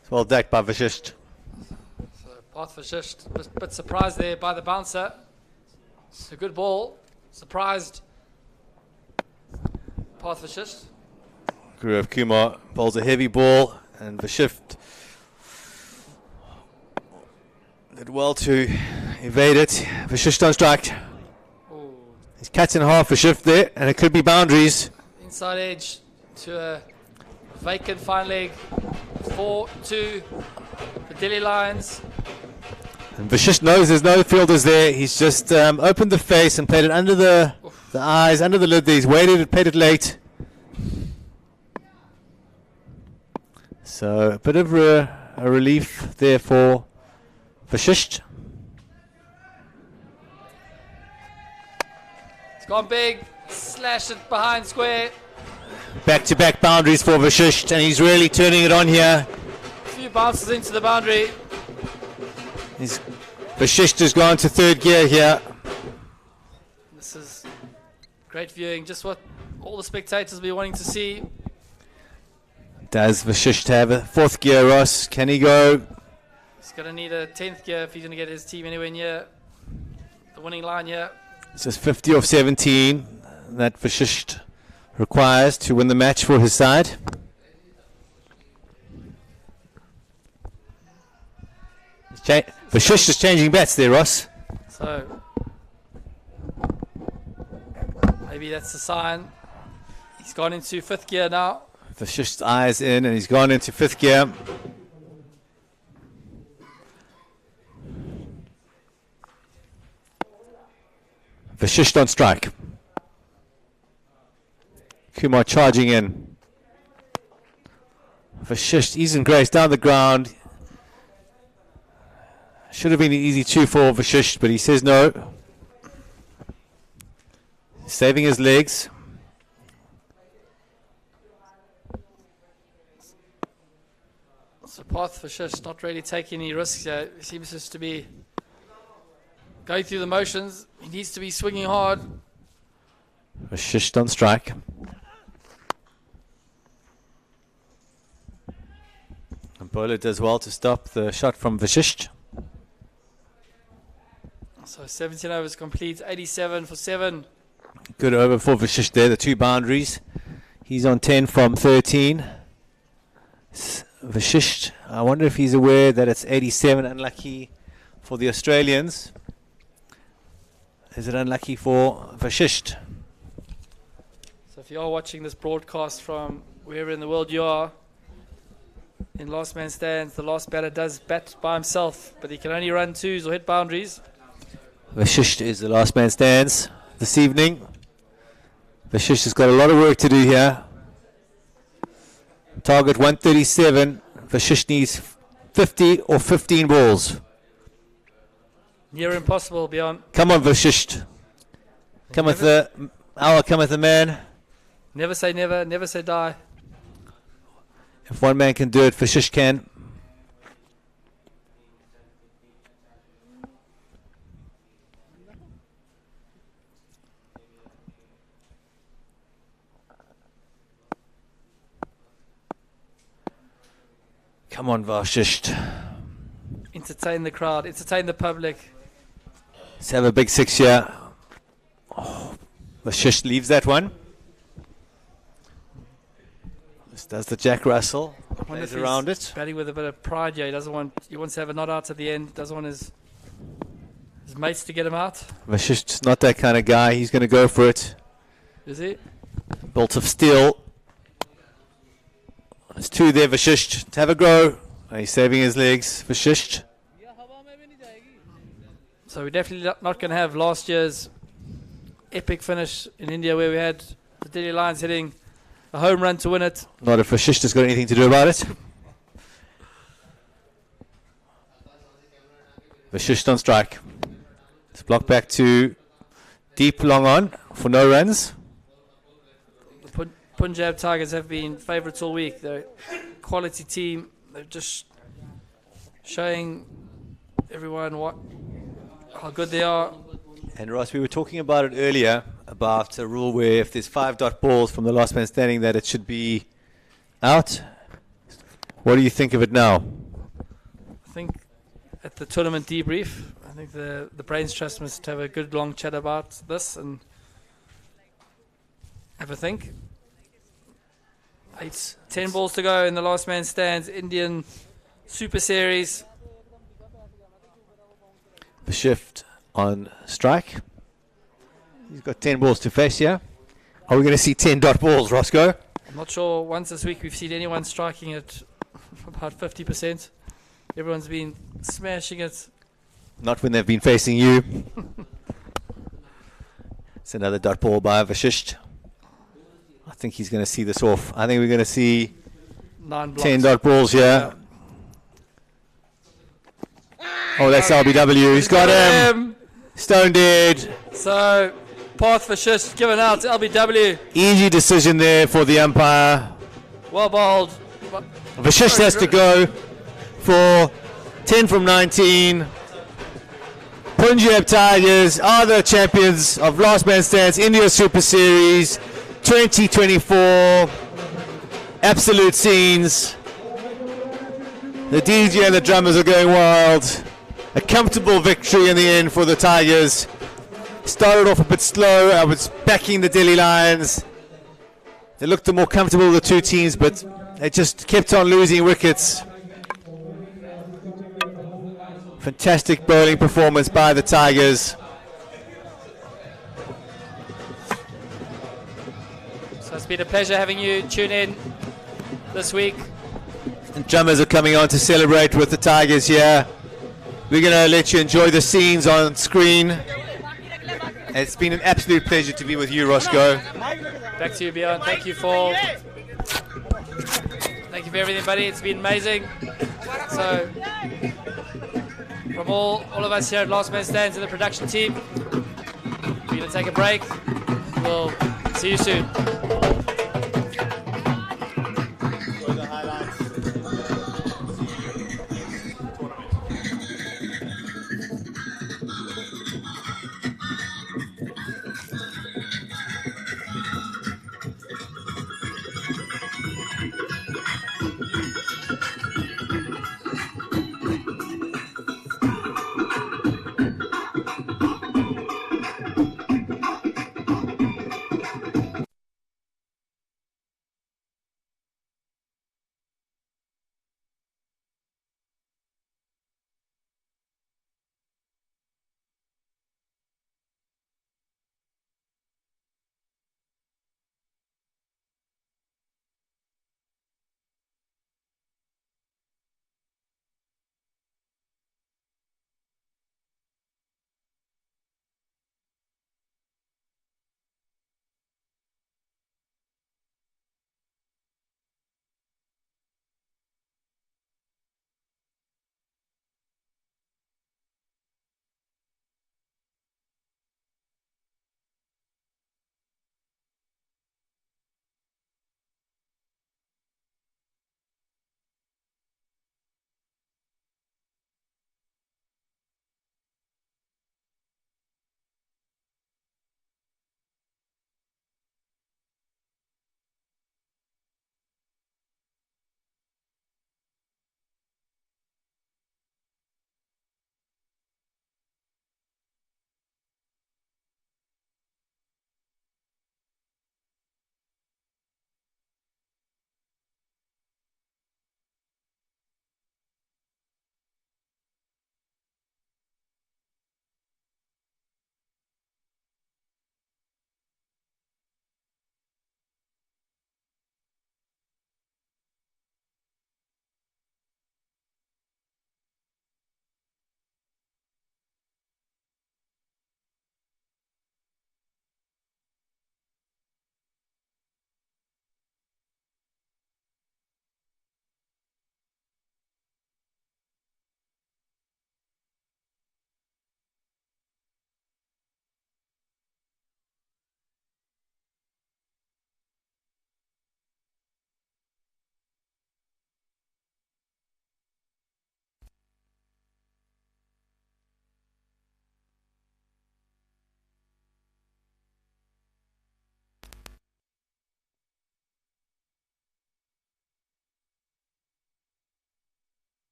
It's well decked by Vashisht. So Parth Vashisht, a bit surprised there by the bouncer. It's a good ball. Surprised Parth Vashisht. Gaurav Kumar bowls a heavy ball, and Vashisht did well to evade it. Vashisht on strike. Ooh. He's cut in half Vashisht there, and it could be boundaries. Inside edge to a vacant fine leg. 4-2 for Delhi Lions. And Vashisht knows there's no fielders there. He's just opened the face and played it under the eyes, under the lid there. He's waited and played it late. So a bit of a relief there for Vashisht. It's gone big. Slash it behind square. Back-to-back boundaries for Vashisht, and he's really turning it on here. A few bounces into the boundary. Vashisht has gone to third gear here. This is great viewing. Just what all the spectators will be wanting to see. Does Vashisht have a fourth gear, Ross? Can he go? He's going to need a 10th gear if he's going to get his team anywhere near the winning line here. It's just 50 off 17 that Vashisht requires to win the match for his side. Vashisht is changing bats there, Ross. So maybe that's a sign. He's gone into 5th gear now. Vashisht's eyes in, and he's gone into 5th gear. Vashisht on strike. Kumar charging in. Vashisht, ease and grace down the ground. Should have been an easy 2 for Vashisht, but he says no. Saving his legs. So Parth Vashisht not really taking any risks here. He seems just to be going through the motions. He needs to be swinging hard. Vashisht on strike. And bowler does well to stop the shot from Vashisht. So 17 overs complete, 87 for 7. Good over for Vashisht there, the 2 boundaries. He's on 10 from 13. Vashisht, I wonder if he's aware that it's 87 unlucky for the Australians. Is it unlucky for Vashisht? So if you are watching this broadcast from wherever in the world you are, in last man stands, the last batter does bat by himself, but he can only run 2s or hit boundaries. Vashisht is the last man stands this evening. Vashisht has got a lot of work to do here. Target 137. Vashisht needs 50 or 15 balls. Near impossible, beyond. Come on, Vashisht. Cometh the hour, cometh the man. Never say never, never say die. If one man can do it, Vashisht can. Come on, Vashisht. Entertain the crowd, entertain the public. Let's have a big 6 here. Vashish leaves that one. Just does the Jack Russell. Plays around it. Batting with a bit of pride here. He wants to have a not out at the end. Doesn't want his mates to get him out. Vashish's not that kind of guy. He's going to go for it. Is he? Bolt of steel. There's two there, Vashish. To have a go. He's saving his legs. Vashish. So we're definitely not going to have last year's epic finish in India where we had the Delhi Lions hitting a home run to win it. Not if Vashish has got anything to do about it. Vashish on strike. It's blocked back to deep long on for no runs. The Punjab Tigers have been favourites all week. They're a quality team. They're just showing everyone how good they are. And Ross, we were talking about it earlier, about a rule where if there's 5 dot balls from the last man standing that it should be out. What do you think of it now? I think at the tournament debrief, I think the Brains Trust must have a good long chat about this and have a think. 10 balls to go in the last man stands Indian Super Series. The shift on strike. He's got 10 balls to face here. Are we going to see 10 dot balls, Roscoe? I'm not sure once this week we've seen anyone striking at about 50%. Everyone's been smashing it. Not when they've been facing you. It's another dot ball by Vashish. I think he's going to see this off. I think we're going to see 10 dot balls here. Oh, that's LBW. He's got him. Stone dead. So, path for Shish given out to LBW. Easy decision there for the umpire. Well bowled. Vashish has to go for 10 from 19. Punjab Tigers are the champions of Last Man Stands India Super Series 2024. Absolute scenes. The DJ and the drummers are going wild. A comfortable victory in the end for the Tigers. Started off a bit slow. I was backing the Delhi Lions. They looked the more comfortable of the two teams, but they just kept on losing wickets. Fantastic bowling performance by the Tigers. So it's been a pleasure having you tune in this week. And drummers are coming on to celebrate with the Tigers here. We're going to let you enjoy the scenes on screen. It's been an absolute pleasure to be with you, Roscoe. Back to you, Bjorn. Thank you for everything, buddy. It's been amazing. So, from all of us here at Last Man Stands and the production team, we're going to take a break. We'll see you soon.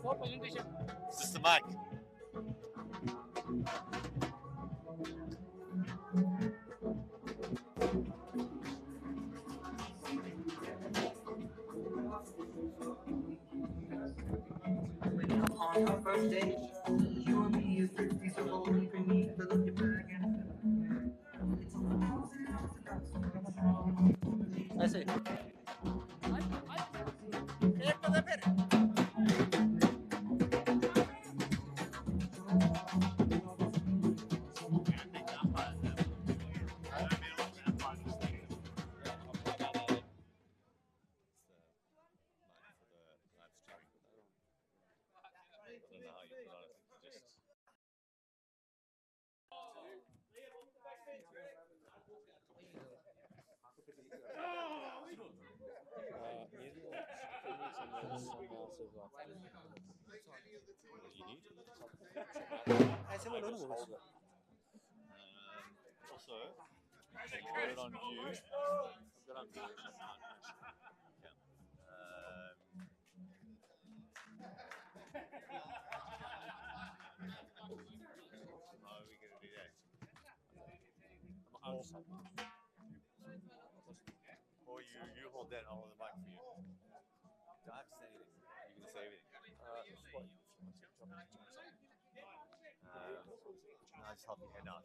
Is this the mic? On our first date, you and me is 50, so hold me beneath the look your bag and ऐसे एक तो दे फिर Also, word on you. Good on you. How are we going to do that? Or you hold that, I'll hold the mic for you. Don't have to say anything. You can say everything. I'll just help you head out.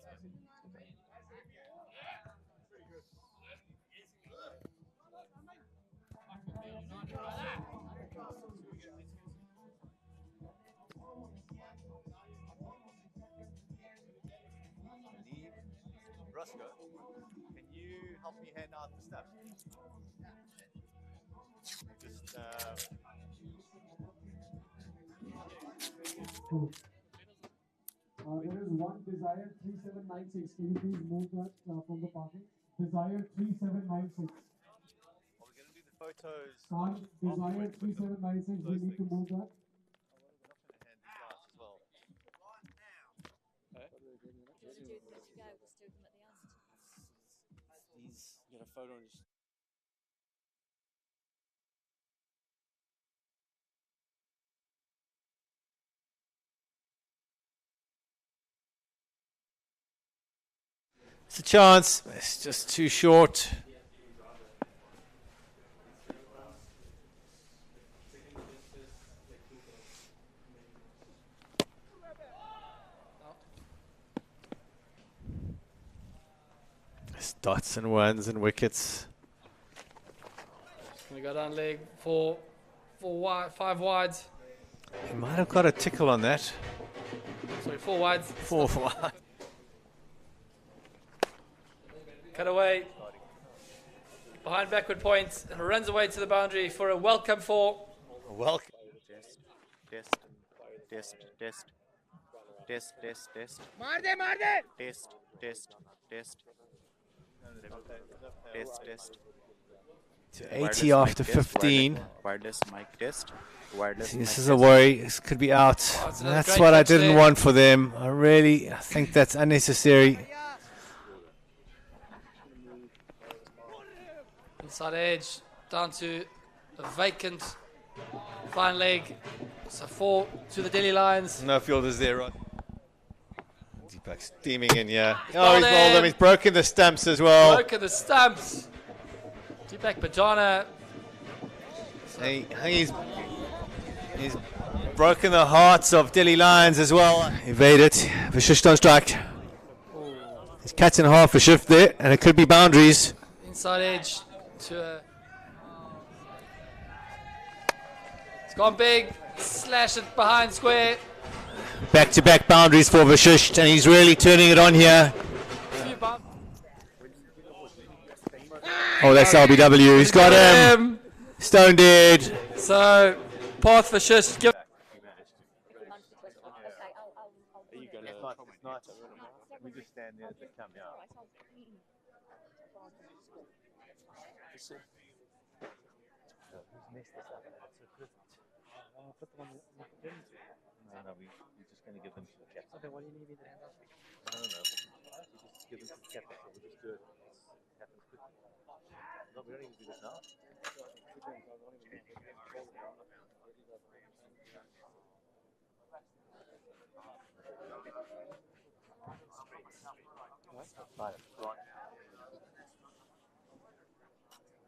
Roscoe, can you help me hand out the stuff? Just there is one Desire 3796. Can you please move that from the parking? Desire 3796. Are we going to do the photos? Desire 3796. We need to move that. He's got a photo and just. It's a chance. It's just too short. It's dots and ones and wickets. We go down leg four wide, 5 wides. He might have got a tickle on that. Sorry, 4 wides. 4 wide. Cut away. Behind backward point. And runs away to the boundary for a welcome 4. Welcome. Test. Test. Test. Test. Test. Test. मार दे Test. Test. Test. Test. Test. To 80 after 15. Wireless mic test. Wireless See, this mic is a test. worry. This could be out. That's what I didn't want for them. I think that's unnecessary. Inside edge. Down to a vacant fine leg. So 4 to the Delhi Lions. No fielders there, Rod. Deepak steaming in here. He's Oh, he's bowled bowled in. him. He's broken the stumps as well. Broken the stumps. Deepak Bajana. He's broken the hearts of Delhi Lions as well. Evade it. Vashisht on strike. He's cut in half a shift there, and it could be boundaries. Inside edge to a. It's gone big. Slash it behind square. Back-to-back boundaries for Vashisht, and he's really turning it on here. Oh, that's LBW. He's got him. Stone dead. So, path for Shish. It's not. We just stand there at the camp, yeah. No, we're just going to give them to the captain. Okay, what do you need me to hand out? No. We just give them to the captain, so we'll just do it. It happens quickly. No, we don't need to do this now. Right, right.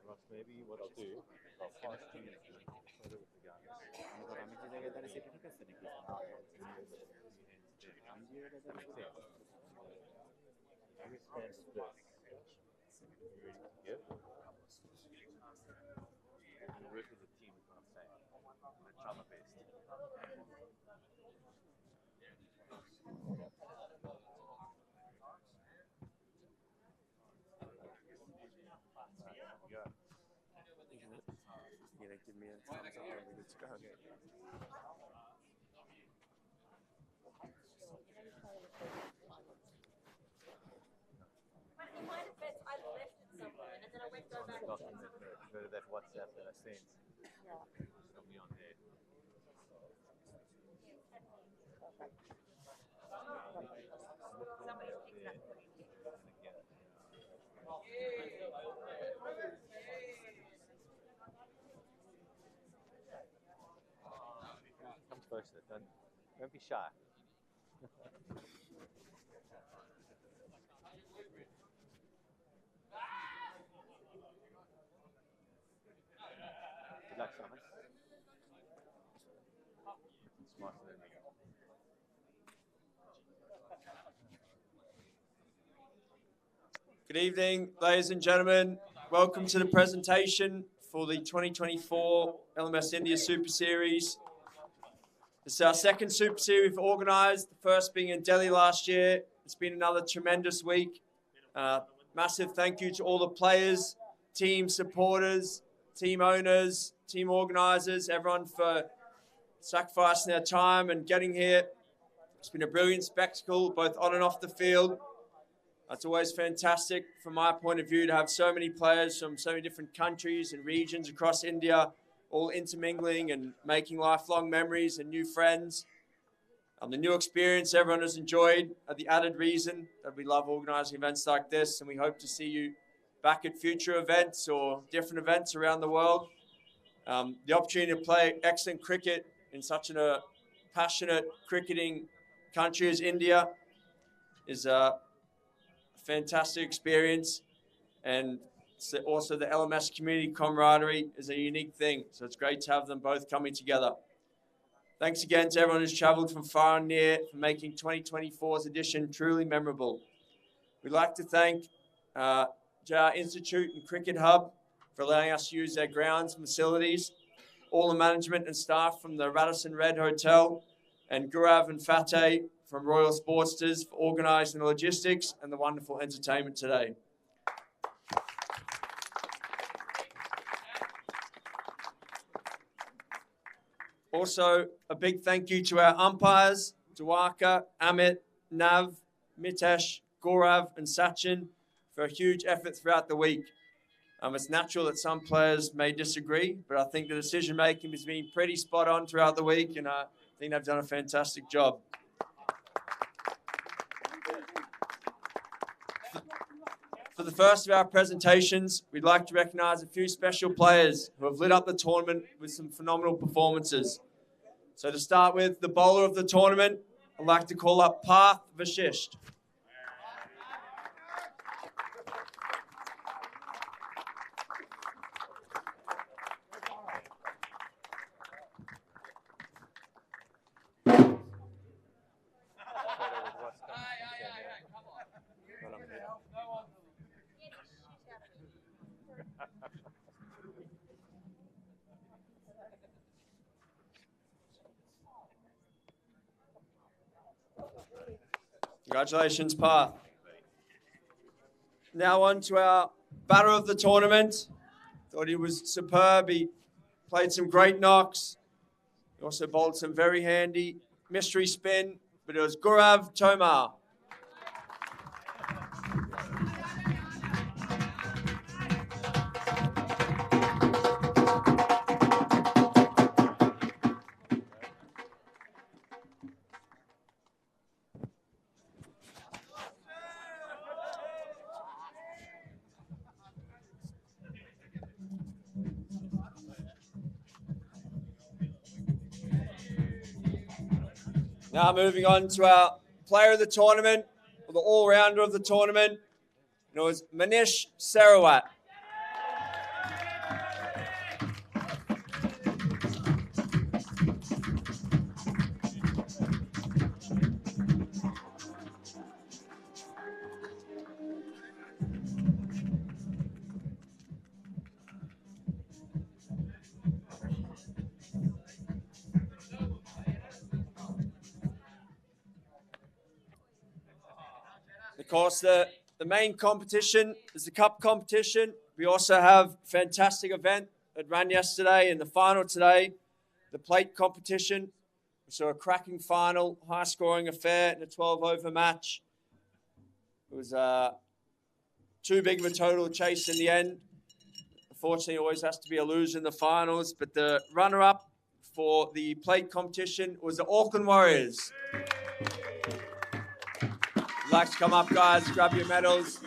Ross, maybe what I'll do, I'll finish to you further with the guys. You stand split. You ready to give? And work as a team is what I'm saying. We're trauma based. Give me a thumbs up and we're good to go. Go to that WhatsApp that I sent. Show me on there. Come closer. Don't be shy. Good luck, Simon. Smarter than me. Good evening, ladies and gentlemen. Welcome to the presentation for the 2024 LMS India Super Series. It's our second Super Series we've organised, the first being in Delhi last year. It's been another tremendous week. Massive thank you to all the players, team supporters, team owners, team organisers, everyone for sacrificing their time and getting here. It's been a brilliant spectacle, both on and off the field. It's always fantastic from my point of view to have so many players from so many different countries and regions across India, all intermingling and making lifelong memories and new friends. The new experience everyone has enjoyed are the added reason that we love organising events like this, and we hope to see you back at future events or different events around the world. The opportunity to play excellent cricket in such a passionate cricketing country as India is a fantastic experience, and also the LMS community camaraderie is a unique thing, so it's great to have them both coming together. Thanks again to everyone who's travelled from far and near for making 2024's edition truly memorable. We'd like to thank JR Institute and Cricket Hub for allowing us to use their grounds and facilities, all the management and staff from the Radisson Red Hotel, and Gaurav and Fateh from Royal Sportsters for organising the logistics and the wonderful entertainment today. Also, a big thank you to our umpires, Dwarka, Amit, Nav, Mitesh, Gaurav and Sachin for a huge effort throughout the week. It's natural that some players may disagree, but I think the decision-making has been pretty spot on throughout the week, and I think they've done a fantastic job. For the first of our presentations, we'd like to recognise a few special players who have lit up the tournament with some phenomenal performances. So to start with, the bowler of the tournament, I'd like to call up Parth Vashisht. Congratulations, Parth. Now on to our batter of the tournament. Thought he was superb. He played some great knocks. He also bowled some very handy mystery spin, but it was Gaurav Tomar. Now moving on to our player of the tournament, or the all-rounder of the tournament. And it was Manish Sarawat. Of course, the main competition is the cup competition. We also have a fantastic event that ran yesterday and the final today, the plate competition. We saw a cracking final, high-scoring affair in a 12-over match. It was too big of a total chase in the end. Unfortunately, it always has to be a loser in the finals, but the runner-up for the plate competition was the Auckland Warriors. If you'd like to come up, guys, grab your medals.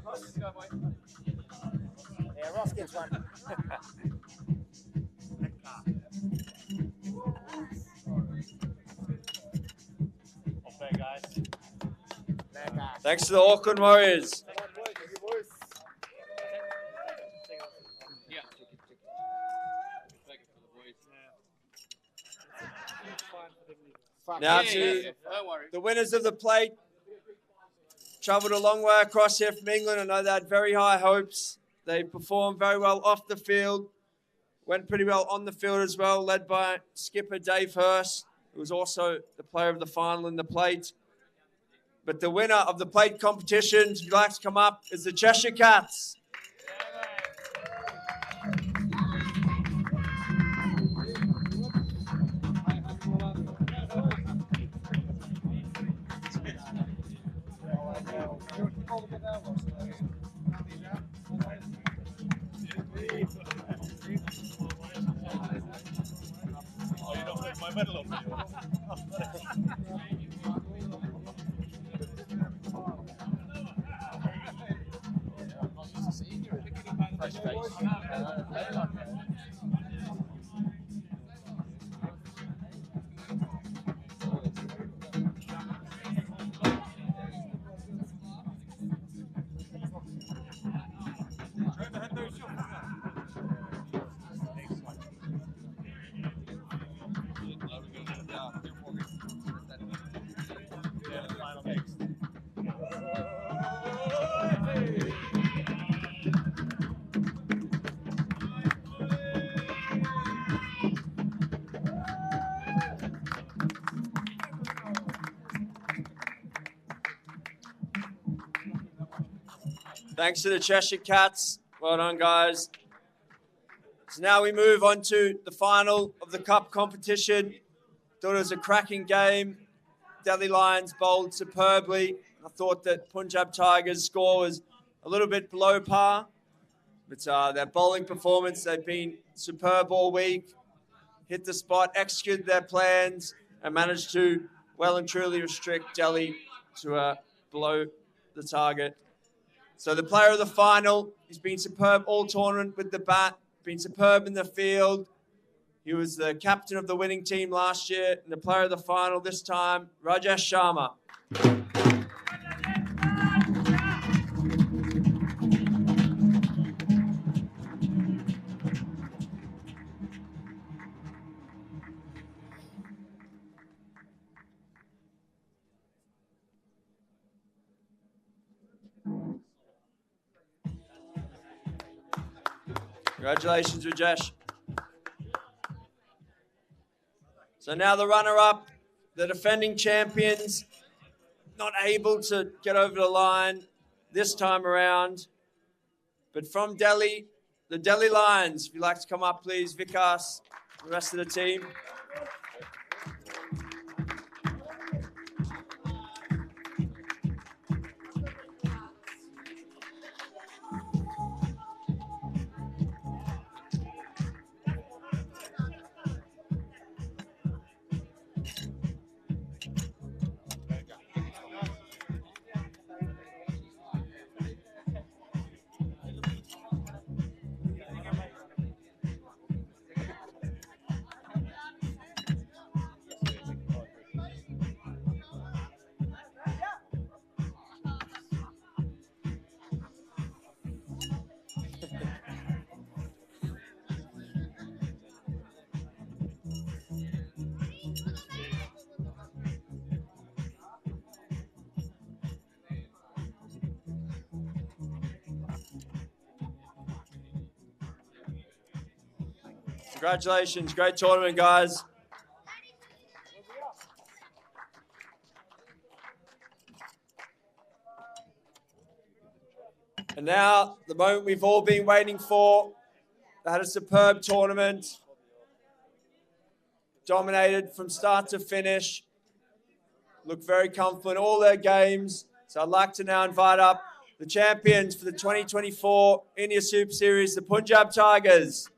Ross, go, boy. Yeah, Ross gets one. Thanks to the Auckland Warriors. Now to the winners of the plate. Travelled a long way across here from England. I know they had very high hopes. They performed very well off the field. Went pretty well on the field as well, led by skipper Dave Hurst, who was also the player of the final in the plate. But the winner of the plate competition, if you'd like to come up, is the Cheshire Cats. Thanks to the Cheshire Cats. Well done, guys. So now we move on to the final of the cup competition. Thought it was a cracking game. Delhi Lions bowled superbly. I thought that Punjab Tigers' score was a little bit below par. But their bowling performance, they've been superb all week. Hit the spot, executed their plans, and managed to well and truly restrict Delhi to below the target. So the player of the final, he's been superb all tournament with the bat, been superb in the field. He was the captain of the winning team last year, and the player of the final this time, Rajesh Sharma. Congratulations, Rajesh. So now the runner-up, the defending champions, not able to get over the line this time around. But from Delhi, the Delhi Lions, if you'd like to come up, please, Vikas, the rest of the team. Congratulations, great tournament, guys. And now, the moment we've all been waiting for. They had a superb tournament. Dominated from start to finish. Looked very comfortable in all their games. So I'd like to now invite up the champions for the 2024 India Super Series, the Punjab Tigers.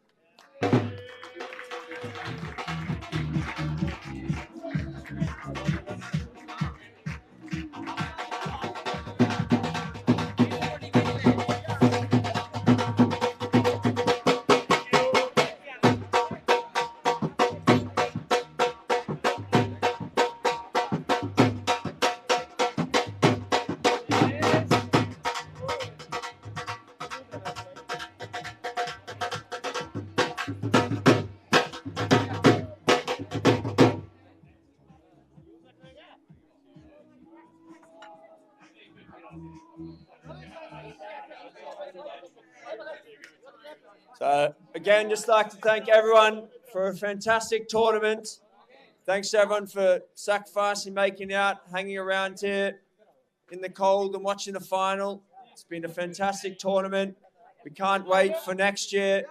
So again, just like to thank everyone for a fantastic tournament. Thanks to everyone for sacrificing, making it out, hanging around here in the cold and watching the final. It's been a fantastic tournament. We can't wait for next year.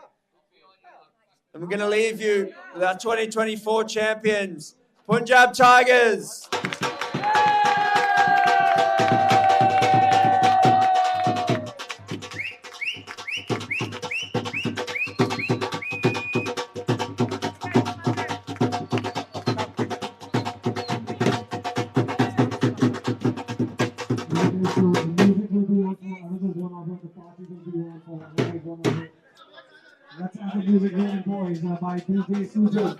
And we're going to leave you with our 2024 champions, Punjab Tigers. Let's have the music ready, boys, by DJ Sujan.